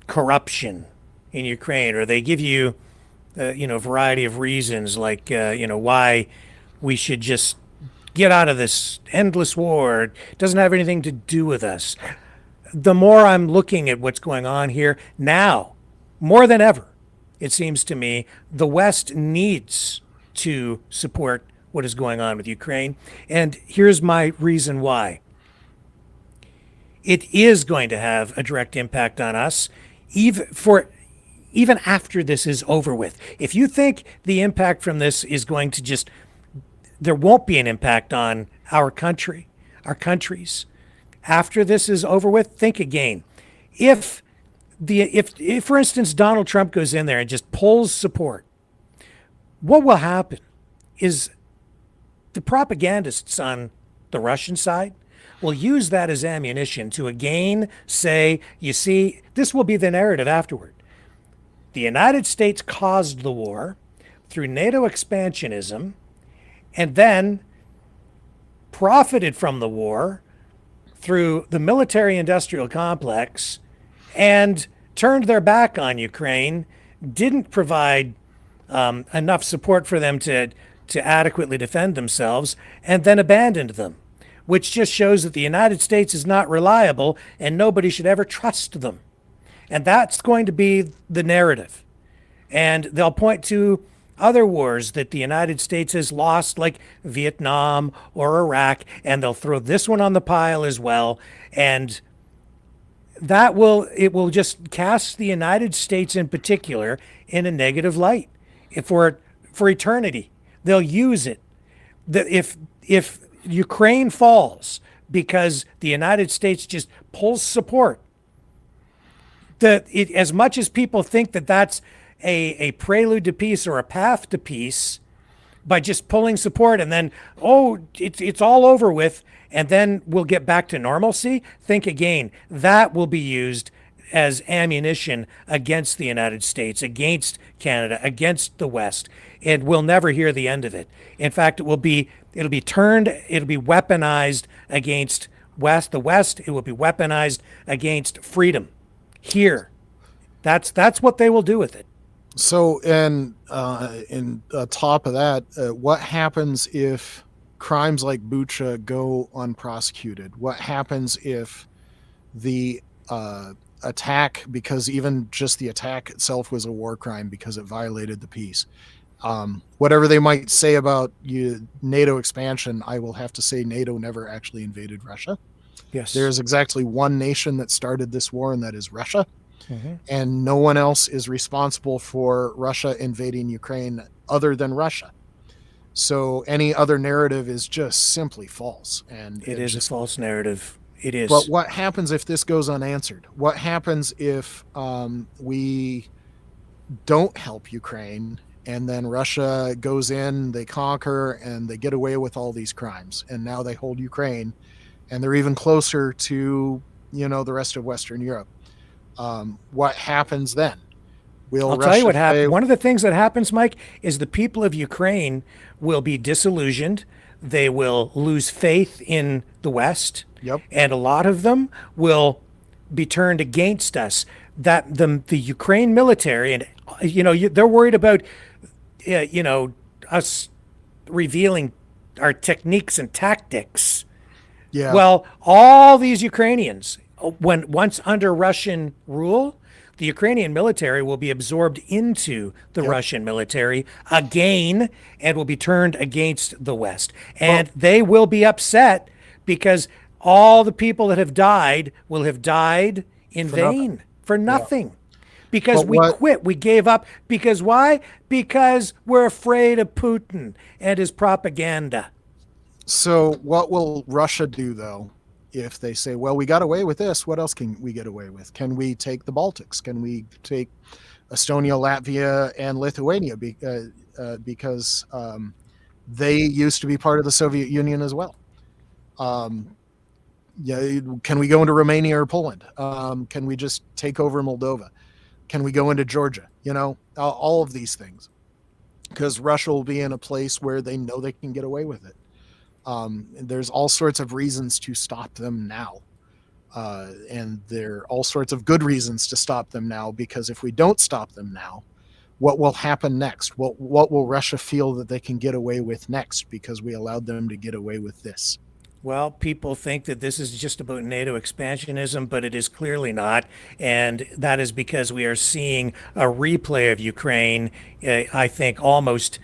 corruption in Ukraine, or they give you, a variety of reasons, like, why we should just get out of this endless war. It doesn't have anything to do with us. The more I'm looking at what's going on here now, more than ever, it seems to me, the West needs to support what is going on with Ukraine. And here's my reason why. It is going to have a direct impact on us, even after this is over with. If you think the impact from this is going to there won't be an impact on our country, our countries. After this is over with, think again. If for instance, Donald Trump goes in there and just pulls support, what will happen is the propagandists on the Russian side will use that as ammunition to again say, you see, this will be the narrative afterward. The United States caused the war through NATO expansionism, and then profited from the war through the military-industrial complex, and turned their back on Ukraine, didn't provide enough support for them to to adequately defend themselves and then abandoned them, which just shows that the United States is not reliable and nobody should ever trust them. And that's going to be the narrative. And they'll point to other wars that the United States has lost, like Vietnam or Iraq, and they'll throw this one on the pile as well. And it will just cast the United States in particular in a negative light for eternity. They'll use it. If Ukraine falls because the United States just pulls support, as much as people think that that's a prelude to peace or a path to peace, by just pulling support and then, it's all over with, and then we'll get back to normalcy, think again. That will be used as ammunition against the United States, against Canada, against the West. And we'll never hear the end of it. In fact, it'll be weaponized against the West. It will be weaponized against freedom here. That's what they will do with it. So, and top of that, what happens if crimes like Bucha go unprosecuted? What happens if the attack, because even just the attack itself was a war crime because it violated the peace? Whatever they might say about NATO expansion, I will have to say NATO never actually invaded Russia. Yes. There's exactly one nation that started this war, and that is Russia. Mm-hmm. And no one else is responsible for Russia invading Ukraine other than Russia. So any other narrative is just simply false. And it is a false narrative. It is. But what happens if this goes unanswered? What happens if we don't help Ukraine, and then Russia goes in, they conquer, and they get away with all these crimes, and now they hold Ukraine, and they're even closer to, the rest of Western Europe? What happens then? I'll tell you what happens. One of the things that happens, Mike, is the people of Ukraine will be disillusioned. They will lose faith in the West. Yep. And a lot of them will be turned against us. That the Ukraine military, and they're worried about us revealing our techniques and tactics. Yeah. Well, all these Ukrainians, once under Russian rule, the Ukrainian military will be absorbed into the Russian military again and will be turned against the West. And they will be upset because all the people that have died will have died in vain, for nothing. Yeah. Because we quit, we gave up. Because why? Because we're afraid of Putin and his propaganda. So what will Russia do, though? If they say, well, we got away with this, what else can we get away with? Can we take the Baltics? Can we take Estonia, Latvia, and Lithuania? Because they used to be part of the Soviet Union as well. Can we go into Romania or Poland? Can we just take over Moldova? Can we go into Georgia? All of these things. Because Russia will be in a place where they know they can get away with it. There's all sorts of reasons to stop them now. And there are all sorts of good reasons to stop them now, because if we don't stop them now, what will happen next? What will Russia feel that they can get away with next because we allowed them to get away with this? Well, people think that this is just about NATO expansionism, but it is clearly not. And that is because we are seeing a replay of Ukraine, I think almost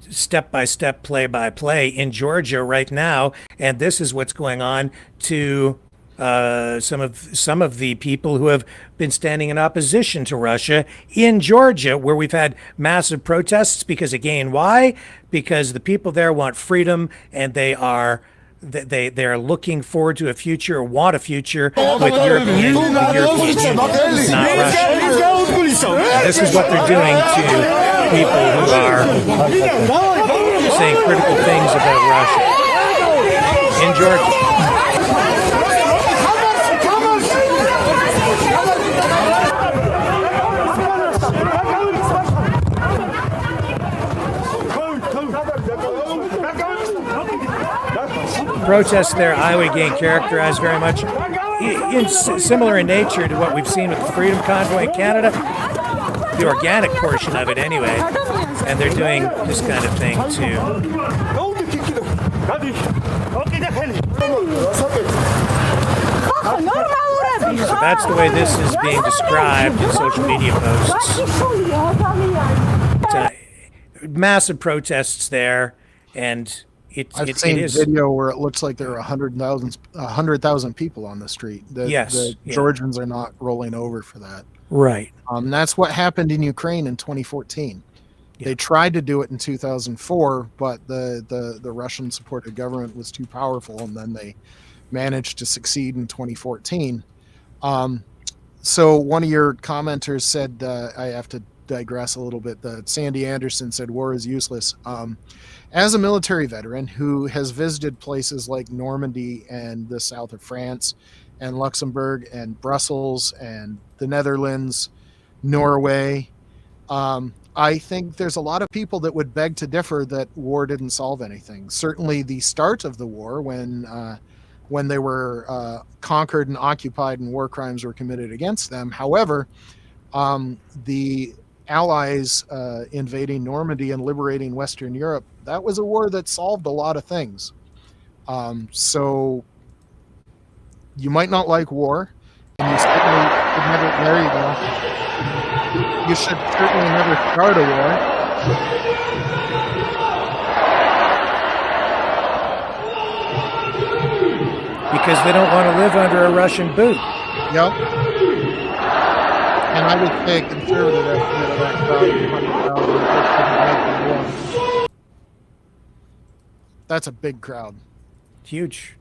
step-by-step, play-by-play in Georgia right now, and this is what's going on to some of the people who have been standing in opposition to Russia in Georgia, where we've had massive protests. Because again, why? Because the people there want freedom, and they are looking forward to a future, or want a future with European Union, not Russia. And this is what they're doing to people who are saying critical things about Russia in Georgia. Protests there, I would again characterize very much similar in nature to what we've seen with the Freedom Convoy in Canada, the organic portion of it anyway. And they're doing this kind of thing too. So that's the way this is being described in social media posts. Massive protests there, and I've seen a video where it looks like there are 100,000 people on the street. The Georgians are not rolling over for that. Right. That's what happened in Ukraine in 2014. Yeah. They tried to do it in 2004, but the Russian-supported government was too powerful, and then they managed to succeed in 2014. So one of your commenters said, I have to digress a little bit, that Sandy Anderson said war is useless. As a military veteran who has visited places like Normandy and the south of France and Luxembourg and Brussels and the Netherlands, Norway, I think there's a lot of people that would beg to differ that war didn't solve anything. Certainly the start of the war, when they were conquered and occupied and war crimes were committed against them. However, the Allies invading Normandy and liberating Western Europe, that was a war that solved a lot of things. So you might not like war, and you certainly should never marry one. You should certainly never start a war. Because they don't want to live under a Russian boot. Yep. And I would say a conservative estimate of that crowd is 100,000. That's a big crowd. Huge.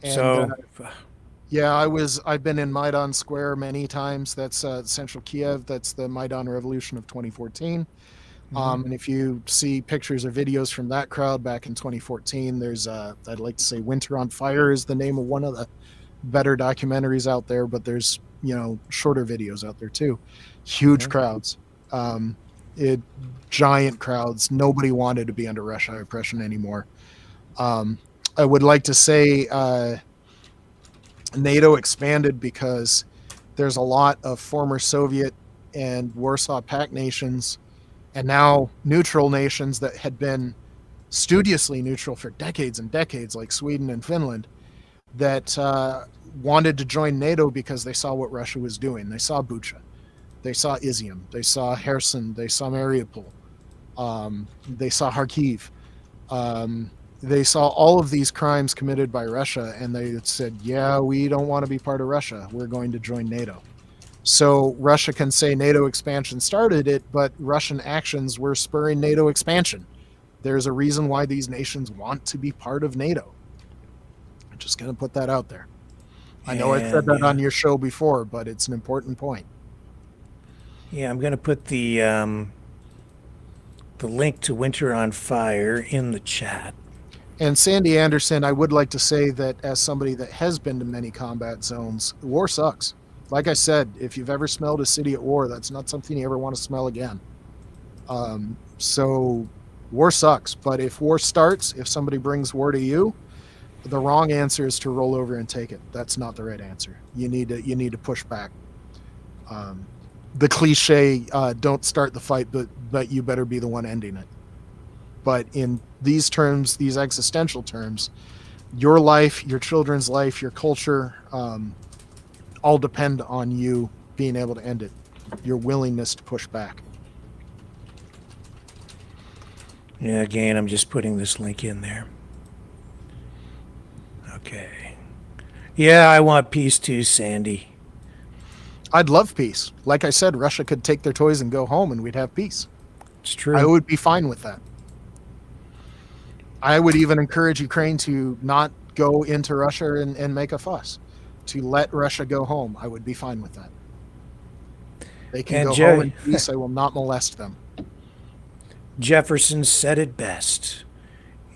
And, I've been in Maidan Square many times. That's central Kiev. That's the Maidan Revolution of 2014. And if you see pictures or videos from that crowd back in 2014, there's I'd like to say Winter on Fire is the name of one of the better documentaries out there, but there's, shorter videos out there too. Huge crowds, giant crowds. Nobody wanted to be under Russian oppression anymore. I would like to say NATO expanded because there's a lot of former Soviet and Warsaw Pact nations and now neutral nations that had been studiously neutral for decades and decades, like Sweden and Finland, that wanted to join NATO because they saw what Russia was doing. They saw Bucha, they saw Izium, they saw Kherson, they saw Mariupol, they saw Kharkiv. They saw all of these crimes committed by Russia, and they said, yeah, we don't want to be part of Russia. We're going to join NATO. So Russia can say NATO expansion started it, but Russian actions were spurring NATO expansion. There's a reason why these nations want to be part of NATO. I'm just going to put that out there. I know I said that on your show before, but it's an important point. Yeah, I'm going to put the link to Winter on Fire in the chat. And Sandy Anderson, I would like to say that as somebody that has been to many combat zones, war sucks. Like I said, if you've ever smelled a city at war, that's not something you ever want to smell again. So war sucks. But if war starts, if somebody brings war to you, the wrong answer is to roll over and take it. That's not the right answer. You need to push back. The cliche, don't start the fight, but you better be the one ending it. But in these terms, these existential terms, your life, your children's life, your culture, all depend on you being able to end it. Your willingness to push back. Yeah, again, I'm just putting this link in there. Okay. Yeah, I want peace too, Sandy. I'd love peace. Like I said, Russia could take their toys and go home and we'd have peace. It's true. I would be fine with that. I would even encourage Ukraine to not go into Russia and make a fuss. To let Russia go home. I would be fine with that. They can go home in peace. I will not molest them. Jefferson said it best.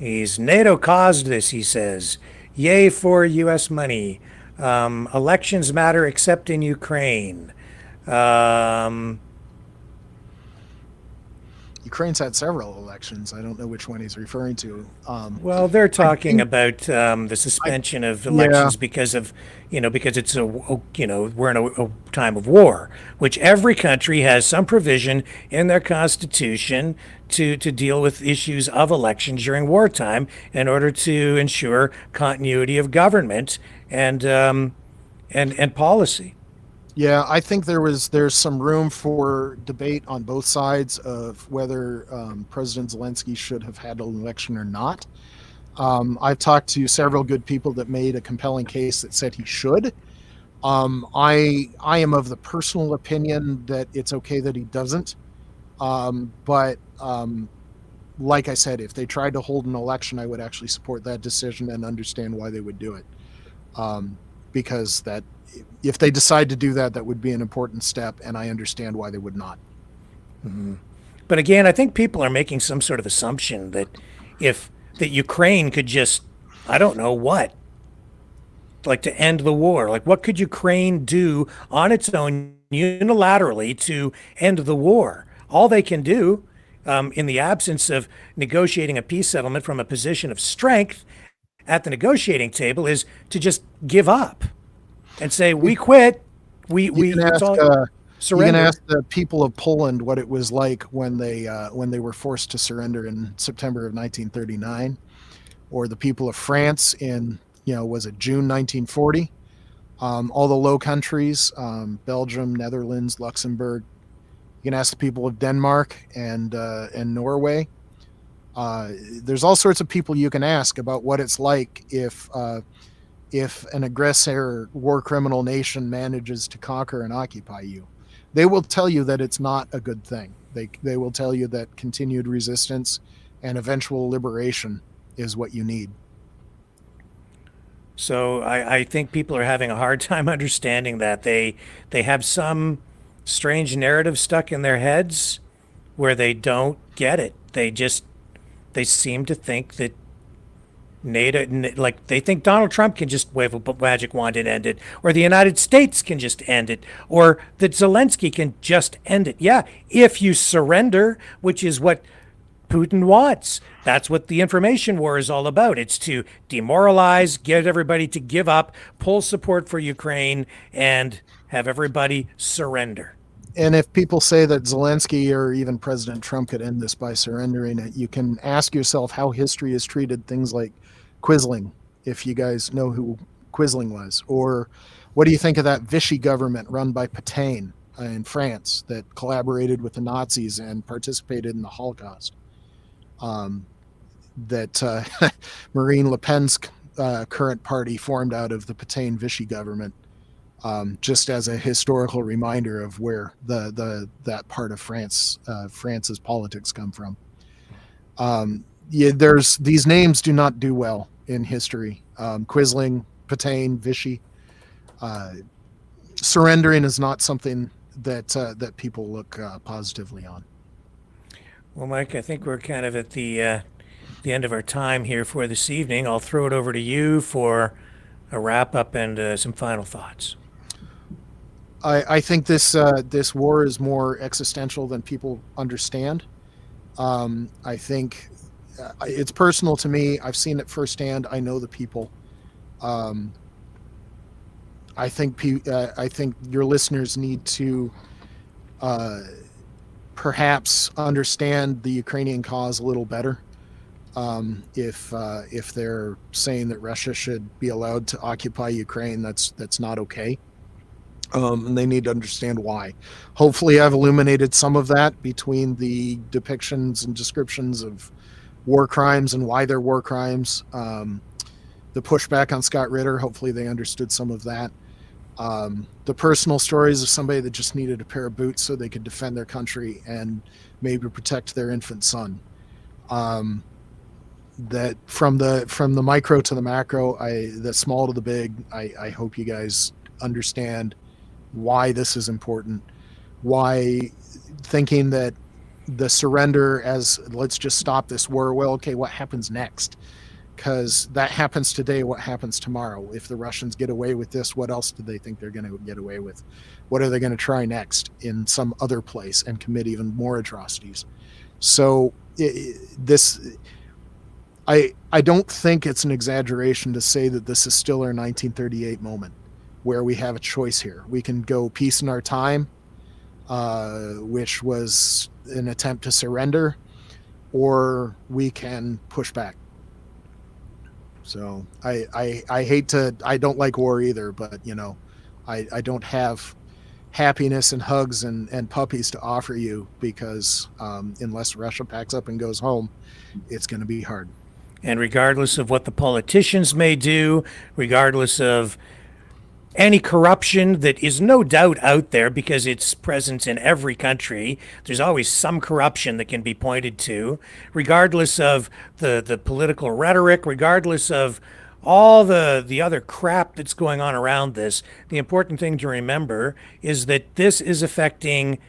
NATO caused this, he says. Yay for U.S. money. Elections matter except in Ukraine. Ukraine's had several elections. I don't know which one he's referring to. Well, they're talking about the suspension of elections because of, because it's we're in a time of war, which every country has some provision in their constitution to deal with issues of elections during wartime in order to ensure continuity of government and policy. Yeah, I think there's some room for debate on both sides of whether President Zelensky should have had an election or not. I've talked to several good people that made a compelling case that said he should. I am of the personal opinion that it's okay that he doesn't. But like I said, if they tried to hold an election, I would actually support that decision and understand why they would do it. Because that, if they decide to do that, that would be an important step, and I understand why they would not. Mm-hmm. But again, I think people are making some sort of assumption that that Ukraine could just, I don't know what, like to end the war. Like, what could Ukraine do on its own unilaterally to end the war? All they can do, in the absence of negotiating a peace settlement from a position of strength at the negotiating table, is to just give up and say, we quit. We surrender. You can ask the people of Poland what it was like when they were forced to surrender in September of 1939, or the people of France in, was it June 1940? All the Low Countries, Belgium, Netherlands, Luxembourg. You can ask the people of Denmark and Norway. There's all sorts of people you can ask about what it's like if an aggressor, war criminal nation manages to conquer and occupy you. They will tell you that it's not a good thing. They will tell you that continued resistance and eventual liberation is what you need. So I think people are having a hard time understanding that. They have some strange narrative stuck in their heads where they don't get it. They seem to think that NATO, like they think Donald Trump can just wave a magic wand and end it, or the United States can just end it, or that Zelensky can just end it. Yeah, if you surrender, which is what Putin wants. That's what the information war is all about. It's to demoralize, get everybody to give up, pull support for Ukraine, and have everybody surrender. And if people say that Zelensky or even President Trump could end this by surrendering it, you can ask yourself how history has treated things like Quisling, if you guys know who Quisling was. Or what do you think of that Vichy government run by Pétain in France that collaborated with the Nazis and participated in the Holocaust? That Marine Le Pen's current party formed out of the Pétain Vichy government. Just as a historical reminder of where that part of France's politics come from. These names do not do well in history. Quisling, Pétain, Vichy. Surrendering is not something that people look positively on. Well, Mike, I think we're kind of at the end of our time here for this evening. I'll throw it over to you for a wrap up and some final thoughts. I think this war is more existential than people understand. I think it's personal to me. I've seen it firsthand. I know the people. I think your listeners need to perhaps understand the Ukrainian cause a little better. If they're saying that Russia should be allowed to occupy Ukraine, that's not okay. And they need to understand why. Hopefully I've illuminated some of that between the depictions and descriptions of war crimes and why they're war crimes. The pushback on Scott Ritter, hopefully they understood some of that. The personal stories of somebody that just needed a pair of boots so they could defend their country and maybe protect their infant son. That from the micro to the macro, the small to the big, I hope you guys understand why this is important, why thinking that the surrender as let's just stop this war, well, okay, what happens next? Because that happens today, what happens tomorrow? If the Russians get away with this, what else do they think they're going to get away with? What are they going to try next in some other place and commit even more atrocities? So I don't think it's an exaggeration to say that this is still our 1938 moment, where we have a choice here. We can go peace in our time, which was an attempt to surrender, or we can push back. So I don't like war either, but I don't have happiness and hugs and puppies to offer you, because unless Russia packs up and goes home, it's going to be hard. And regardless of what the politicians may do, regardless of any corruption that is no doubt out there, because it's present in every country, there's always some corruption that can be pointed to, regardless of the political rhetoric, regardless of all the other crap that's going on around this, the important thing to remember is that this is affecting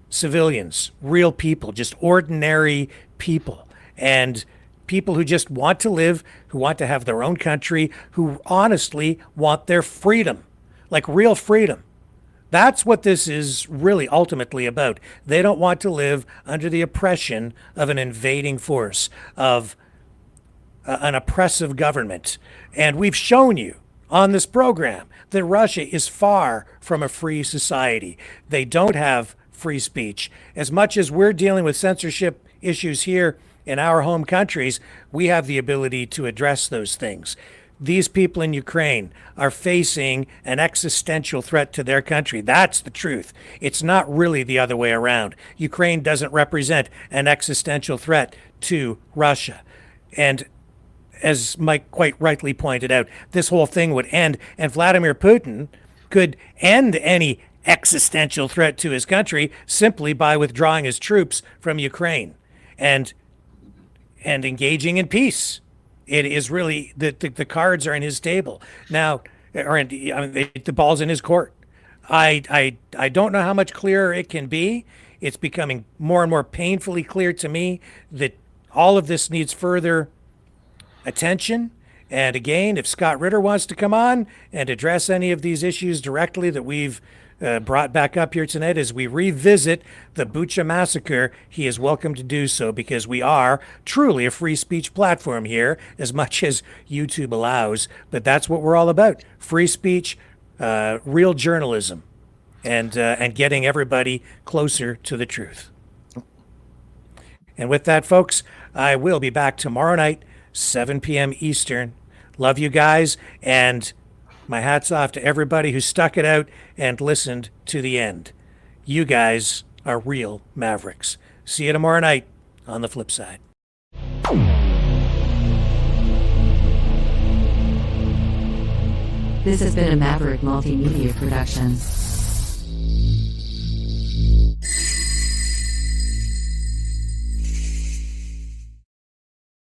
civilians, real people, just ordinary people, and people who just want to live, who want to have their own country, who honestly want their freedom, like real freedom. That's what this is really ultimately about. They don't want to live under the oppression of an invading force, of an oppressive government. And we've shown you on this program that Russia is far from a free society. They don't have free speech. As much as we're dealing with censorship issues here in our home countries, we have the ability to address those things. These people in Ukraine are facing an existential threat to their country. That's the truth. It's not really the other way around. Ukraine doesn't represent an existential threat to Russia. And as Mike quite rightly pointed out, this whole thing would end, and Vladimir Putin could end any existential threat to his country simply by withdrawing his troops from Ukraine and engaging in peace. It is really the cards are in his table now, the ball's in his court. I don't know how much clearer it can be. It's becoming more and more painfully clear to me that all of this needs further attention. And again, if Scott Ritter wants to come on and address any of these issues directly that we've brought back up here tonight as we revisit the Bucha massacre, he is welcome to do so, because we are truly a free speech platform here, as much as YouTube allows. But that's what we're all about: free speech, real journalism, and getting everybody closer to the truth. And with that, folks, I will be back tomorrow night, 7 p.m. Eastern. Love you guys, and my hat's off to everybody who stuck it out and listened to the end. You guys are real Mavericks. See you tomorrow night on the flip side. This has been a Maverick Multimedia production.